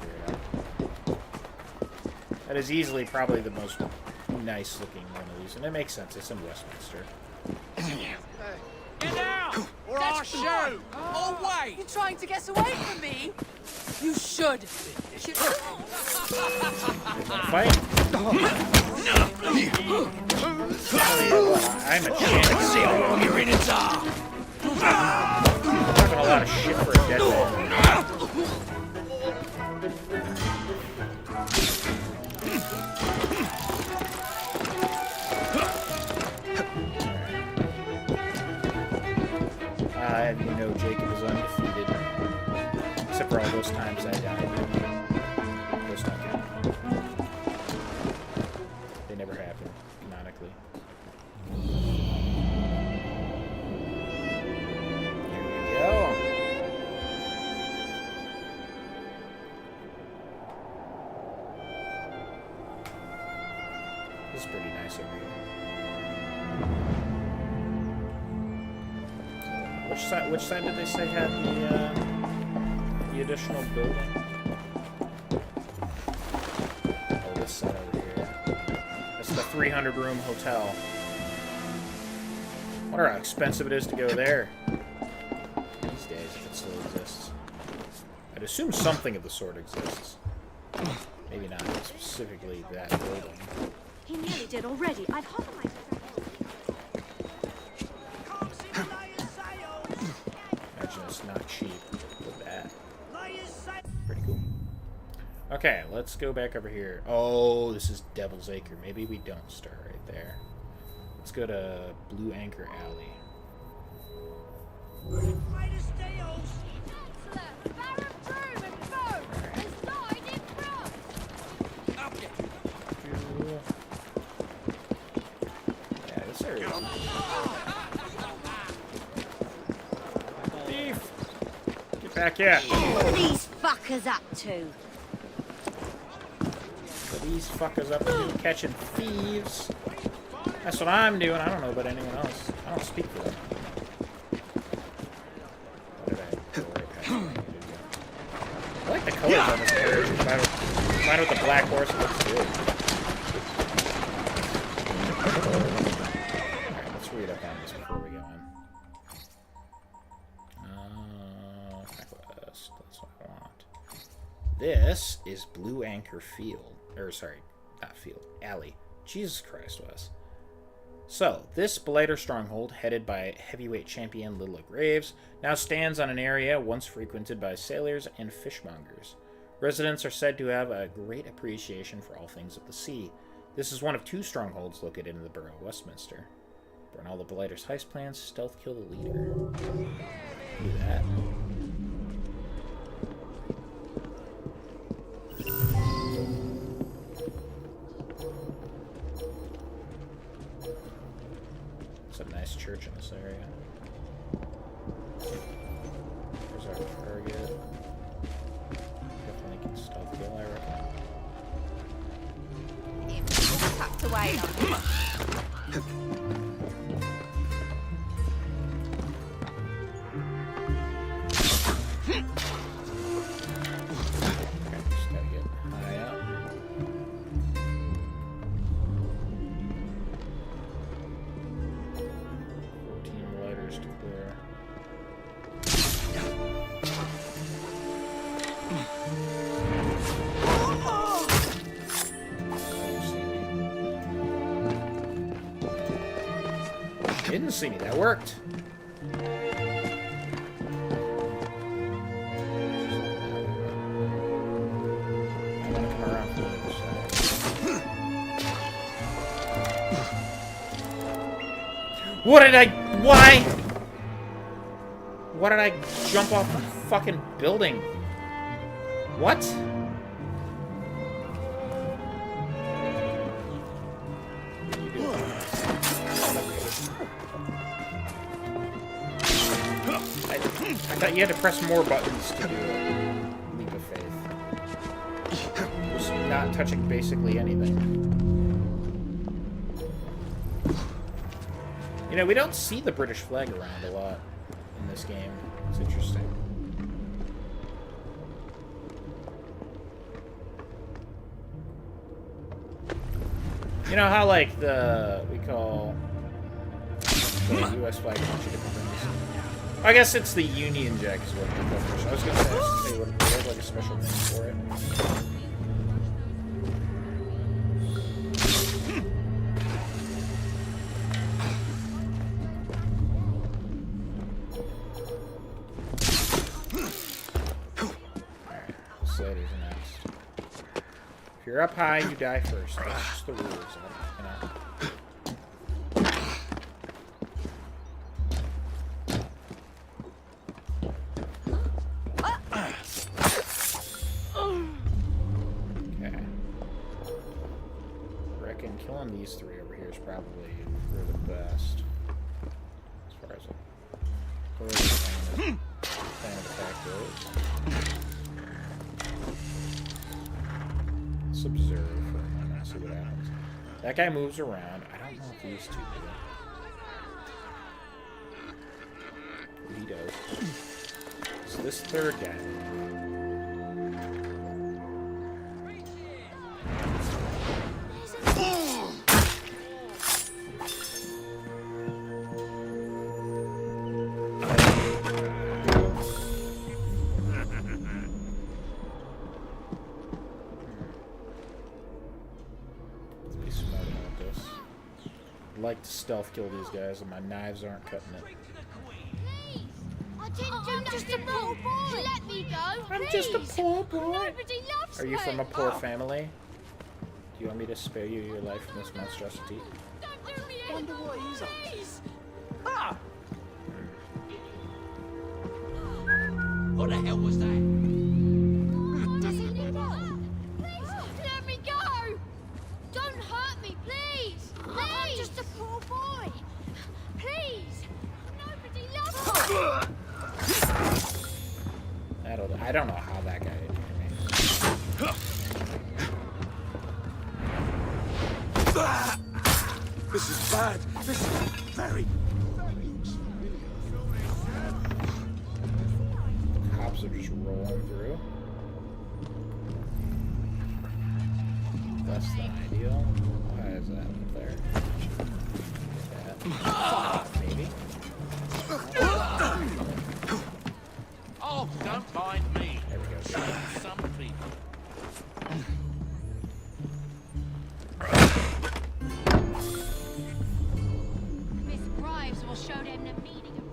Here That is easily probably the most nice-looking one of these, and it makes sense. It's in Westminster. Get out! Or I'll shoot! Oh, wait! You're trying to get away from me? You should. Fight? I'm a champ. See how long you're in it are. I'm talking a lot of shit for a dead man. You know Jacob is undefeated. Except for all those times I died. Those don't count. They never happen, canonically. Here we go. This is pretty nice over here. Which side did they say had the additional building? Oh, this side over here. That's the 300-room hotel. I wonder how expensive it is to go there these days, if it still exists. I'd assume something of the sort exists. Maybe not specifically that building. He nearly did already. I've hovered my... It's not cheap. Look at that. Pretty cool. Okay, let's go back over here. Oh, this is Devil's Acre. Maybe we don't start right there. Let's go to Blue Anchor Alley. Yeah, this area. Back here. What are these fuckers up to? What are these fuckers up to? Catching thieves. That's what I'm doing. I don't know about anyone else. I don't speak for them. What did I go right past? I like the colors on this carriage. Combined with the black horse, it looks good. Alright, let's read up on this before we go in. That's what I want. This is Blue Anchor Field. Or, sorry, not Field. Alley. Jesus Christ, Wes. So, this blighter stronghold, headed by heavyweight champion Lilla Graves, now stands on an area once frequented by sailors and fishmongers. Residents are said to have a great appreciation for all things of the sea. This is one of 2 strongholds located in the borough of Westminster. Burn all the blighters' heist plans, stealth kill the leader. Do that. It's a nice church in this area. There's our target. Definitely can stealth kill, I reckon. Tucked away. Didn't see me. That worked. What did I... Why? Why did I jump off the fucking building? What? I thought you had to press more buttons to do a leap of faith. Just not touching basically anything. You know, we don't see the British flag around a lot in this game. It's interesting. You know how, like, we call the U.S. flag a bunch of different things? I guess it's the Union Jack is what we call first. I was going to say, would they have, like, a special name for it? Alright, this lady's next. If you're up high, you die first. That's just the rules, you know? Killing these three over here is probably for the best, as far as a early fan of attack goes. Let's observe for a moment and see what happens. That guy moves around. I don't know if these two do. He does. So this third guy. Like to stealth kill these guys, and my knives aren't cutting it. Please! I didn't do just a poor boy! Let me go! I'm just a poor boy! Nobody loves Are you me. from a poor family? Do you want me to spare you your life from this monstrosity? Don't do me Wonder what he's up to. Ah! What the hell was that? Doesn't he know? Please, let me go! Don't hurt me, please! Please! I'm just a poor boy! Please! Nobody loves me! I don't know how that guy did it to me. This is bad. This is very... Cops are just rolling through. Less than ideal. Why is that up there? Maybe. Oh, don't mind me. There we go. Some people. Miss Grimes will show them the meaning of...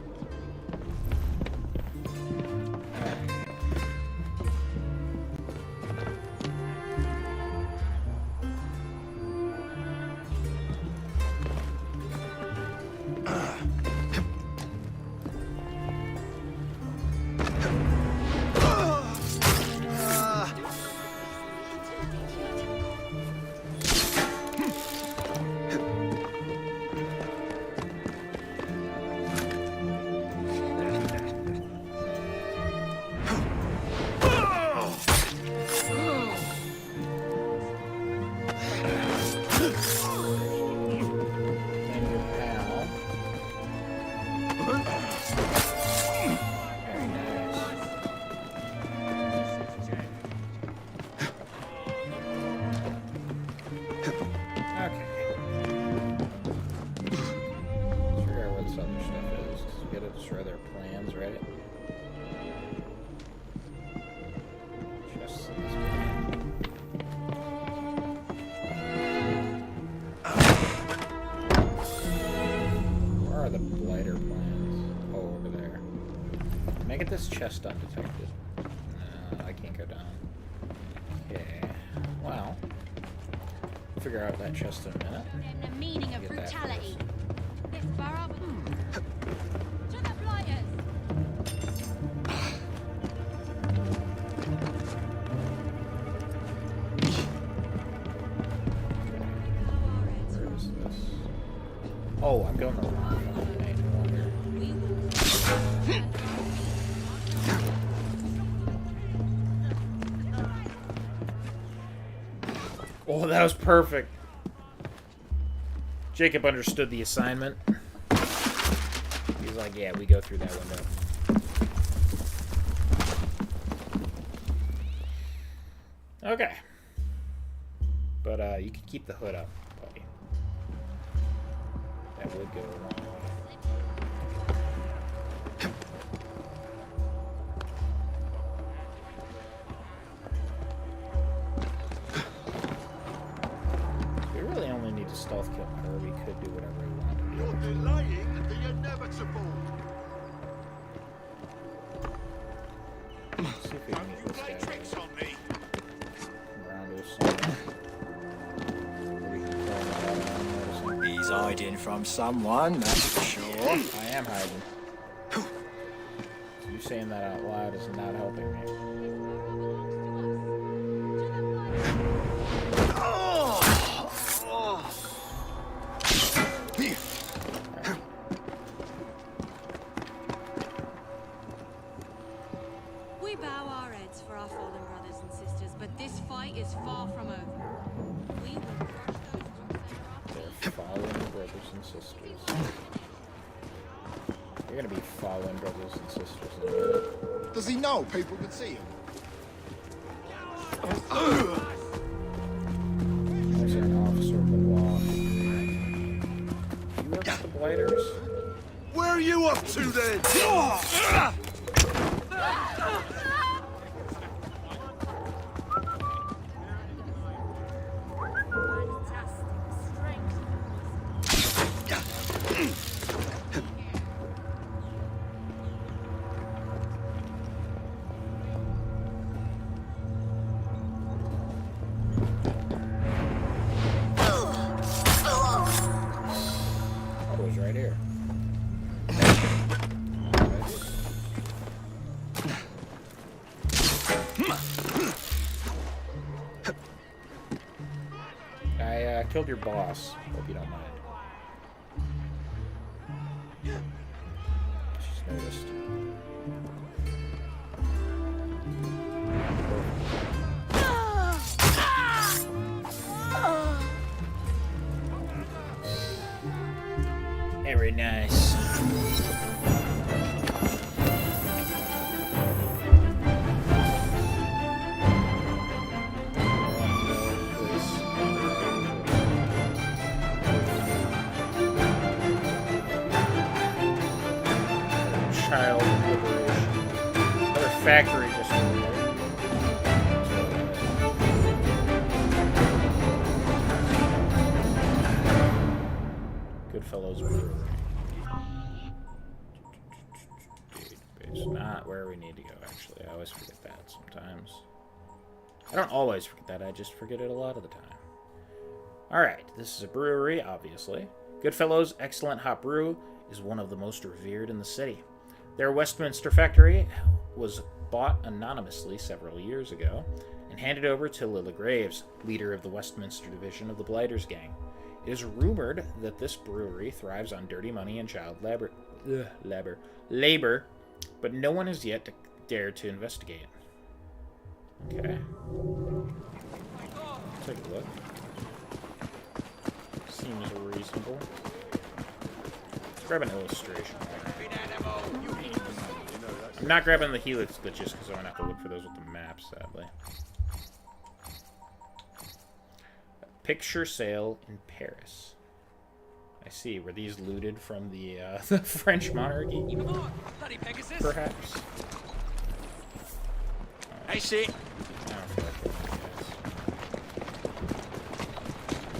Get this chest undetected. No, I can't go down. Okay. Well, we'll figure out that chest in a minute. The meaning of brutality. This borough... To the blighters! Where is this? Oh, I'm going the wrong way. No wonder. Oh, that was perfect. Jacob understood the assignment. He's like, yeah, we go through that window. Okay. But, you can keep the hood up, buddy. That would go wrong. We really only need to stealth kill her. We could do whatever we want to do. You're delaying the inevitable. Let's see if we can get this guy Tricks on me. around to somewhere. Where we can call him out without noticing. He's hiding from someone, that's for sure. I am hiding. So you saying that out loud is not helping me. We bow our heads for our fallen brothers and sisters, but this fight is far from over. We will crush those They're fallen brothers and sisters. You're gonna be fallen brothers and sisters in a minute. Does he know people can see him? There's an officer of the law. You work with the blighters? Where are you up to then? Oh, he's right here. I killed your boss. Hope you don't mind. She's noticed. Very nice. Child liberation. Another factory just Goodfellows Brewery. It's not where we need to go, actually. I always forget that sometimes. I don't always forget that, I just forget it a lot of the time. Alright, this is a brewery, obviously. Goodfellows Excellent Hop Brew is one of the most revered in the city. Their Westminster factory was bought anonymously several years ago and handed over to Lilla Graves, leader of the Westminster division of the Blighters Gang. It is rumored that this brewery thrives on dirty money and child labor, but no one has yet dared to investigate. Okay. Take a look. Seems reasonable. Let's grab an illustration. I'm not grabbing the helix glitches because I don't have to look for those with the map, sadly. Picture sale in Paris. I see. Were these looted from the French monarchy? Perhaps. I see. I don't feel like it,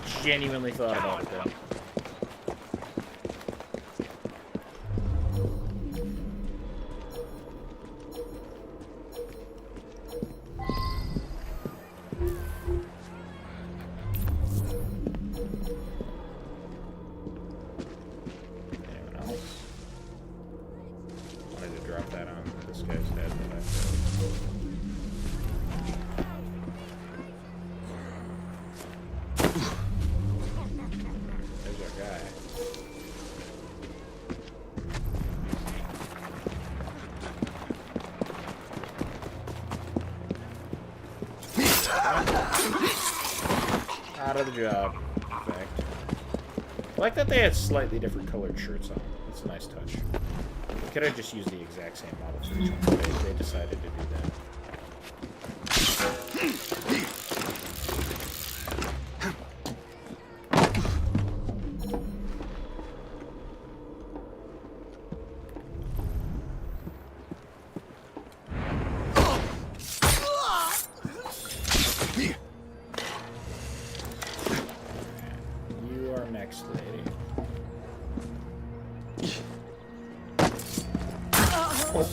guys. Genuinely thought about it though. Out of the job, in fact. I like that they had slightly different colored shirts on. That's a nice touch. They could have just used the exact same model for each one, but they decided to do that.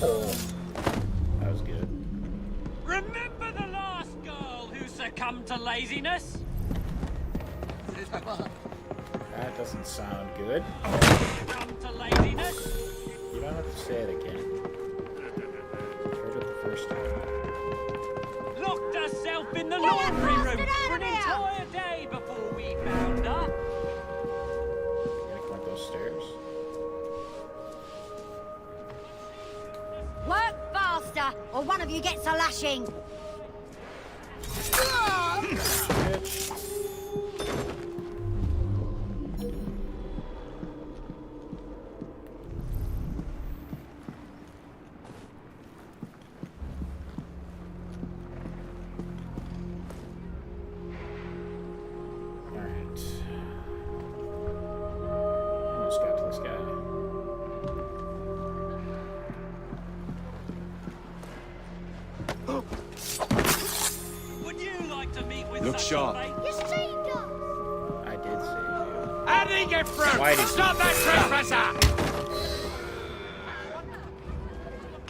Oh, that was good. Remember the last girl who succumbed to laziness? That doesn't sound good. Succumbed to laziness? You don't have to say it again. Heard it the first time. Locked herself in the laundry room for an entire day before we found her. Gotta climb those stairs. Work faster, or one of you gets a lashing. Bitch. Alright. Almost got to this guy. Would you like to meet with Look such sharp. a lady? You saved us. I did save you. How did he get through? Why did Stop that trespasser!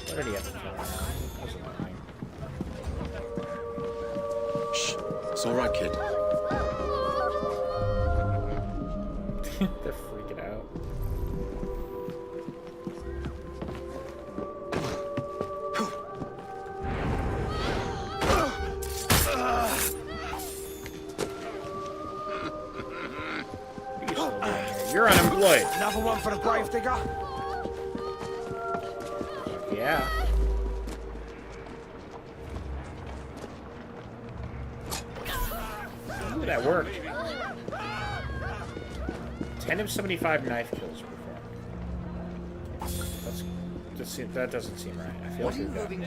What did he have to kill now? That was annoying. Shh. It's all right, kid. They're freaking out. You slow down here. You're unemployed. Another one for the grave digger? Yeah. Ooh, that worked. 10 of 75 knife kills performed. That doesn't seem right. I feel like we've got it.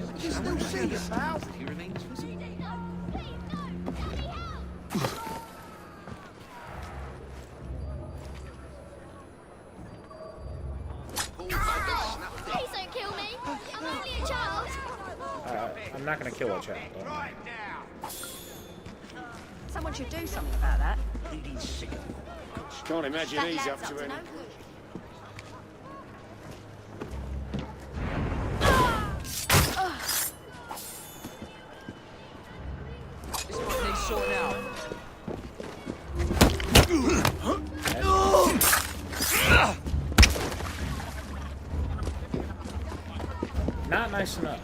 Please don't kill me. I'm only a child. I'm not gonna kill a child. Don't worry. Someone should do something about that. Can't imagine he's up to anything. This one needs sorting out. Not nice enough.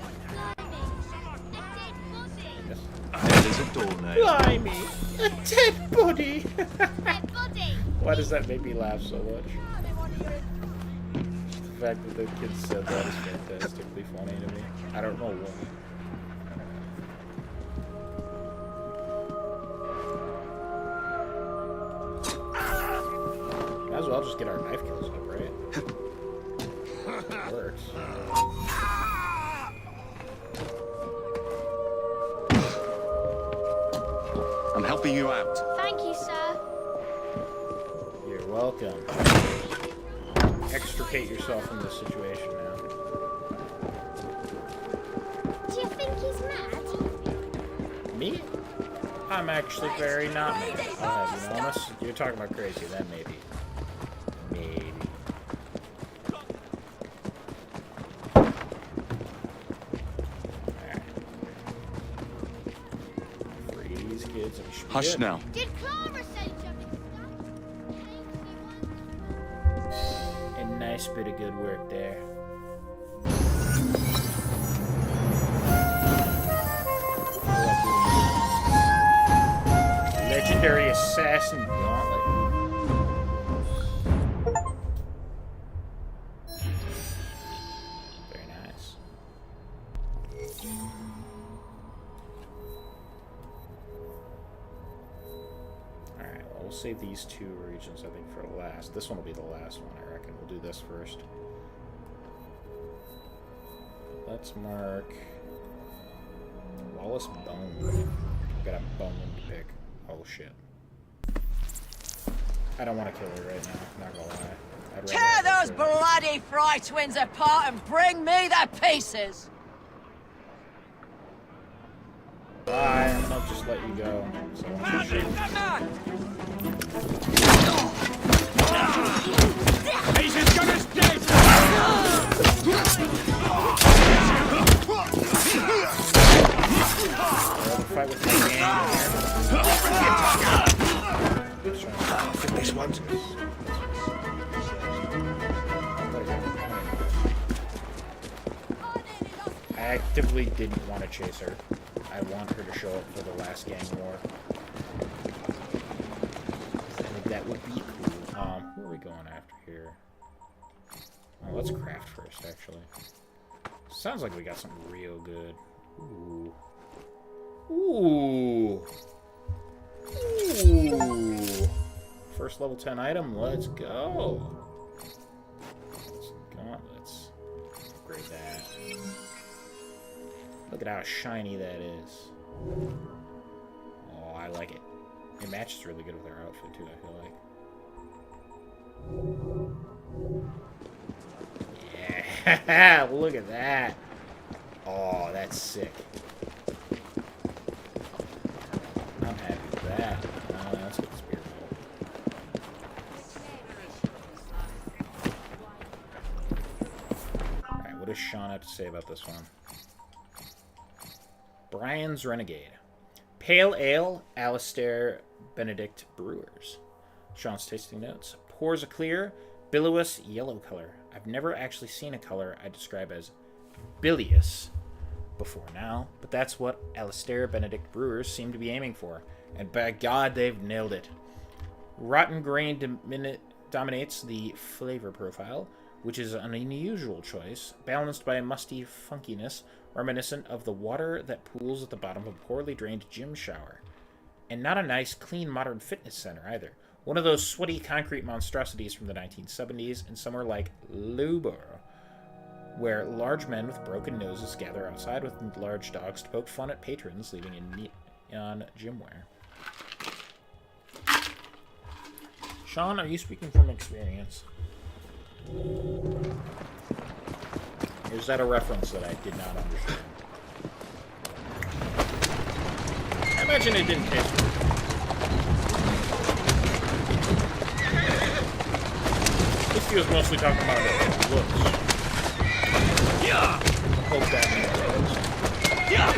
There's a doornail. Blimey! A dead body! Dead body. Why does that make me laugh so much? The fact that the kid said that is fantastically funny to me. I don't know why. Might as well just get our knife kills up, right? It works. I'm helping you out. Thank you, sir. You're welcome. Extricate yourself from this situation now. Do you think he's mad? Me? I'm actually very not mad. I'll have you know, unless you're talking about crazy, then maybe. Maybe. Alright. Free these kids and we should be Hush good. now. Did Clara say something? A nice bit of good work there. Legendary Assassin Gauntlet. Very nice. Alright, well, we'll save these two regions, I think, for last. This one will be the last one, I reckon. We'll do this first. Let's mark Wallace Bone. I've got a bone to pick. Oh shit. I don't want to kill her right now, not gonna lie. I'd rather Tear have those her- bloody Fry twins apart and bring me their pieces! Bye, I'm gonna just let you go. So I want you to shoot. He's as good as dead! This one's... I actively didn't want to chase her. I want her to show up for the last gang war. I think that would be cool. Who are we going after here? Oh, let's craft first, actually. Sounds like we got something real good. Ooh. Ooh. Ooh. First level 10 item, let's go. Gauntlets. Upgrade that. Look at how shiny that is. Oh, I like it. It matches really good with our outfit, too, I feel like. Yeah, look at that. Oh, that's sick. I'm happy with that. Let's get this beer bowl. Alright, what does Sean have to say about this one? Brian's Renegade. Pale Ale, Alistair Benedict Brewers. Sean's tasting notes. Pours a clear, billowy yellow color. I've never actually seen a color I describe as bilious before now, but that's what Alistair Benedict Brewers seem to be aiming for. And by God, they've nailed it. Rotten grain dominates the flavor profile, which is an unusual choice, balanced by a musty funkiness reminiscent of the water that pools at the bottom of a poorly drained gym shower. And not a nice, clean, modern fitness center, either. One of those sweaty concrete monstrosities from the 1970s in somewhere like Loughborough, where large men with broken noses gather outside with large dogs to poke fun at patrons leaving in neon gym wear. Sean, are you speaking from experience? Or is that a reference that I did not understand? I imagine it didn't taste good. This he was mostly talking about it looks. Yeah! Hope that makes sense. Yeah!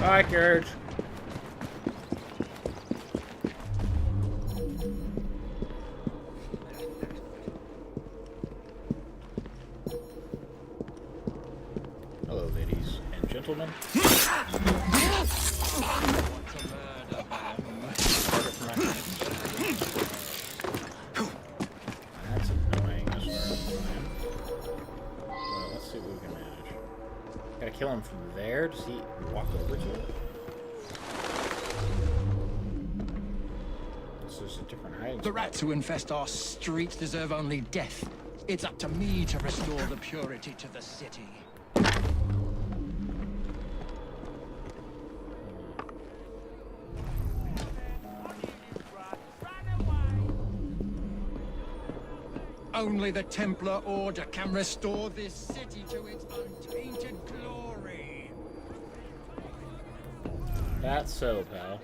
Bye, Courage. Hello, ladies and gentlemen. That's annoying as far as I'm playing. Well, let's see what we can manage. Gotta kill him from there. Does he walk over to it? This is a different height. The rats who infest our streets deserve only death. It's up to me to restore the purity to the city. Only the Templar Order can restore this city to its untainted glory. That's so, pal.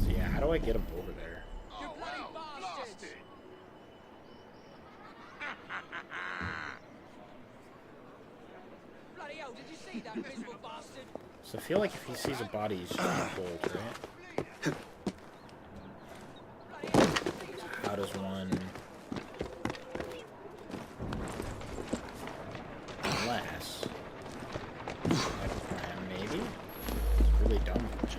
So yeah, how do I get him over there? So I feel like if he sees a body, he's just gonna bolt, right? How does one... Unless... Have a plan, maybe? It's really dumb. It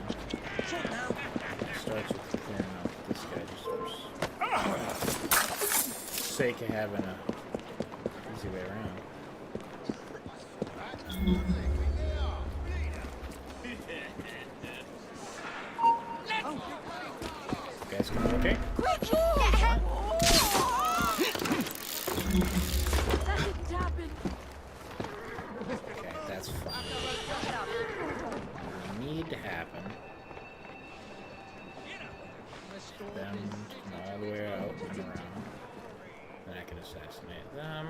starts with clearing out this guy just for sake of having a easy way around. Guys coming okay? Quick! Get help! Okay, that's fine. What we need to happen. Them come all the way out and around. Then I can assassinate them.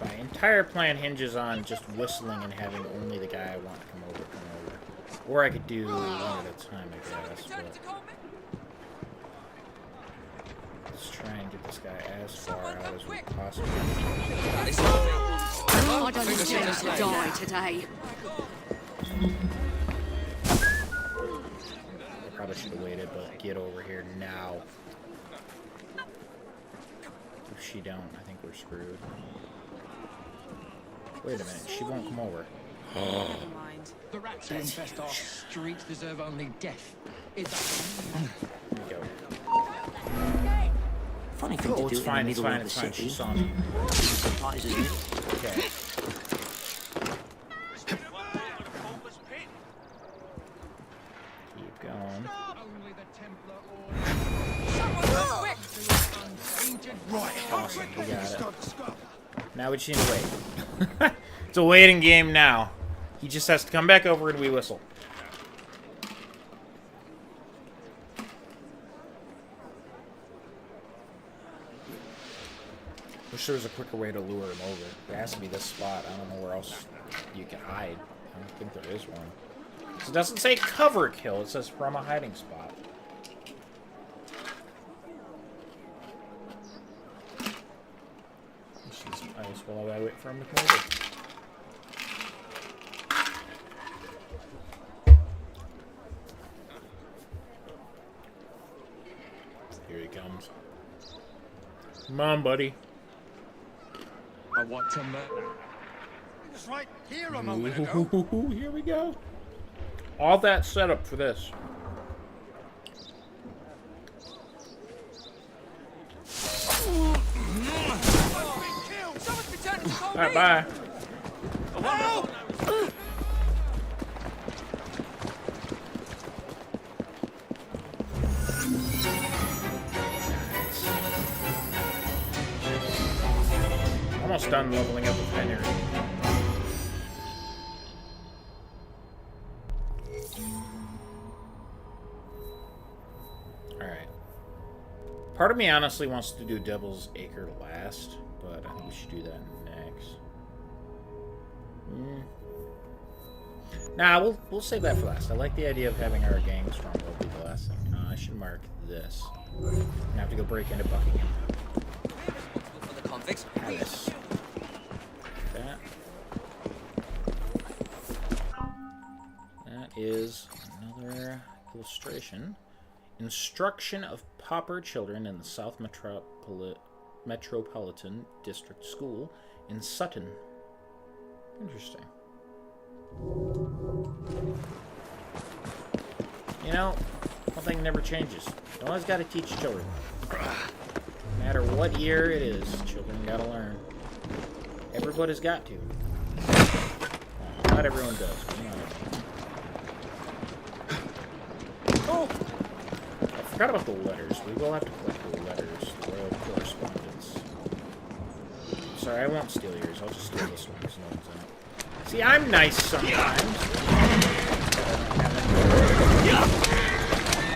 My entire plan hinges on just whistling and having only the guy I want to come over. Or I could do one at a time, I guess. But let's try and get this guy as far out as we possibly can. I don't deserve to die today. I probably should have waited, but get over here now. If she don't, I think we're screwed. Wait a minute, she won't come over. Never mind. The rats that infest our streets deserve only death. Is that... There we go. Funny thing to do It's in fine, the it's middle fine, of it's the fine. city. She saw me. Surprises me. Okay. Keep going. Awesome, we got it. Now we just need to wait. It's a waiting game now. He just has to come back over and we whistle. Wish there was a quicker way to lure him over. There has to be this spot. I don't know where else you can hide. I don't think there is one. So it doesn't say cover kill, it says from a hiding spot. She's ice while I wait for him to come over. Here he comes. Come on, buddy. I want to murder. It's right here a moment ago. Ooh, here we go. All that setup for this. Alright, bye. Almost done leveling up the Fenrir. Alright. Part of me honestly wants to do Devil's Acre last, but I think we should do that next. Nah, we'll save that for last. I like the idea of having our gang stronghold be the last thing. I should mark this. I have to go break into Buckingham. For the convicts. Palace. That. That is another illustration. Instruction of pauper children in the South Metropolitan District School in Sutton. Interesting. You know, one thing never changes. You always got to teach children. No matter what year it is, children got to learn. Everybody's got to. Well, not everyone does. But you know what I mean. Oh! I forgot about the letters. We will have to collect the letters. The royal correspondence. Sorry, I won't steal yours. I'll just steal this one because no one's in it. See, I'm nice sometimes.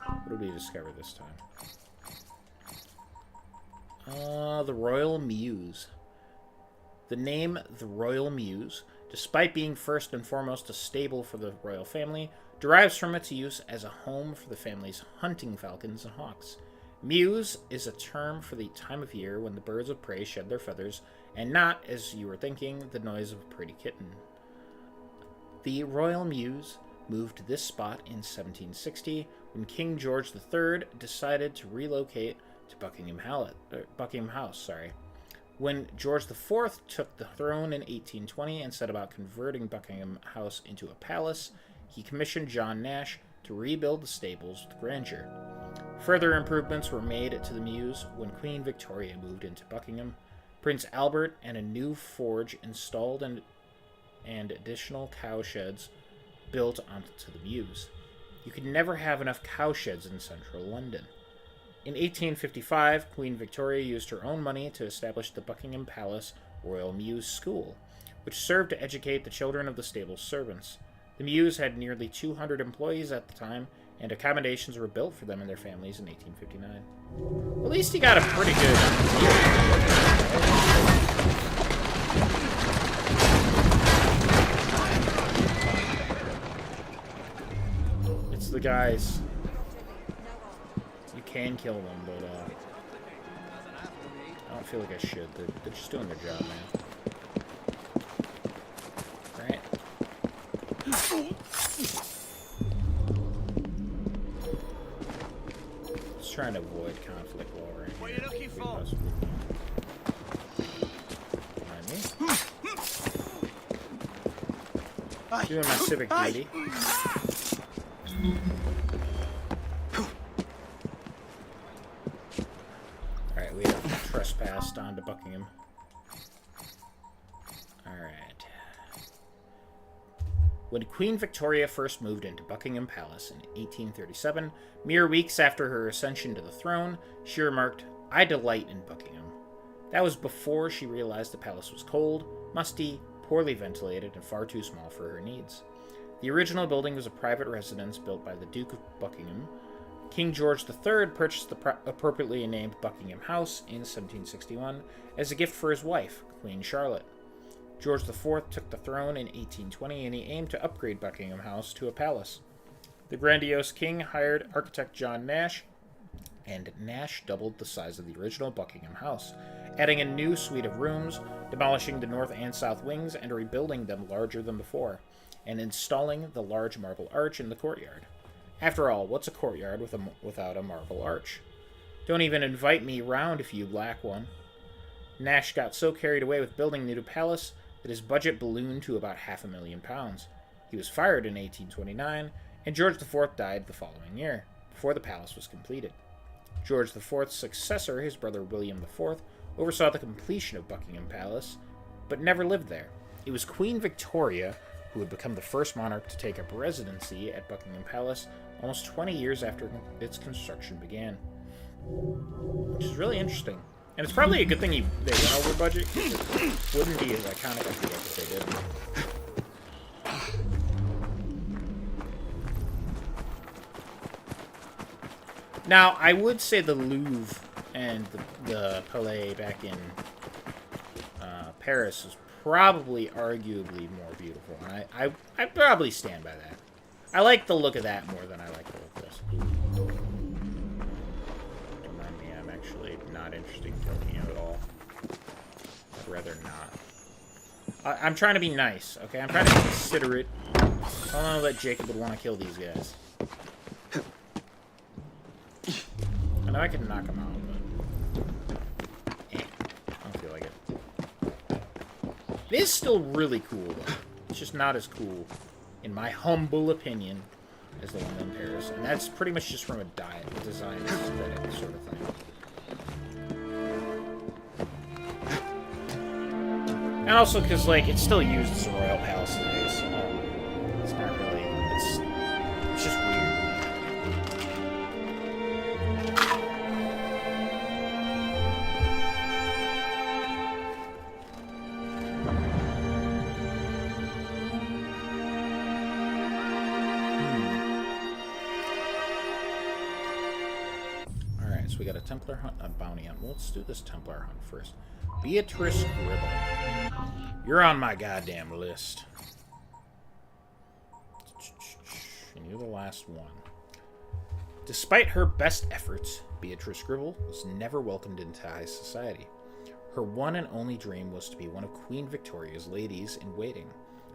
What did we discover this time? The Royal Mews. The name the Royal Mews, despite being first and foremost a stable for the royal family, derives from its use as a home for the family's hunting falcons and hawks. Mews is a term for the time of year when the birds of prey shed their feathers, and not, as you were thinking, the noise of a pretty kitten. The Royal Mews moved to this spot in 1760 when King George III decided to relocate to Buckingham House. When George IV took the throne in 1820 and set about converting Buckingham House into a palace, he commissioned John Nash to rebuild the stables with grandeur. Further improvements were made to the Mews when Queen Victoria moved into Buckingham. Prince Albert and a new forge installed and additional cowsheds built onto the Mews. You could never have enough cowsheds in central London. In 1855, Queen Victoria used her own money to establish the Buckingham Palace Royal Mews School, which served to educate the children of the stable's servants. The Mews had nearly 200 employees at the time and accommodations were built for them and their families in 1859. At least he got a pretty good deal. It's the guys. You can kill them, but I don't feel like I should. They're just doing their job, man. Right? Just trying to avoid conflict while we're in here. What are you looking for? Mind me. Doing my civic duty. Alright, we have trespassed onto Buckingham. Alright. When Queen Victoria first moved into Buckingham Palace in 1837, mere weeks after her ascension to the throne, she remarked, "I delight in Buckingham." That was before she realized the palace was cold, musty, poorly ventilated, and far too small for her needs. The original building was a private residence built by the Duke of Buckingham. King George III purchased the appropriately named Buckingham House in 1761 as a gift for his wife, Queen Charlotte. George IV took the throne in 1820, and he aimed to upgrade Buckingham House to a palace. The grandiose king hired architect John Nash, and Nash doubled the size of the original Buckingham House, adding a new suite of rooms, demolishing the north and south wings, and rebuilding them larger than before, and installing the large marble arch in the courtyard. After all, what's a courtyard without a marble arch? Don't even invite me round if you lack one. Nash got so carried away with building the new palace that his budget ballooned to about £500,000. He was fired in 1829, and George IV died the following year, before the palace was completed. George IV's successor, his brother William IV, oversaw the completion of Buckingham Palace, but never lived there. It was Queen Victoria who would become the first monarch to take up residency at Buckingham Palace almost 20 years after its construction began. Which is really interesting. And it's probably a good thing they went over budget, because it wouldn't be as iconic, I feel like, if they didn't. Now, I would say the Louvre and the Palais back in Paris is probably arguably more beautiful. And I'd probably stand by that. I like the look of that more than I like the look of this. Don't mind me, I'm actually not interested in killing you at all. I'd rather not. I'm trying to be nice, okay? I'm trying to be considerate. I don't know that Jacob would want to kill these guys. I know I can knock them out, but I don't feel like it. It is still really cool, though. It's just not as cool, in my humble opinion, as the one in Paris. And that's pretty much just from a design aesthetic sort of thing. And also because, like, it's still used as a royal palace today, so it's not really... It's just weird. Alright, so we got a Templar hunt and a bounty hunt. Well, let's do this Templar hunt first. Beatrice Gribble. You're on my goddamn list. And you're the last one. Despite her best efforts, Beatrice Gribble was never welcomed into high society. Her one and only dream was to be one of Queen Victoria's ladies-in-waiting.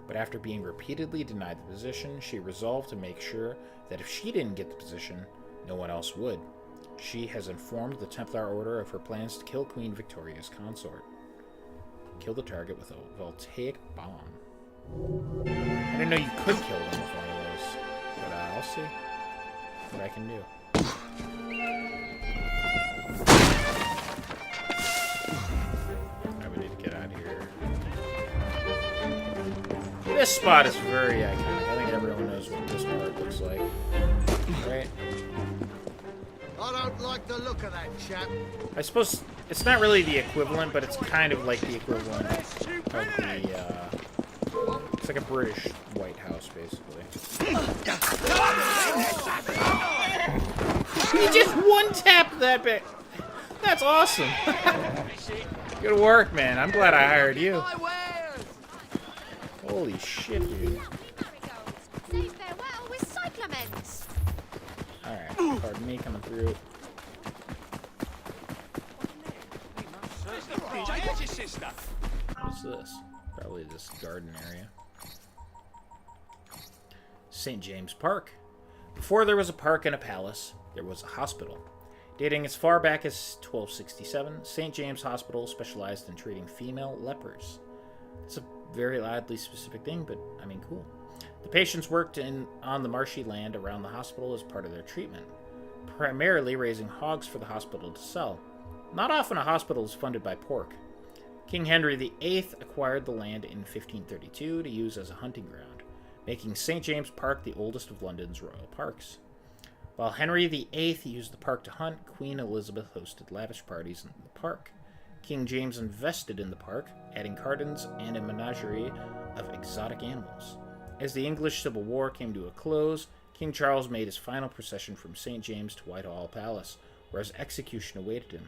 But after being repeatedly denied the position, she resolved to make sure that if she didn't get the position, no one else would. She has informed the Templar Order of her plans to kill Queen Victoria's consort. Kill the target with a voltaic bomb. I didn't know you could kill them with one of those, but I'll see what I can do. Alright, we need to get out of here. This spot is very iconic. I think everyone knows what this part looks like. Right? I don't like the look of that chap. I suppose it's not really the equivalent, but it's kind of like the equivalent of the It's like a British White House, basically. He just one-tapped that bit. That's awesome. Good work, man. I'm glad I hired you. Holy shit, dude. Say farewell with cyclamens. Alright, pardon me coming through. What's this? Probably this garden area. St. James Park. Before there was a park and a palace, there was a hospital. Dating as far back as 1267, St. James Hospital specialized in treating female lepers. It's a very oddly specific thing, but I mean, cool. The patients worked on the marshy land around the hospital as part of their treatment, primarily raising hogs for the hospital to sell. Not often a hospital is funded by pork. King Henry VIII acquired the land in 1532 to use as a hunting ground, making St. James Park the oldest of London's royal parks. While Henry VIII used the park to hunt, Queen Elizabeth hosted lavish parties in the park. King James invested in the park, adding gardens and a menagerie of exotic animals. As the English Civil War came to a close, King Charles made his final procession from St. James to Whitehall Palace, where his execution awaited him.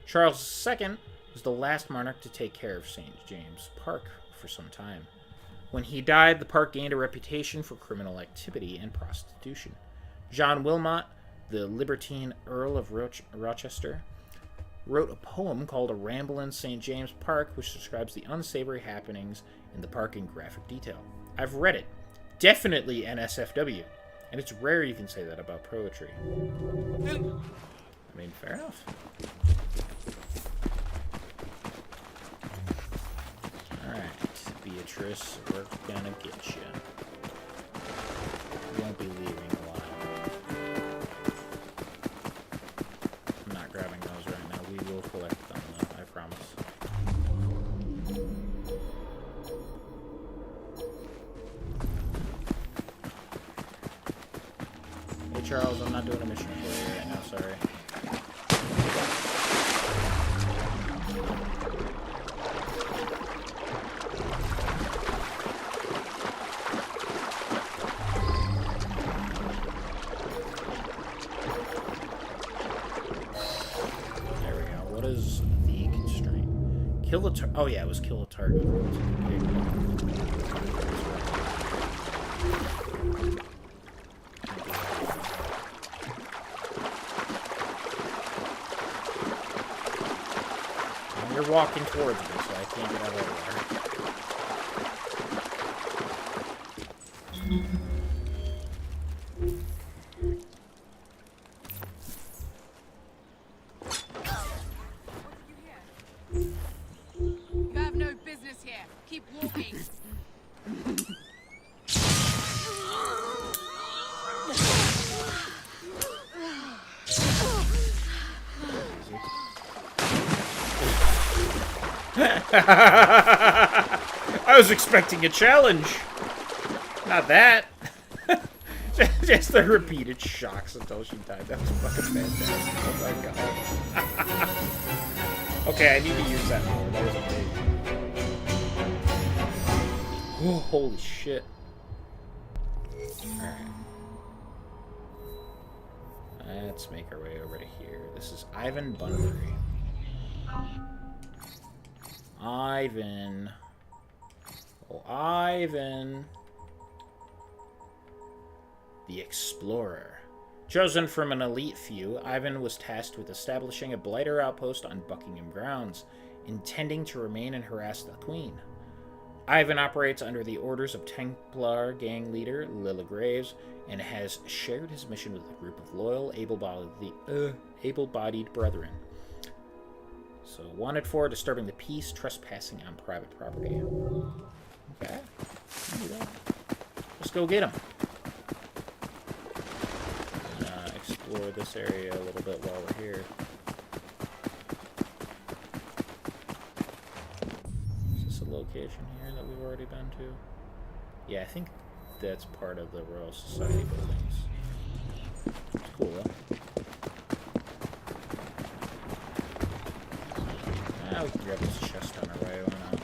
Charles II was the last monarch to take care of St. James Park for some time. When he died, the park gained a reputation for criminal activity and prostitution. John Wilmot, the libertine Earl of Rochester, wrote a poem called A Ramble in St. James Park, which describes the unsavory happenings in the park in graphic detail. I've read it. Definitely NSFW. And it's rare you can say that about poetry. I mean, fair enough. Alright, Beatrice, we're gonna get you. You won't be leaving alive. I'm not grabbing those right now. We will collect them, though, I promise. Hey, Charles, I'm not doing a mission for you right now, sorry. Kill the target. Oh yeah, it was kill a target. You're walking towards me, so I can't get out of there. I was expecting a challenge. Not that. Just the repeated shocks until she died. That was fucking fantastic. Oh my god. Okay, I need to use that more. That was amazing. Oh, holy shit. Alright. Let's make our way over to here. This is Ivan Bunbury. Ivan. Oh, Ivan. The Explorer. Chosen from an elite few, Ivan was tasked with establishing a blighter outpost on Buckingham grounds, intending to remain and harass the Queen. Ivan operates under the orders of Templar gang leader Lilla Graves and has shared his mission with a group of loyal, able-bodied brethren. So, wanted for disturbing the peace, trespassing on private property. Okay. Let's go get him. Explore this area a little bit while we're here. Is this a location here that we've already been to? Yeah, I think that's part of the Royal Society buildings. It's cool, though. We can grab this chest on our way, why not?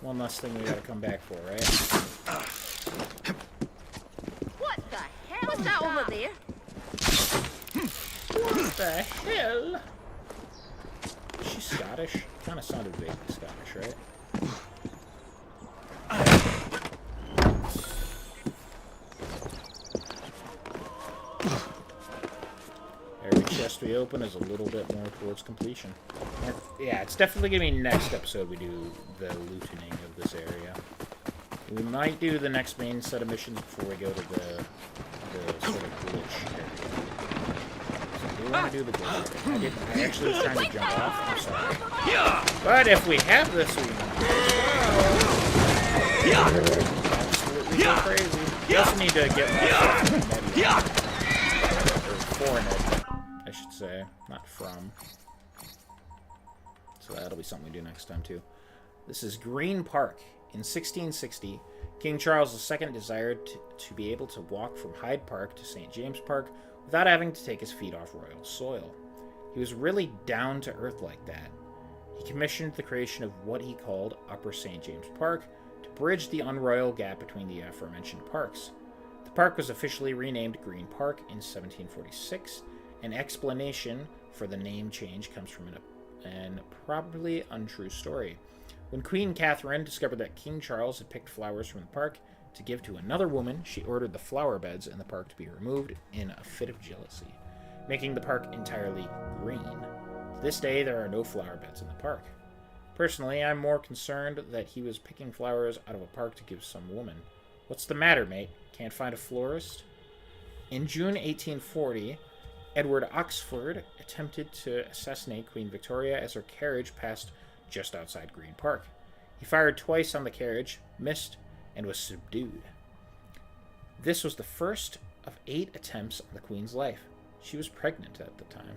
One less thing we gotta come back for, right? What the hell? What's that over there? What the hell? Is she Scottish? Kind of sounded vaguely Scottish, right? Every chest we open is a little bit more towards completion. And yeah, it's definitely gonna be next episode we do the lootening of this area. We might do the next main set of missions before we go to the sort of glitch area. So I do want to do the glitch area. I actually was trying to jump off. I'm sorry. But if we have this, we absolutely go crazy. We also need to get more for Ned, I should say, not from. So that'll be something we do next time too. This is Green Park. In 1660, King Charles II desired to be able to walk from Hyde Park to St. James Park without having to take his feet off royal soil. He was really down to earth like that. He commissioned the creation of what he called Upper St. James Park to bridge the unroyal gap between the aforementioned parks. The park was officially renamed Green Park in 1746. An explanation for the name change comes from an probably untrue story. When Queen Catherine discovered that King Charles had picked flowers from the park to give to another woman, she ordered the flower beds in the park to be removed in a fit of jealousy, making the park entirely green. To this day, there are no flower beds in the park. Personally, I'm more concerned that he was picking flowers out of a park to give some woman. What's the matter, mate? Can't find a florist? In June 1840, Edward Oxford attempted to assassinate Queen Victoria as her carriage passed just outside Green Park. He fired twice on the carriage, missed, and was subdued. This was the first of 8 attempts on the Queen's life. She was pregnant at the time.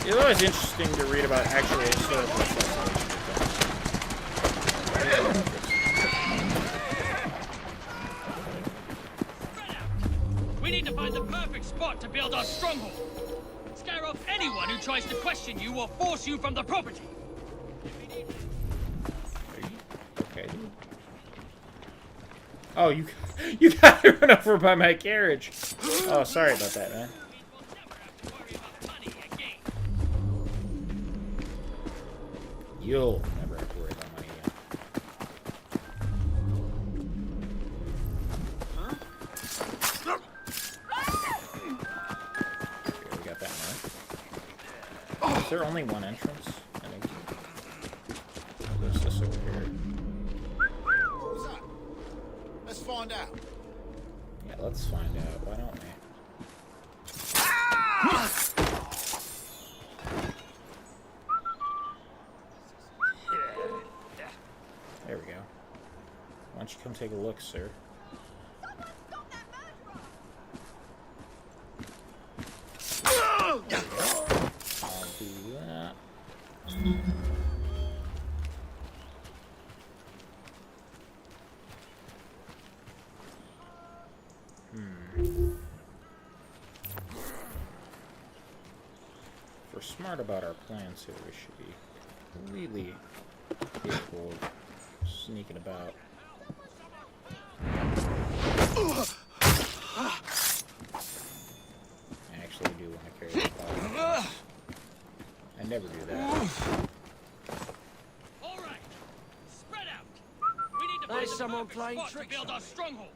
It's always interesting to read about actual historical assassination attempts. We need to find the perfect spot to build our stronghold. Scare off anyone who tries to question you or force you from the property. Okay. Oh, you got run over by my carriage. Oh, sorry about that, man. You'll never have to worry about money again. Okay, we got that one. Is there only one entrance? I think. Oh, there's this over here. What was that? Let's find out. Yeah, let's find out. Why don't we? There we go. Why don't you come take a look, sir? I'll do that. If we're smart about our plans here, we should be really capable of sneaking about. I actually do want to carry the ball. I never do that. All right, spread out. We need to find the perfect spot to build our stronghold.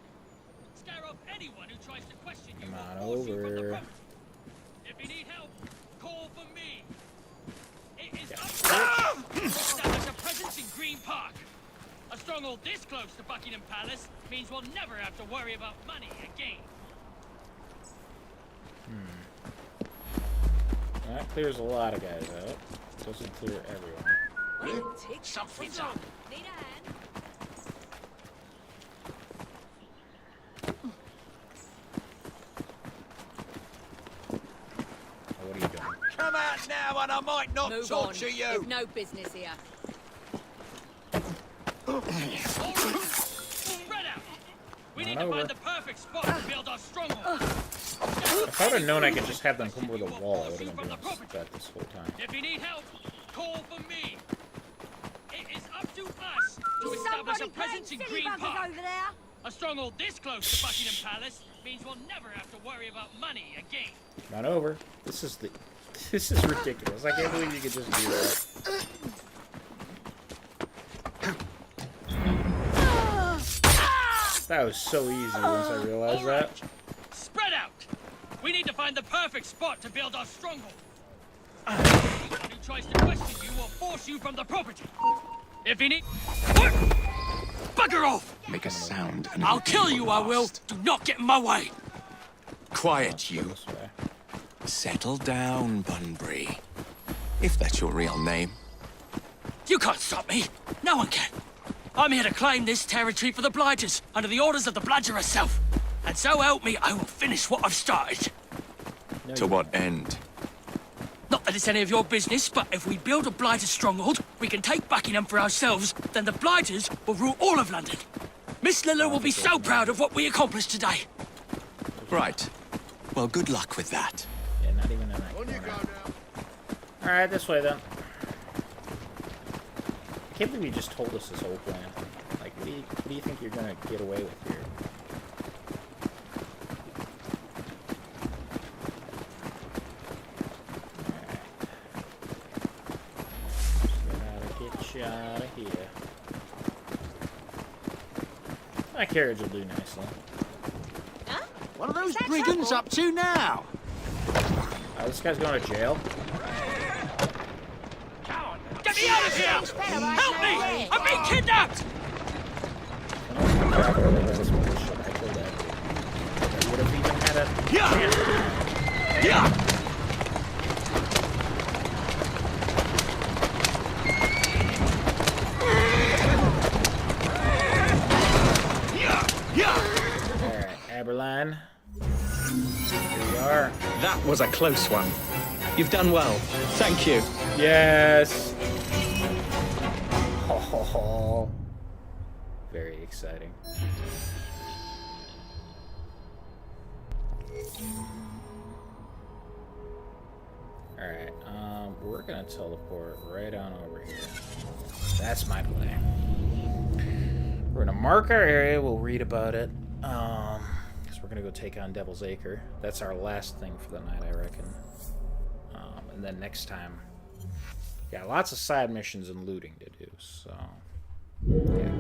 Scare off anyone who tries to question you Come on or force you from the over. property. If you need help, call for me. It is up to you to establish a presence in Green Park. A stronghold this close to Buckingham Palace means we'll never have to worry about money again. That clears a lot of guys out. Doesn't clear everyone. Something's up. Need a hand? What are you doing? Come out now and I might not Move torture on. you. There's no business here. Spread out. We need to find the perfect spot to build our stronghold. If I would have known I could just have them come over the wall, I would have been doing that this whole time. If you need help, call for me. It is up to us to establish a presence in Green Park. over there? A stronghold this close to Buckingham Palace means we'll never have to worry about money again. Not over. This is ridiculous. I can't believe you could just do that. That was so easy once I realized that. Spread out. We need to find the perfect spot to build our stronghold. Anyone who tries to question you will force you from the property. If you need... What? Bugger off! Make a sound and I'll kill you, I will. Do not get in my way. Quiet, you. Settle down, Bunbury. If that's your real name. You can't stop me. No one can. I'm here to claim this territory for the Blighters under the orders of the Bludger herself. And so help me, I will finish what I've started. To what end? Not that it's any of your business, but if we build a Blighter stronghold, we can take Buckingham for ourselves, then the Blighters will rule all of London. Miss Lilla will be so proud of what we accomplished today. Right. Well, good luck with that. Yeah, not even in that corner. Alright, this way then. I can't believe you just told us this whole plan. Like, what do you think you're gonna get away with here? Out of here. My carriage will do nicely. Huh? What are those brigands up to now? This guy's going to jail. Get me out of here! Help me! I'm being kidnapped! Yeah. Aberline. Here we are. That was a close one. You've done well. Thank you. Yes. Oh, very exciting. Alright, we're gonna teleport right on over here. That's my plan. We're gonna mark our area, we'll read about it. Because we're gonna go take on Devil's Acre. That's our last thing for the night, I reckon. And then next time, yeah, lots of side missions and looting to do, so yeah.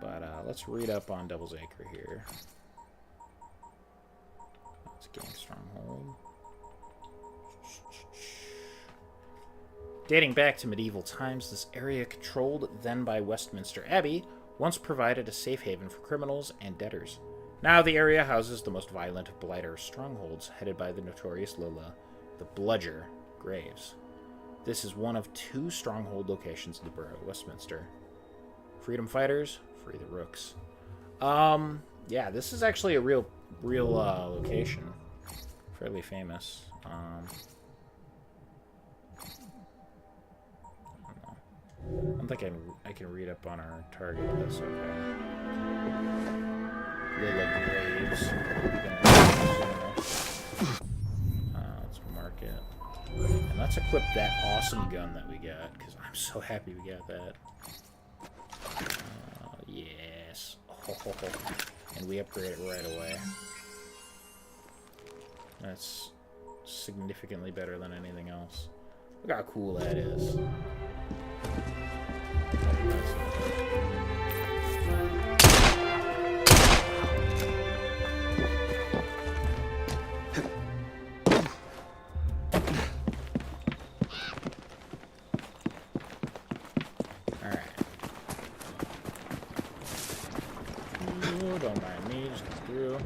But let's read up on Devil's Acre here. Let's gain stronghold. Dating back to medieval times, this area, controlled then by Westminster Abbey, once provided a safe haven for criminals and debtors. Now the area houses the most violent of Blighter strongholds, headed by the notorious Lilla, the Bludger Graves. This is one of 2 stronghold locations in the borough of Westminster. Freedom fighters, free the rooks. Yeah, this is actually a real location. Fairly famous. I don't think I can read up on our target. That's okay. Lilla Graves. Let's mark it. And let's equip that awesome gun that we got, because I'm so happy we got that. Yes. Oh. And we upgrade it right away. That's significantly better than anything else. Look how cool that is. Alright. Ooh, don't mind me, just go through.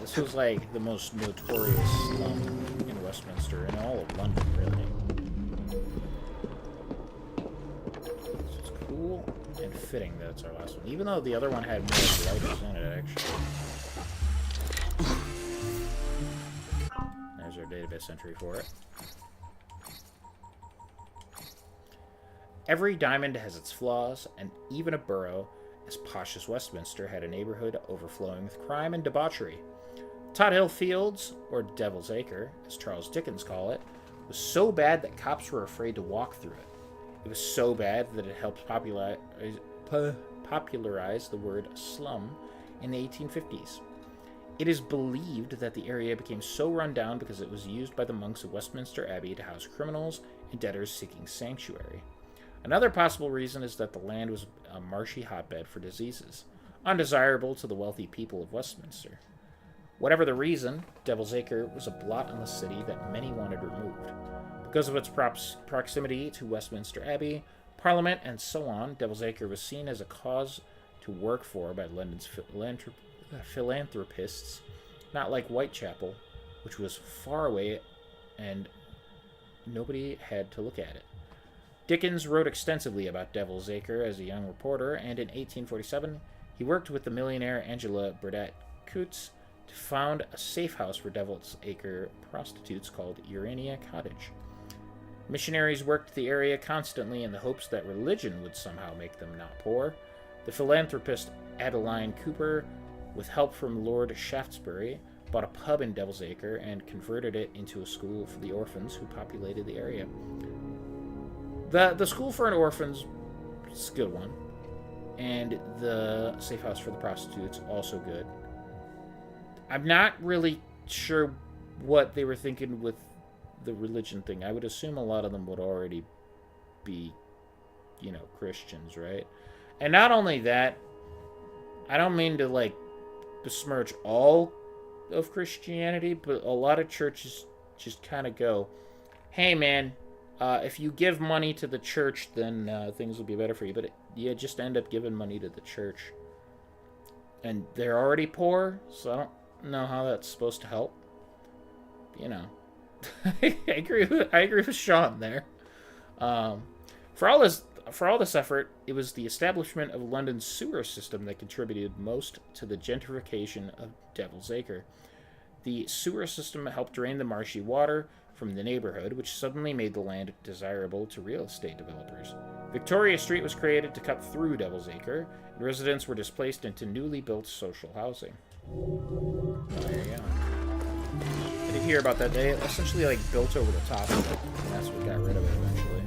This was like the most notorious slum in Westminster, in all of London, really. So it's cool and fitting that it's our last one, even though the other one had more blighters in it, actually. There's another database entry for it. Every diamond has its flaws, and even a borough as posh as Westminster had a neighborhood overflowing with crime and debauchery. Tothill Fields, or Devil's Acre, as Charles Dickens called it, was so bad that cops were afraid to walk through it. It was so bad that it helped popularize the word slum in the 1850s. It is believed that the area became so run down because it was used by the monks of Westminster Abbey to house criminals and debtors seeking sanctuary. Another possible reason is that the land was a marshy hotbed for diseases, undesirable to the wealthy people of Westminster. Whatever the reason, Devil's Acre was a blot on the city that many wanted removed. Because of its proximity to Westminster Abbey, Parliament, and so on, Devil's Acre was seen as a cause to work for by London's philanthropists, not like Whitechapel, which was far away and nobody had to look at it. Dickens wrote extensively about Devil's Acre as a young reporter, and in 1847 he worked with the millionaire Angela Burdett Coutts to found a safe house for Devil's Acre prostitutes called Urania Cottage. Missionaries worked the area constantly in the hopes that religion would somehow make them not poor. The philanthropist Adeline Cooper, with help from Lord Shaftesbury, bought a pub in Devil's Acre and converted it into a school for the orphans who populated the area. The school for orphans is a good one, and the safe house for the prostitutes also good. I'm not really sure what they were thinking with the religion thing. I would assume a lot of them would already be, Christians, right? And not only that, I don't mean to, besmirch all of Christianity, but a lot of churches just kind of go, hey, man, if you give money to the church, then things will be better for you. But you just end up giving money to the church. And they're already poor, so I don't know how that's supposed to help. I agree with Sean there. For all this effort, it was the establishment of London's sewer system that contributed most to the gentrification of Devil's Acre. The sewer system helped drain the marshy water from the neighborhood, which suddenly made the land desirable to real estate developers. Victoria Street was created to cut through Devil's Acre, and residents were displaced into newly built social housing. There you go. I did hear about that. They essentially built over the top of it, and that's what got rid of it eventually.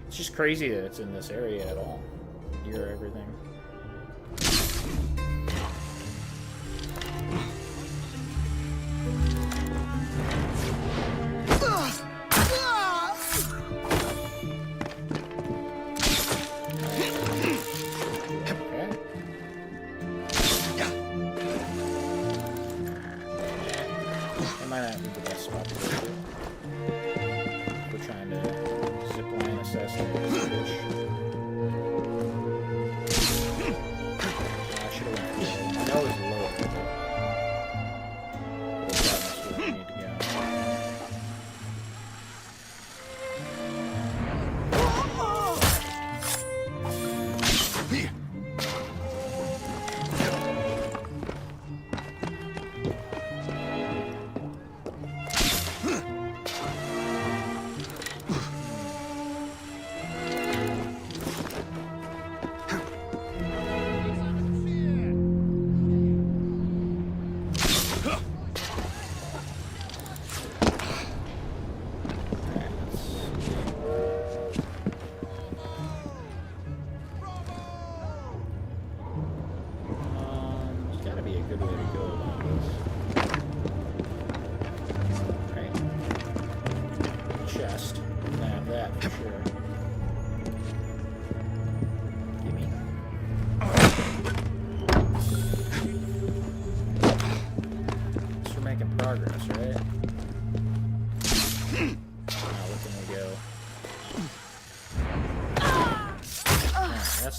It's just crazy that it's in this area at all, near everything.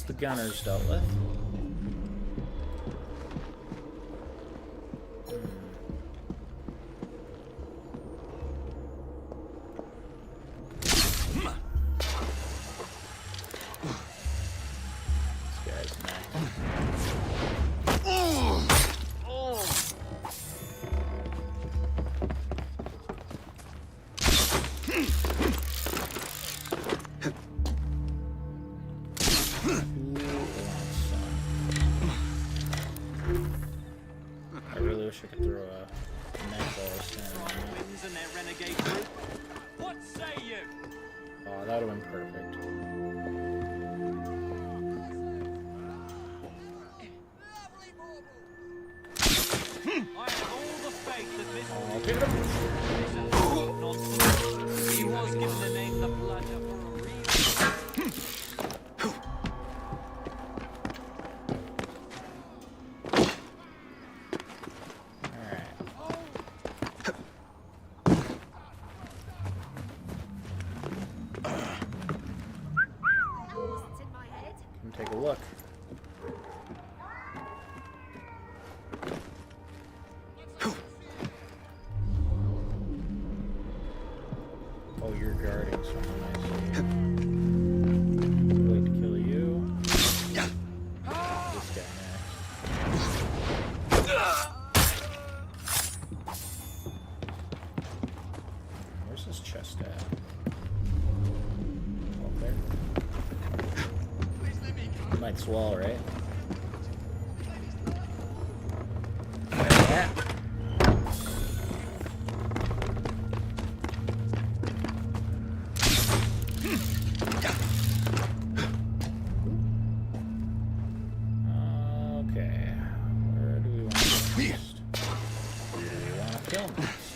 The gunners dealt with. This guy's nice. wish I could throw a net ball standing on it. Twins and their renegade group. What say you? Oh, that would have been perfect. I have all the faith that this Oh, he was given the name the Bludger for a reason. Come take a look. Oh, you're guarding someone, I see. Wait to kill you. This guy next. Where's this chest at? Up there. Might swallow, right? Yeah. Okay. Where do we want to go next? Do we want to film next?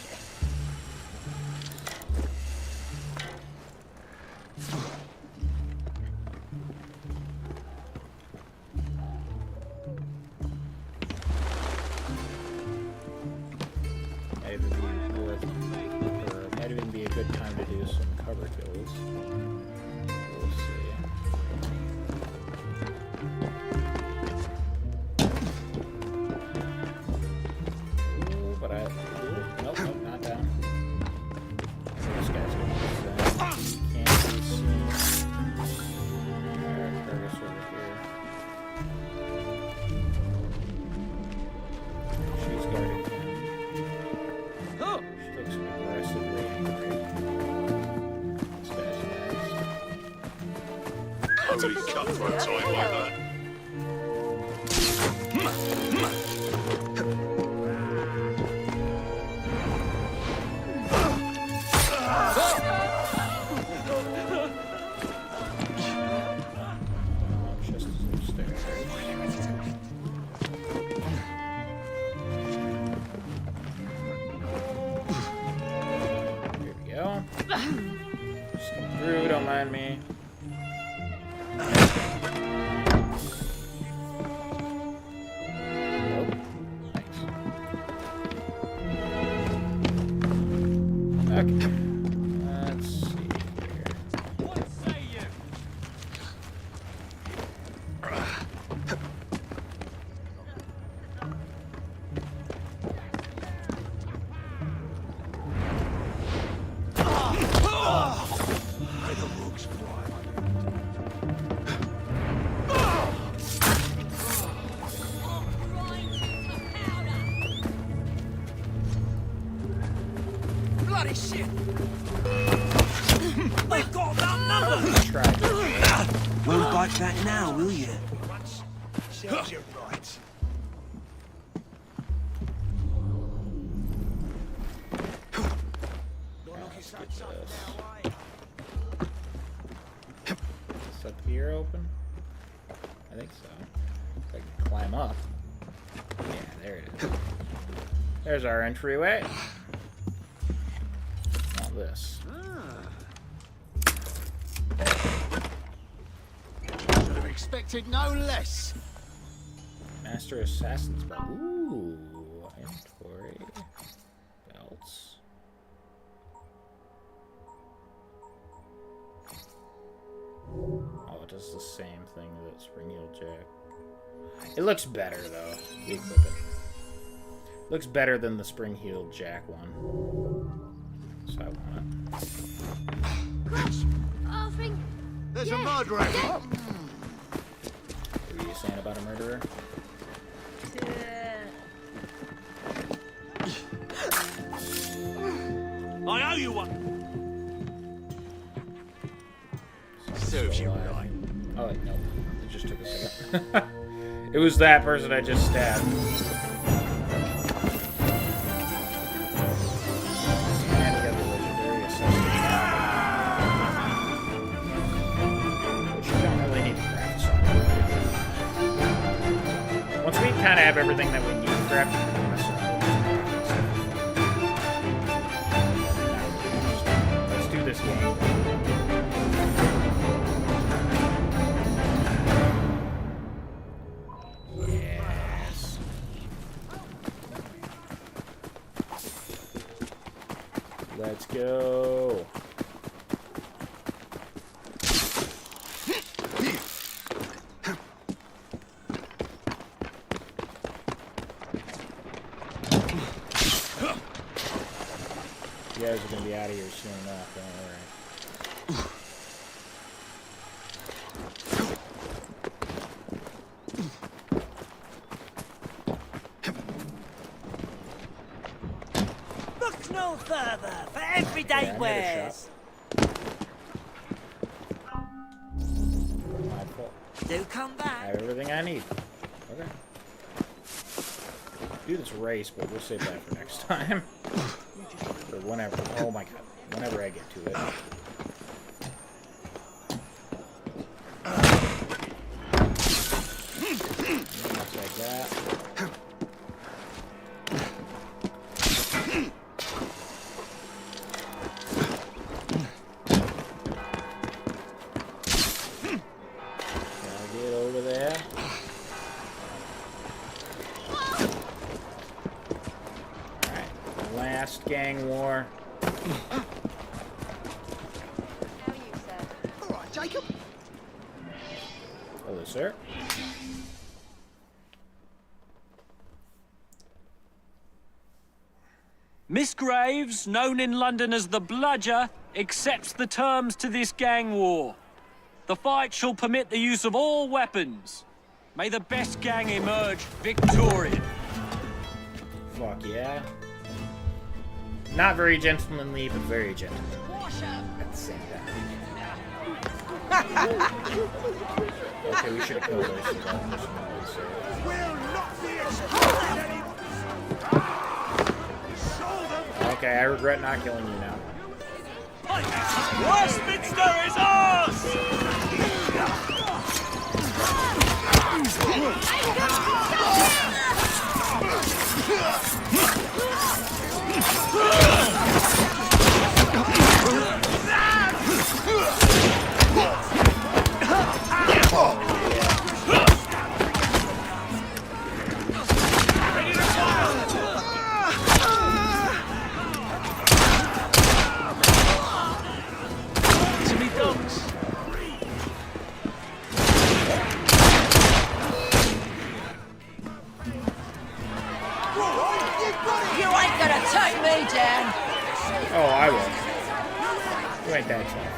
Might even be a good time to do some cover kills. We'll see. Ooh, but nope, not down. This guy's gonna be sent. Can't be seen. Curtis over here. She's guarding him. She looks aggressively angry. This guy's nice. Only cut for a time like that. Just upstairs. Here we go. Just come through, don't mind me. Nope. Thanks. Okay. Let's see here. What say you? Bloody shit! We've got that number! Try. Won't bite that now, will you? Serves you right. Let's get this. Is up here open? I think so. If I can climb up. Yeah, there it is. There's our entryway. Now this. Should have expected no less. Master Assassin's Belt. Ooh, inventory. Belts. Oh, it does the same thing that Spring Heel Jack. It looks better though. The equipment. Looks better than the Spring Heel Jack one. So I want it. Oh, Frank. There's a murderer. What were you saying about a murderer? I owe you one. Serves you right. Oh wait, no. It just took a second. It was that person I just stabbed. everything that we need to craft. Let's do this game. Yes. Let's go. You guys are going to be out of here soon enough, don't worry. Look no further for everyday wares. My fault. Do come I back. have everything I need. Okay. Do this race, but we'll save that for next time. Or whenever. Oh my god. Whenever I get to it. Like that. Gotta get over there. Alright. Last gang war. Alright, Jacob. Hello, sir. Miss Graves, known in London as the Bludger, accepts the terms to this gang war. The fight shall permit the use of all weapons. May the best gang emerge victorious. Fuck yeah. Not very gentlemanly, but very gentlemanly at the same time. Okay, we should have killed her. Okay, I regret not killing you now. Westminster is ours! You ain't gonna take me down. Oh, I will. You ain't that tough.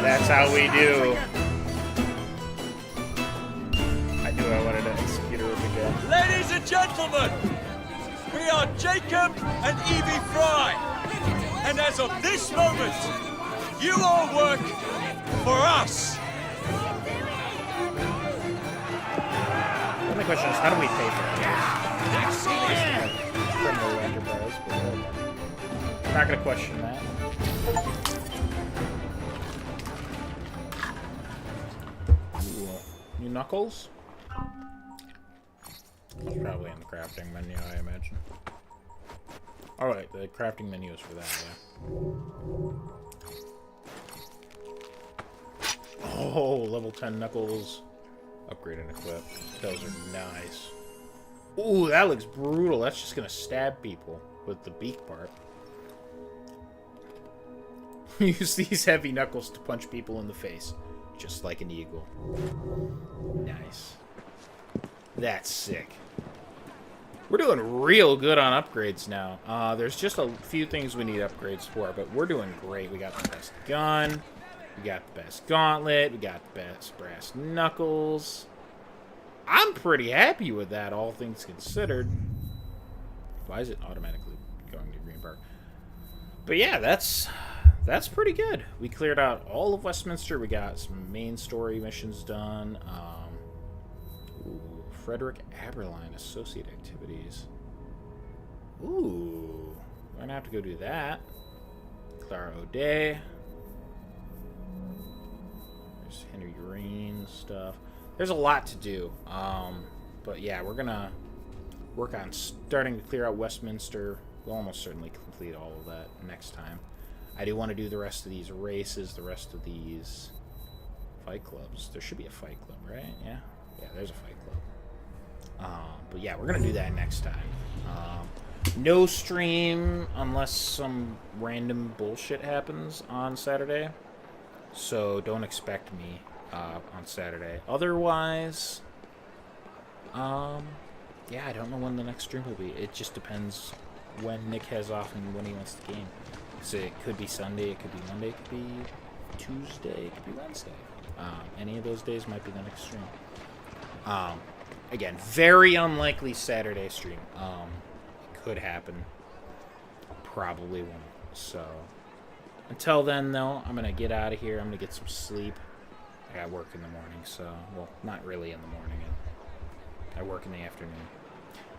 That's how we do. I knew I wanted to execute her again. Ladies and gentlemen, we are Jacob and Evie Fry. And as of this moment, you all work for us. The only question is, how do we pay for it? Criminal enterprise, but I'm not going to question that. Ooh, new knuckles? It's probably in the crafting menu, I imagine. Alright, the crafting menu is for that, yeah. Oh, level 10 knuckles. Upgrade and equip. Those are nice. Ooh, that looks brutal. That's just gonna stab people with the beak part. Use these heavy knuckles to punch people in the face, just like an eagle. Nice. That's sick. We're doing real good on upgrades now. There's just a few things we need upgrades for, but we're doing great. We got the best gun. We got the best gauntlet. We got the best brass knuckles. I'm pretty happy with that, all things considered. Why is it automatically going to green bar? But yeah, that's That's pretty good. We cleared out all of Westminster. We got some main story missions done. Frederick Aberline Associate Activities. Ooh. We're going to have to go do that. Clara O'Day. There's Henry Green stuff. There's a lot to do. But yeah, we're going to work on starting to clear out Westminster. We'll almost certainly complete all of that next time. I do want to do the rest of these races, the rest of these fight clubs. There should be a fight club, right? Yeah? Yeah, there's a fight club. But yeah, we're going to do that next time. No stream unless some random bullshit happens on Saturday. So don't expect me on Saturday. Otherwise, yeah, I don't know when the next stream will be. It just depends when Nick has off and when he wants the game. So it could be Sunday, it could be Monday, it could be Tuesday, it could be Wednesday. Any of those days might be the next stream. Again, very unlikely Saturday stream. It could happen. Probably won't. So until then, though, I'm going to get out of here. I'm going to get some sleep. I got work in the morning, so, well, not really in the morning. I work in the afternoon.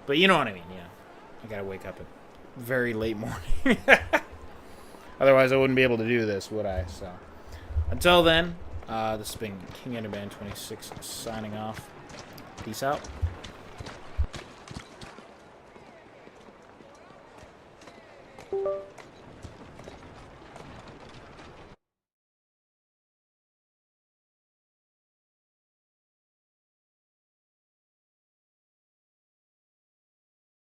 But you know what I mean, yeah. I got to wake up at very late morning. Otherwise, I wouldn't be able to do this, would I? So, until then, this has been King Enderband 26 signing off. Peace out.